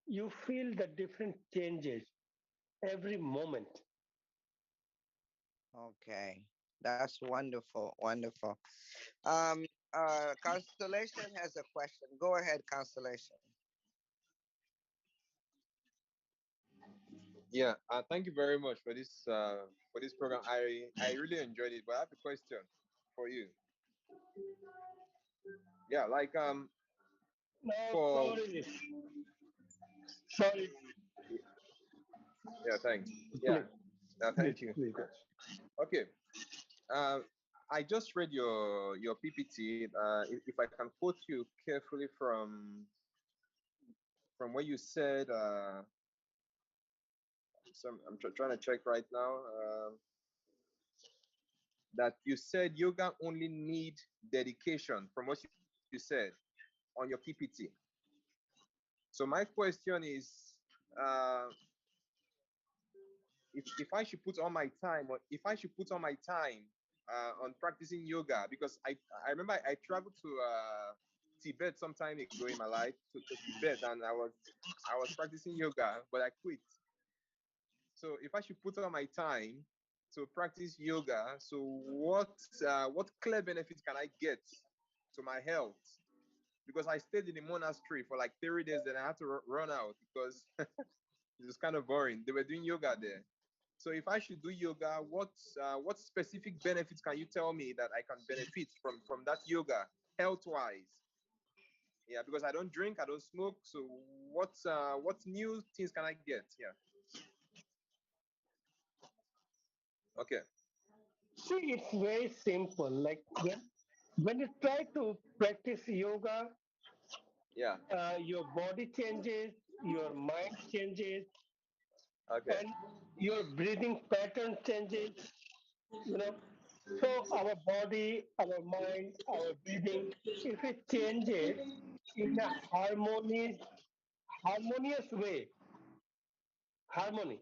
you feel the different changes every moment. Okay. That's wonderful. Wonderful. Um Constellation has a question. Go ahead, Constellation. Yeah, thank you very much for this program. I really enjoyed it. But I have a question for you. Yeah, like No, for sorry, sorry, yeah, thanks. Yeah, please, please, thank you. please. Okay. Uh, I just read your PPT. If I can quote you carefully from what you said, I'm trying to check right now. That you said yoga only need dedication from what you said on your PPT. So my question is, uh, if I should put all my time, or if I should put all my time on practicing yoga, because I remember I traveled to Tibet some time ago in my life, to Tibet, and I was practicing yoga, but I quit. So if I should put all my time to practice yoga, so what clear benefits can I get to my health? Because I stayed in the monastery for like 30 days, then I had to run out because it was kind of boring. They were doing yoga there. So if I should do yoga, what specific benefits can you tell me that I can benefit from that yoga health wise? Yeah, because I don't drink, I don't smoke. So what new things can I get? Yeah. Okay. See, it's very simple. Like when you try to practice yoga, Yeah. your body changes, your mind changes, Okay. and your breathing pattern changes. You know, so our body, our mind, our breathing, if it changes in a harmonious way, harmony,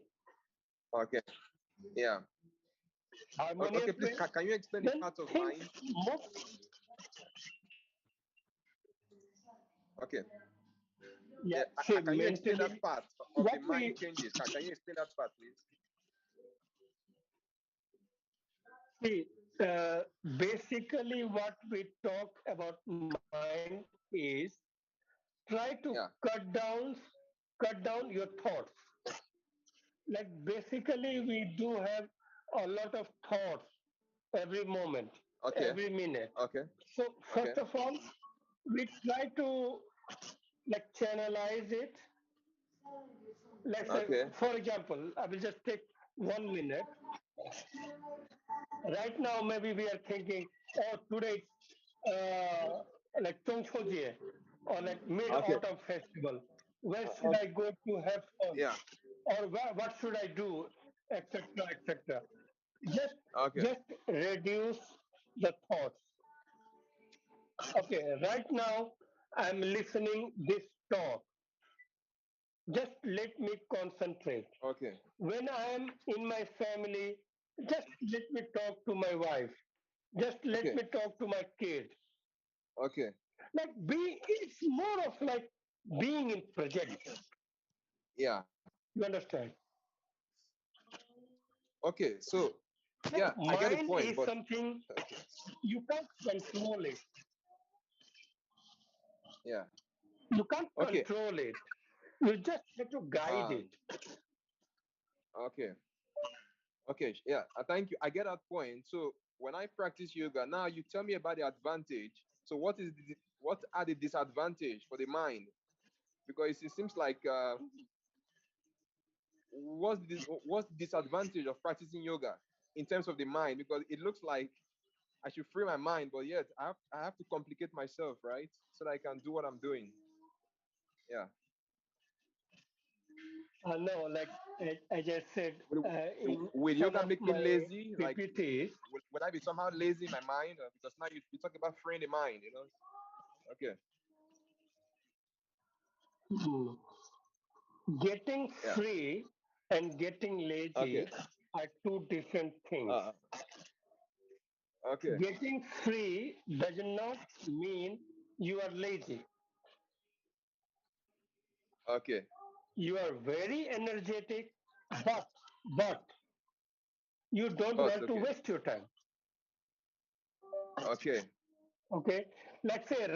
Okay. Yeah. Okay, harmonious please, way, can you explain the then part of things mind? most, Okay. yeah, Yeah. say Can you explain that mentally, part of the what mind we changes? Can you explain that part, please? see, basically what we talk about mind is try to Yeah. cut down your thoughts. Like basically we do have a lot of thoughts every moment, Okay. every minute. Okay. So Okay. first of all, we try to like channelize it. Let's say, Okay. for example, I will just take 1 minute. Right now, maybe we are thinking, oh, today like Chongchojie or like Mid Okay. Autumn Festival. Where should I Okay. go to have fun? Yeah. Or what should I do, etc., etc. Just Okay. just reduce the thoughts. Okay, right now I'm listening this talk. Just let me concentrate. Okay. When I am in my family, just let me talk to my wife. Just let Okay. me talk to my kid. Okay. Like it's more of like being in present. Yeah. You understand? Okay. So Like Yeah, I get the mind point, is but something okay. you can't control it. Yeah. You can't Okay. control it. You just have to guide it. Um. Okay. Okay. Yeah. Thank you. I get that point. So when I practice yoga, now you tell me about the advantage. So what are the disadvantage for the mind? Because it seems like what's the disadvantage of practicing yoga in terms of the mind? Because it looks like I should free my mind, but yet I have to complicate myself, right? So that I can do what I'm doing. Yeah. No, like I just said Will, in will some yoga of make me my lazy? Like, PPTs, would I be somehow lazy in my mind? Because now you talk about freeing the mind, Okay. hmm, getting Yeah. free and getting Okay. lazy are two different things. Uh. Okay. Getting free does not mean you are lazy. Okay. You are very energetic, but but you don't But want to okay. waste your time. Okay. Okay, let's say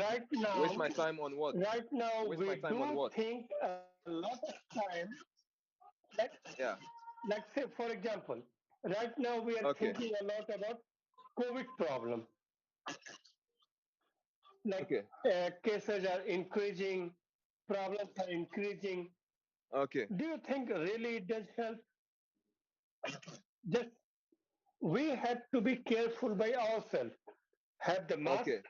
Waste my time on what? right now Waste my we time on do what? think a lot of time. Let Yeah. let's say for example, right now we are Okay. thinking a lot about COVID problem. Like Okay. cases are increasing, problems are increasing. Okay. Do you think really it does help? Just we have to be careful by ourselves. Have the mask, Okay.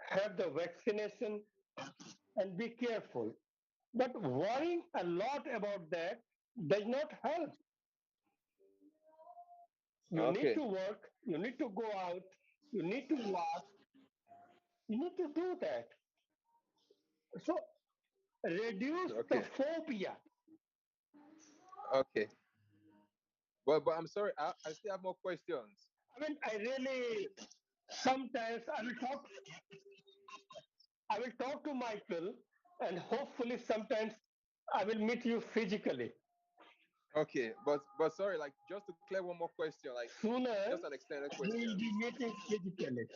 have the vaccination, and be careful. But worrying a lot about that does not help. You need Okay. to work, you need to go out, you need to walk, you need to do that. So reduce the Okay. phobia. Okay. But I'm sorry, I still have more questions. I mean, I really sometimes I will talk to Michael, and hopefully sometimes I will meet you physically. Okay, but sorry, like just to clear one more question, like Sooner just an extended we question. will be meeting physically.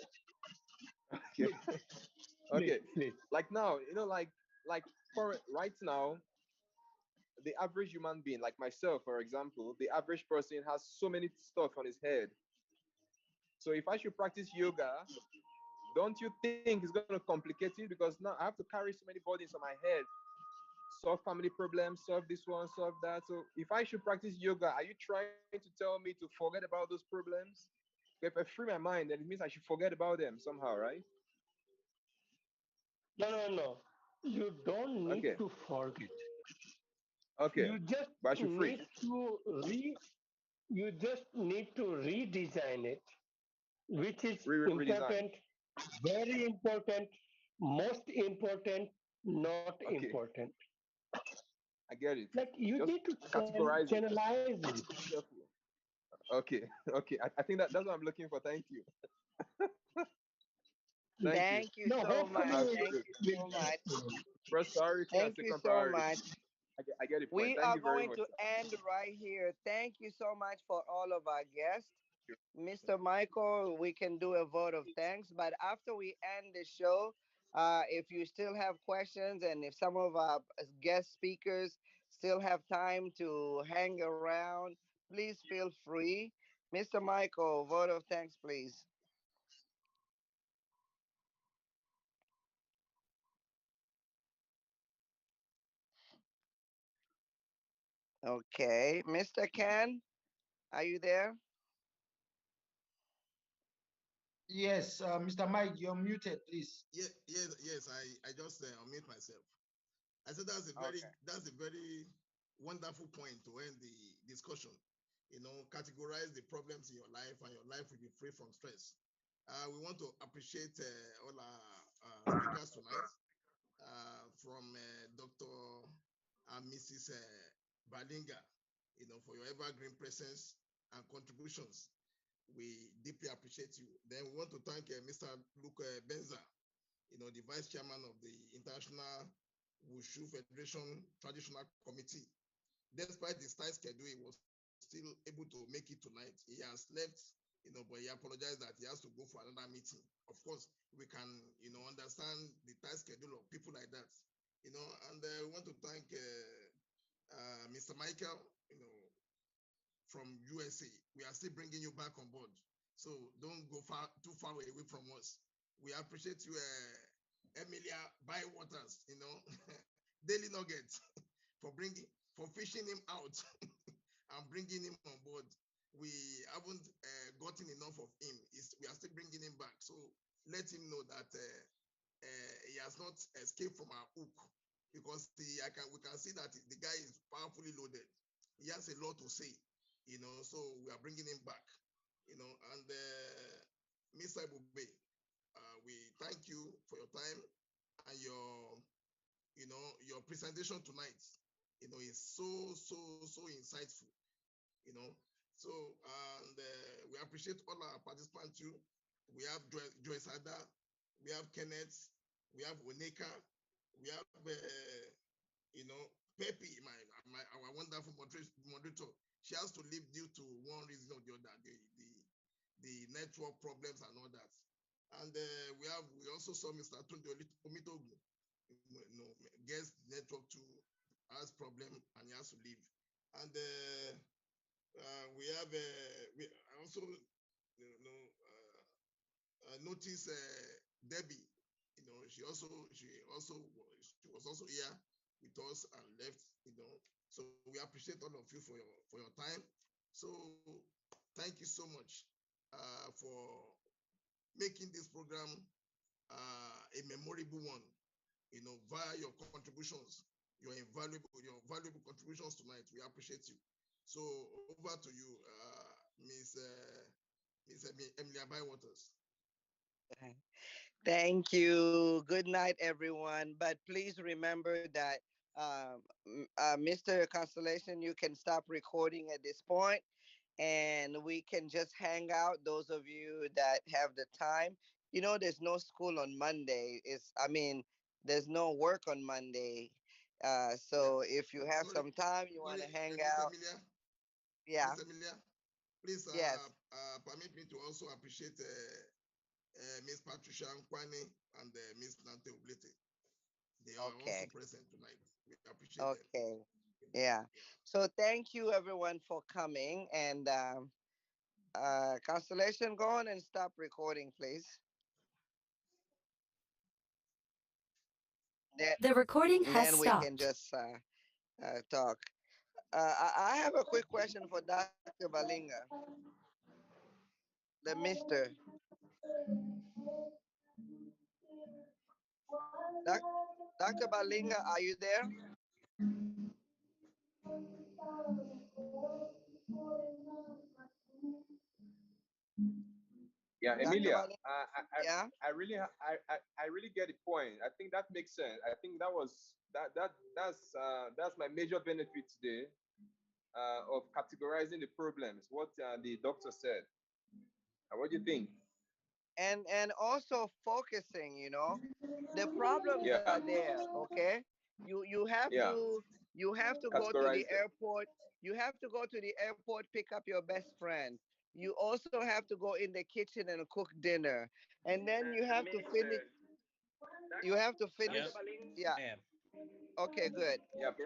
Okay. Please, please, Okay. please. Like now, like for right now, the average human being, like myself, for example, the average person has so many stuff on his head. So if I should practice yoga, don't you think it's going to complicate it? Because now I have to carry so many burdens on my head, solve family problems, solve this one, solve that. So if I should practice yoga, are you trying to tell me to forget about those problems? If I free my mind, then it means I should forget about them somehow, right? No, no, no. You don't need Okay. to forget. Okay. You just But I should free. need to re you just need to redesign it, which is Redesign. important, very important, most important, not Okay. important. I get it. Like you Just need to categorize it channelize it. carefully. Okay. Okay. I think that's what I'm looking for. Thank you. Please. Thank you. Thank you No, so much. hopefully Thank Good. you we'll so get much. to First priority and Thank you second so priority. much. I get the point. We Thank are you very going much, to sir. end right here. Thank you so much for all of our guests. Thank you. Mr. Michael, we can do a vote of thanks, but after we end the show, if you still have questions and if some of our guest speakers still have time to hang around, please feel free. Mr. Michael, vote of thanks, please. Okay. Mr. Ken, are you there? Yes, Mr. Mike, you're muted, please. Yeah, yes. I just unmute myself. I said Okay. that's a very wonderful point to end the discussion. Categorize the problems in your life, and your life will be free from stress. We want to appreciate all our speakers tonight, from Dr. and Mrs. Balinga, for your evergreen presence and contributions. We deeply appreciate you. Then we want to thank Mr. Luke Benza, the vice chairman of the International Wushu Federation Traditional Committee. Despite his tight schedule, he was still able to make it tonight. He has left, but he apologized that he has to go for another meeting. Of course, we can, understand the time schedule of people like that, and we want to thank Mr. Michael, from USA. We are still bringing you back on board. So don't go too far away from us. We appreciate you, Emilia Bywaters, Daily Nuggets, for fishing him out and bringing him on board. We haven't gotten enough of him. We are still bringing him back. So let him know that he has not escaped from our hook, because we can see that the guy is powerfully loaded. He has a lot to say, so we are bringing him back, and Mr. Ibube, we thank you for your time and your presentation tonight. Is so insightful, so, and we appreciate all our participants too. We have Joyce Ada, we have Kenneth, we have Oneka, we have Pepe, our wonderful moderator. She has to leave due to one reason or the other, the network problems and all that. And we also saw Mr. Tunde Omitogu, guest network too has problem and he has to leave. And we have we also notice Debbie. She was also here with us and left. So we appreciate all of you for your time. So thank you so much for making this program a memorable one. Via your contributions, your valuable contributions tonight. We appreciate you. So over to you, Miss Emilia Bywaters. Thank you. Good night, everyone. But please remember that, Mr. Constellation, you can stop recording at this point, and we can just hang out. Those of you that have the time, there's no school on Monday. There's no work on Monday. So if you have some time, you want to hang out. Emilia, Yeah. Miss Emilia, please Yes. permit me to also appreciate Miss Patricia Nkwane and Miss Nante Oblete. They are also present tonight. We appreciate them. Okay. Yeah. So thank you everyone for coming, and Constellation, go on and stop recording, please. The recording has Then we can stopped. just talk. I have a quick question for Dr. Balinga, the Mister. Dr. Balinga, are you there? Yeah, Dr. Emilia, Balinga? Yeah. I really get the point. I think that makes sense. I think that's my major benefit today of categorizing the problems. What the doctor said. What do you think? And also focusing, the problems Yeah. are there. Okay, you have Yeah. to go to the Categorize them. airport. You have to go to the airport, pick up your best friend. You also have to go in the kitchen and cook dinner, and then you have to finish. You have to finish. Yeah. Okay, good.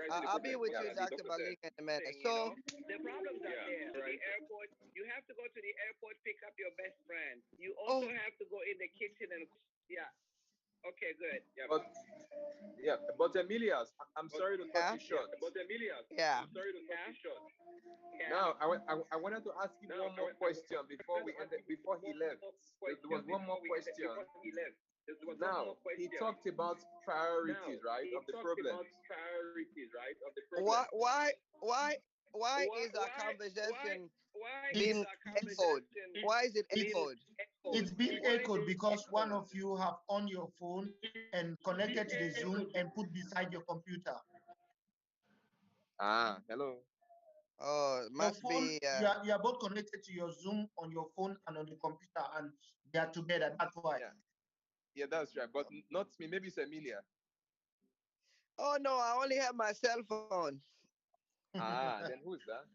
I'll be with you, Dr. Balinga, in a minute. So the problems are there. The airport, you have to go to the airport, pick up your best friend. You also have to go in the kitchen and yeah. Okay, good. But Emilia, I'm sorry to cut you short. Yeah. Now, I wanted to ask you one more question before he left. There was one more question. Now, he talked about priorities, right, of the problem. Why is our conversation being echoed? Why is it echoed? It's being echoed because one of you have on your phone and connected to the Zoom and put beside your computer. Hello. Oh, it must be. You are both connected to your Zoom on your phone and on the computer, and they are together. That's why. Yeah, that's right. But not me. Maybe it's Emilia. Oh no, I only have my cell phone. Then who is that?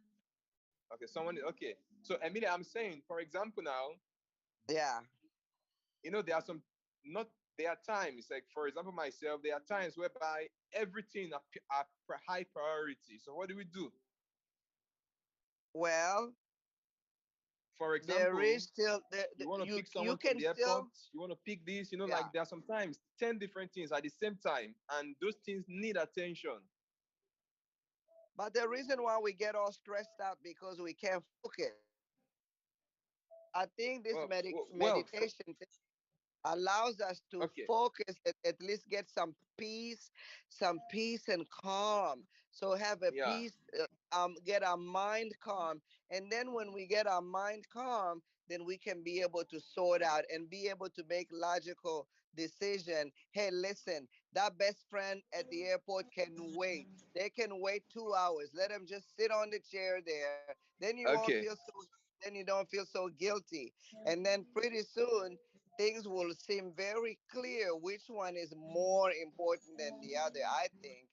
Okay, someone. Okay, so Emilia, I'm saying, for example, now, Yeah. there are some not. There are times, like for example, myself. There are times whereby everything are high priority. So what do we do? Well, For there example, is still you want to you pick you someone from can the airport. still, You want to pick this. yeah. Like there are sometimes 10 different things at the same time, and those things need attention. But the reason why we get all stressed out because we can't focus. I think this Well, meditation allows us to okay, focus, at least get some peace and calm. So have a yeah, peace, get our mind calm, and then when we get our mind calm, then we can be able to sort out and be able to make logical decision. Hey, listen, that best friend at the airport can wait. They can wait 2 hours. Let them just sit on the chair there. Then you won't feel okay, so. Then you don't feel so guilty, and then pretty soon things will seem very clear which one is more important than the other, I think.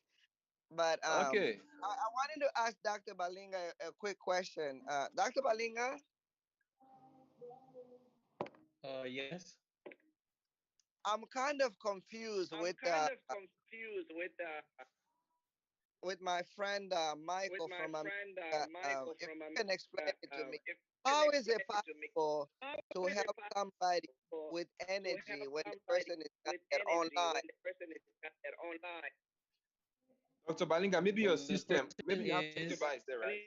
But okay. I wanted to ask Dr. Balinga a quick question. Dr. Balinga, Yes. I'm kind of confused with my friend Michael from America. If you can explain it to me, how is it possible to help somebody with energy when the person is not yet online? Dr. Balinga, maybe your Well, the system, person maybe you have two is devices there, right?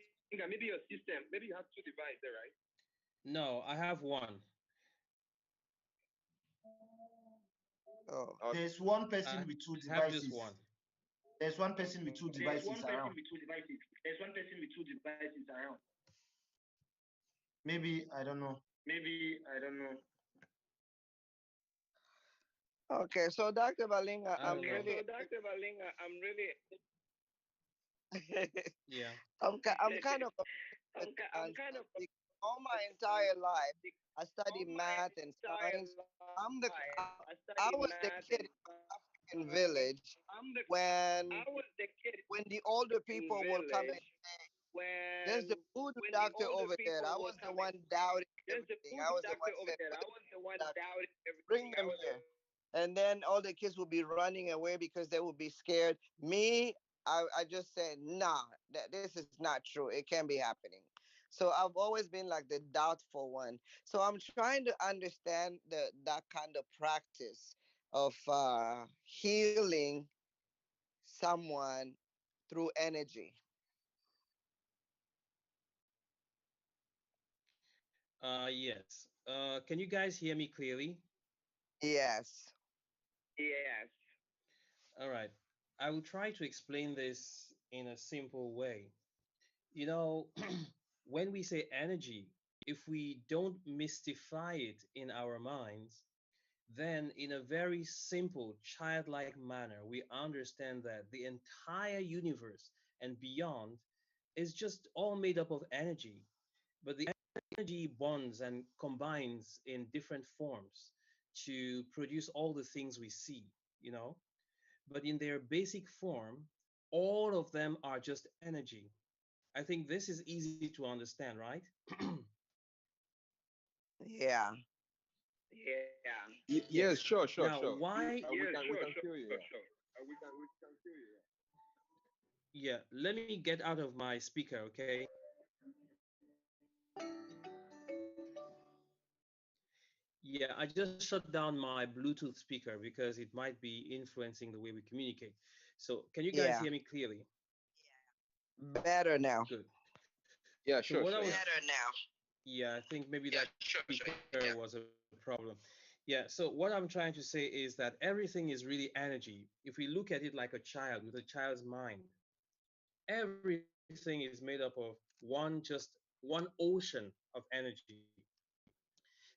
no, I have one. Oh, Okay. There's one I person with two have just devices. one. There's one person with two devices around. Maybe I don't know. okay. So Dr. Balinga, I don't know. Yeah. I'm kind of confused with the answer because all my entire life I studied math and science. I was the kid in my African village when the older people will come and say, "There's the voodoo doctor over there." I was the one doubting everything. I was the one saying, "Where's the voodoo doctor? Bring them here." And then all the kids will be running away because they will be scared. Me, I just said, nah, this is not true. It can't be happening. So I've always been like the doubtful one. So I'm trying to understand that kind of practice of healing someone through energy. Yes. Can you guys hear me clearly? Yes. All right. I will try to explain this in a simple way. You know, when we say energy, if we don't mystify it in our minds, then in a very simple, childlike manner, we understand that the entire universe and beyond is just all made up of energy. But the energy bonds and combines in different forms to produce all the things we see, you know? But in their basic form, all of them are just energy. I think this is easy to understand, right? Yeah. Yes, Yes. sure, sure, Now, sure. why? We can feel you. Yeah. Yeah, let me get out of my speaker, okay? Yeah, I just shut down my Bluetooth speaker because it might be influencing the way we communicate. So, can you guys Yeah. hear me clearly? Better now. Good. So, what I Yeah, was, sure, sure. Yeah. yeah, I think maybe that speaker was a problem. Yeah, so what I'm trying to say is that everything is really energy. If we look at it like a child with a child's mind, everything is made up of one ocean of energy.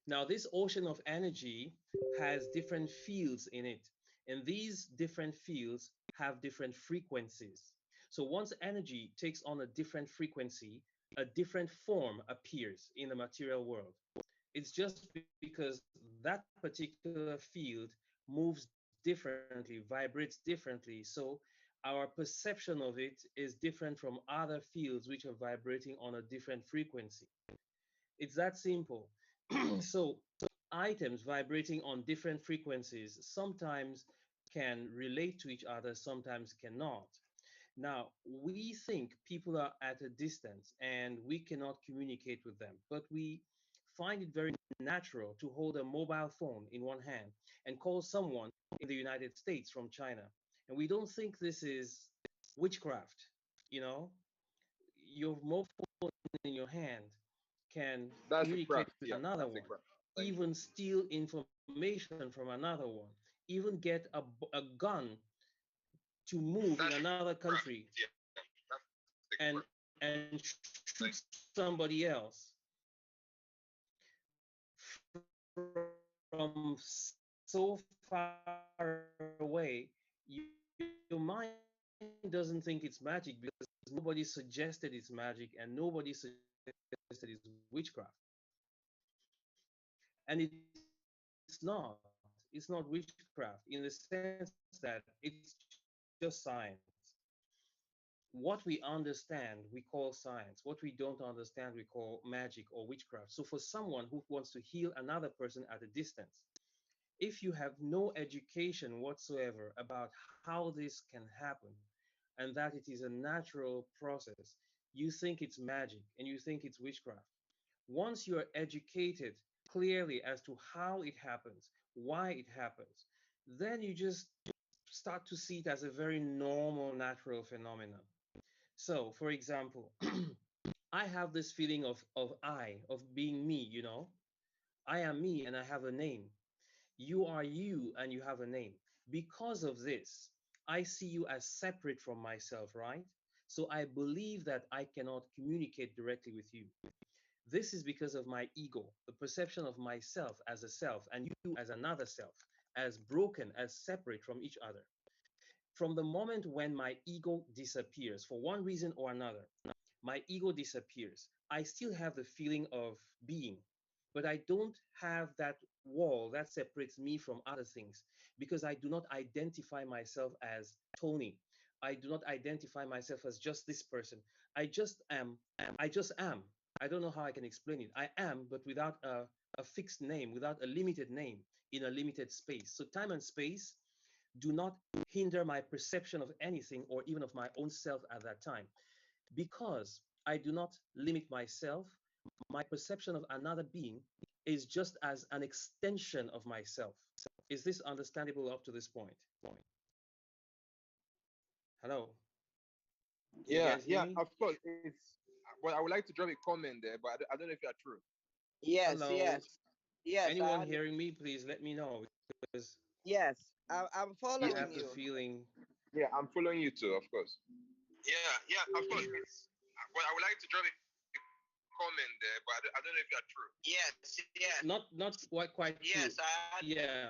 Now, this ocean of energy has different fields in it, and these different fields have different frequencies. So once energy takes on a different frequency, a different form appears in the material world. It's just because that particular field moves differently, vibrates differently. So our our perception of it is different from other fields which are vibrating on a different frequency. It's that simple. So, items vibrating on different frequencies sometimes can relate to each other, sometimes cannot. Now, we think people are at a distance and we cannot communicate with them, but we find it very natural to hold a mobile phone in one hand and call someone in the United States from China. And we don't think this is witchcraft, you know? Your mobile phone in your hand can That's a communicate craft. with Yeah, another that's a one, craft. Thank you. even steal information from another one, even get a gun to move in That's another a craft. country Yeah, that's a craft. and shoot Thank you. somebody else from so far away, your mind doesn't think it's magic because nobody suggested it's magic and nobody suggested it's witchcraft. And it's not. It's not witchcraft in the sense that it's just science. What we understand, we call science. What we don't understand, we call magic or witchcraft. So for someone who wants to heal another person at a distance, if you have no education whatsoever about how this can happen and that it is a natural process, you think it's magic and you think it's witchcraft. Once you're educated clearly as to how it happens, why it happens, then you just start to see it as a very normal, natural phenomenon. So, for example, I have this feeling of of being me, I am me and I have a name. You are you and you have a name. Because of this, I see you as separate from myself, right? So I believe that I cannot communicate directly with you. This is because of my ego, the perception of myself as a self and you as another self, as broken, as separate from each other. From the moment when my ego disappears for one reason or another, my ego disappears. I still have the feeling of being, but I don't have that wall that separates me from other things because I do not identify myself as Tony. I do not identify myself as just this person. I just am. I just am. I don't know how I can explain it. I am, but without a fixed name, without a limited name in a limited space. So time and space do not hinder my perception of anything or even of my own self at that time. Because I do not limit myself, my perception of another being is just as an extension of myself. Is this understandable up to this point? Hello? Can you Yeah, guys hear yeah, me? of course. It's well, I would like to drop a comment there, but I don't know if you're true. Yes, Hello? yes, yes. Anyone hearing me, please let me know because Yes, I'm I Yeah, following have the you. feeling. yeah, I'm following you too, of course. Yeah, yeah, of course. It's well, I would like to drop a comment there, but I don't know if you're true. Yes, yes, Not quite yes. through. Yeah,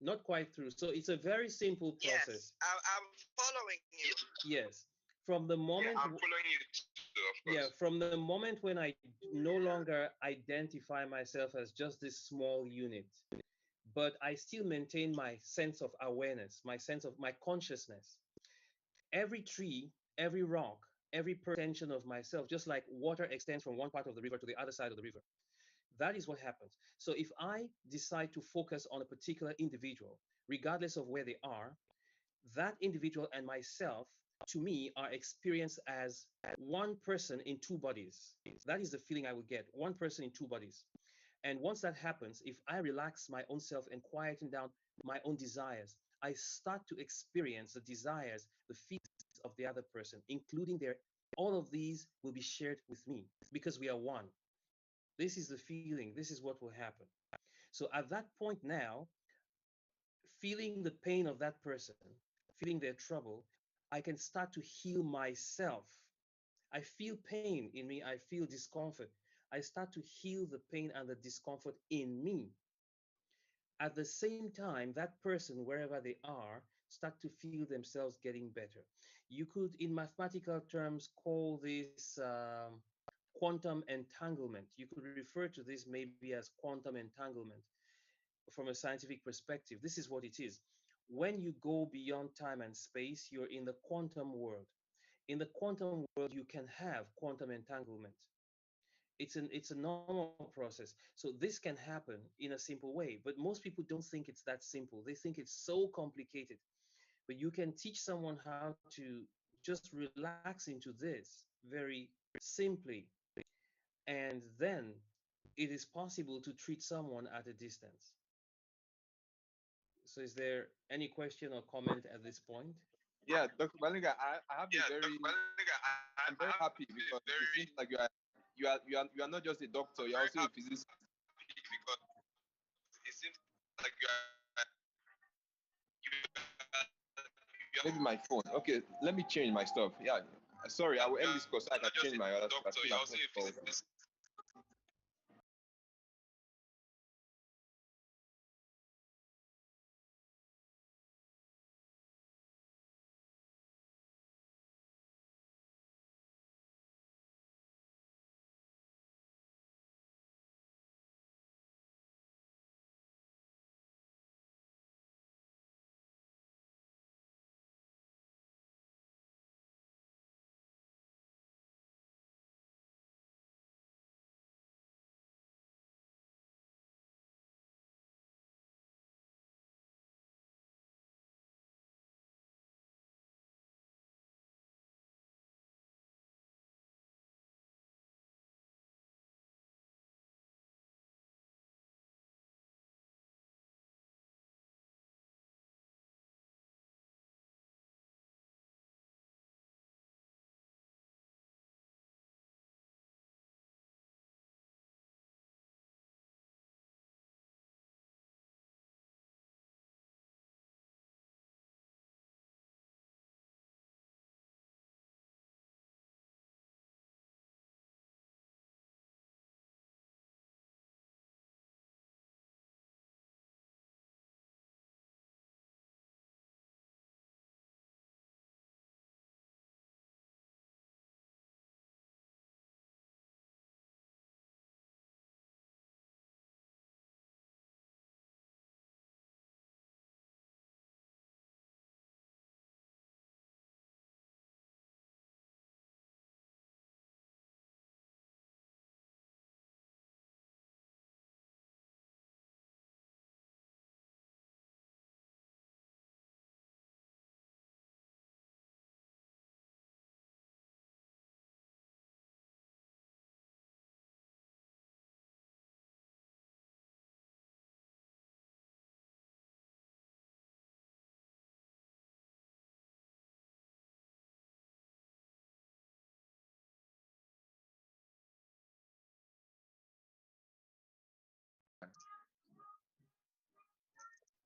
not quite through. So it's a very simple Yes, process. I'm following you. Yes. From the Yeah, moment I'm following you too, of course. Yeah, from the moment when I no longer identify myself as just this small unit, but I still maintain my sense of awareness, my sense of my consciousness. Every tree, every rock, every extension of myself, just like water extends from one part of the river to the other side of the river. That is what happens. So if I decide to focus on a particular individual, regardless of where they are, that individual and myself, to me, are experienced as one person in two bodies. That is the feeling I would get, one person in two bodies. And once that happens, if I relax my own self and quieten down my own desires, I start to experience the desires, the feelings of the other person, including all of these will be shared with me because we are one. This is the feeling, this is what will happen. So at that point now, feeling the pain of that person, feeling their trouble, I can start to heal myself. I feel pain in me, I feel discomfort. I start to heal the pain and the discomfort in me. At the same time, that person, wherever they are, start to feel themselves getting better. You could, in mathematical terms, call this quantum entanglement. You could refer to this maybe as quantum entanglement from a scientific perspective. This is what it is. when you go beyond time and space, you're in the quantum world. In the quantum world, you can have quantum entanglement. It's a normal process. So this can happen in a simple way, but most people don't think it's that simple. They think it's so complicated. But you can teach someone how to just relax into this very simply, and then it is possible to treat someone at a distance. So is there any question or comment at this point? Yeah, Dr. Balinga, I have a very, I'm very happy because it seems like you are not just a doctor, you're also a physicist. Maybe my phone. Okay, let me change my stuff. Yeah, sorry, I will end this course so I can change my other stuff. I think my phone calls.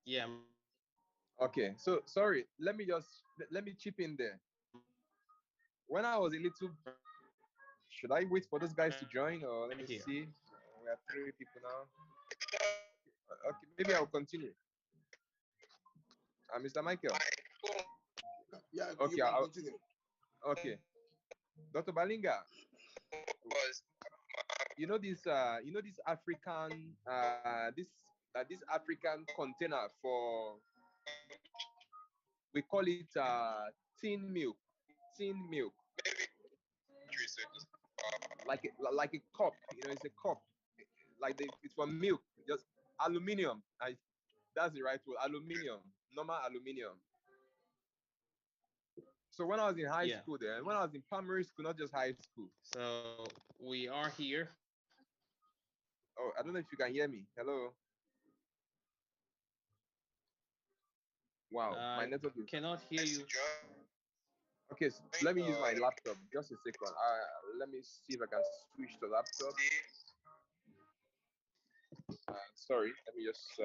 Yeah. Okay, so sorry, let me chip in there. When I was a little, should I wait for those guys to join or let me Here. see? We have 3 people now. Okay, maybe I'll continue. Mr. Michael. Yeah, you Okay, can continue. okay. Dr. Balinga, you know this African this African container for, we call it tin milk, tin milk, like a cup. It's a cup, it's for milk, just aluminium. That's the right word, aluminium, normal aluminium. So when I was in high Yeah. school, then when I was in primary school, not just high school. So we are here. Oh, I don't know if you can hear me. Hello. Wow, my I network is. cannot hear you. Okay, so let me use my laptop. Just a second. Let me see if I can switch to laptop. Sorry, let me just.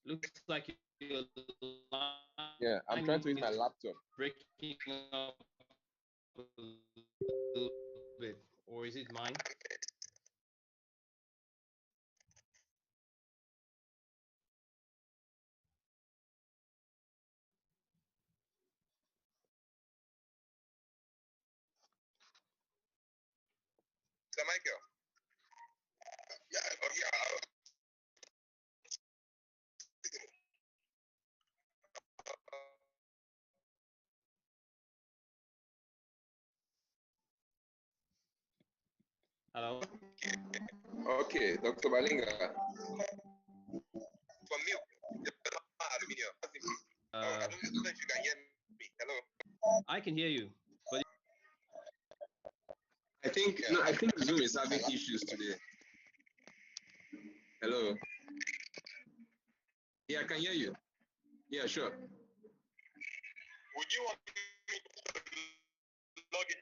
Looks like your line Yeah, is I'm trying to use my laptop. breaking up a little bit, or is it mine? Mr. Michael. Yeah, oh, yeah. Hello. Okay, Dr. Balinga. From me, aluminium. I don't know if you can hear me. Hello. I can hear you, but I think Zoom is having issues today. Hello. Yeah, I can hear you. Yeah, sure. Would you want me to log in?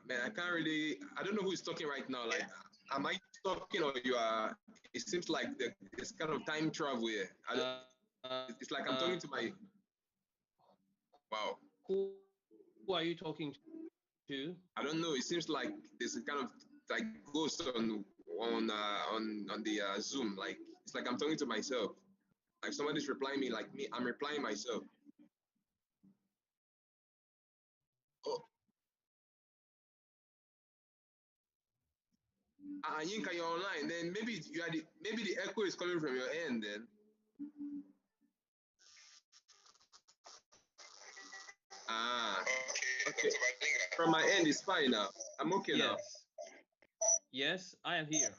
Man, I can't really. I don't know who is talking right now. Like, am I talking or you are? It seems like it's kind of time travel here. It's like I'm talking to my. Wow. Who are you talking to? I don't know. It seems like there's a kind of like ghost on the Zoom. Like it's like I'm talking to myself. Like somebody's replying me, like me. I'm replying myself. Oh, Yinka, you're online. Then maybe maybe the echo is coming from your end. Then. Ah. Okay. From my end, it's fine now. I'm okay now. Yes, I am here.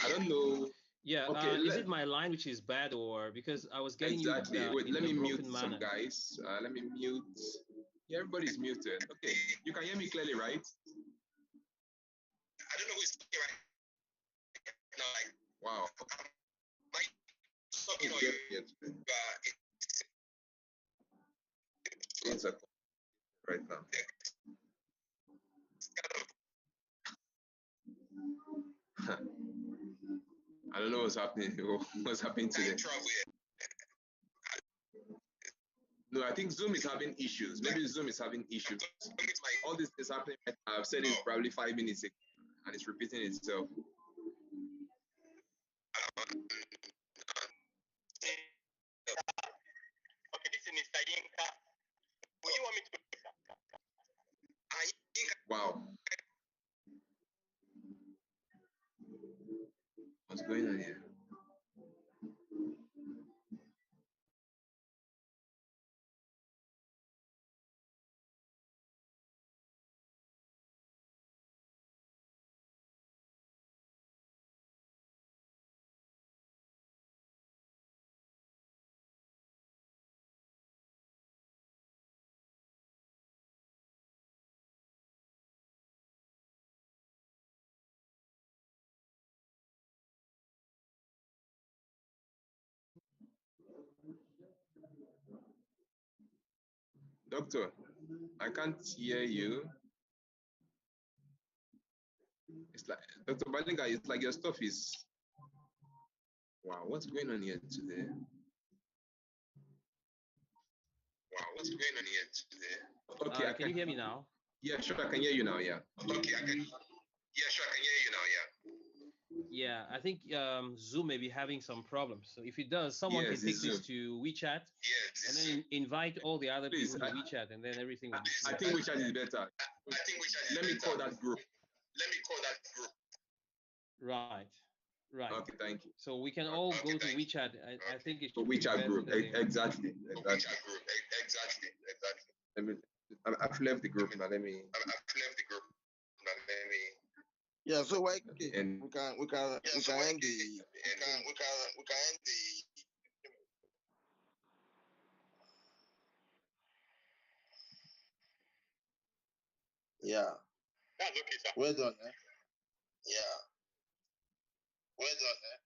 I don't know. Yeah. Okay. Is it my line which is bad, or because I was getting exactly. you Wait, in let a me mute broken some manner. guys. Let me mute. Yeah, everybody's muted. Okay. You can hear me clearly, right? I don't know who is talking right now. Like, wow. Talking or it's a right now. I don't know what's happening. What's happening today? No, I think Zoom is having issues. Maybe Zoom is having issues. All this is happening. I've said it probably 5 minutes ago, and it's repeating itself. Okay, this is Mr. Yinka. Will you want me to? Wow. What's going on here? Doctor, I can't hear you. It's like, Dr. Balinga, it's like your stuff is. Wow, what's going on here today? Wow, what's going on here today? Okay, Can you hear me now? Yeah, sure, I can hear you now. Yeah. Okay, I can. Yeah, sure, I can hear you now. Yeah. Yeah, I think Zoom may be having some problems. So if it does, someone can take this to WeChat and then invite all the other people to WeChat, and then everything will be smooth. I think WeChat is better. Let me call that group. Right. Right. Okay, thank you. So we can all go to WeChat. I think it should WeChat be group. Exactly. WeChat group. Exactly. Let me. I've left the group now. Let me. Yeah. So why we can end the. Yeah. That's okay, sir. Well done, eh? Yeah. Well done, eh?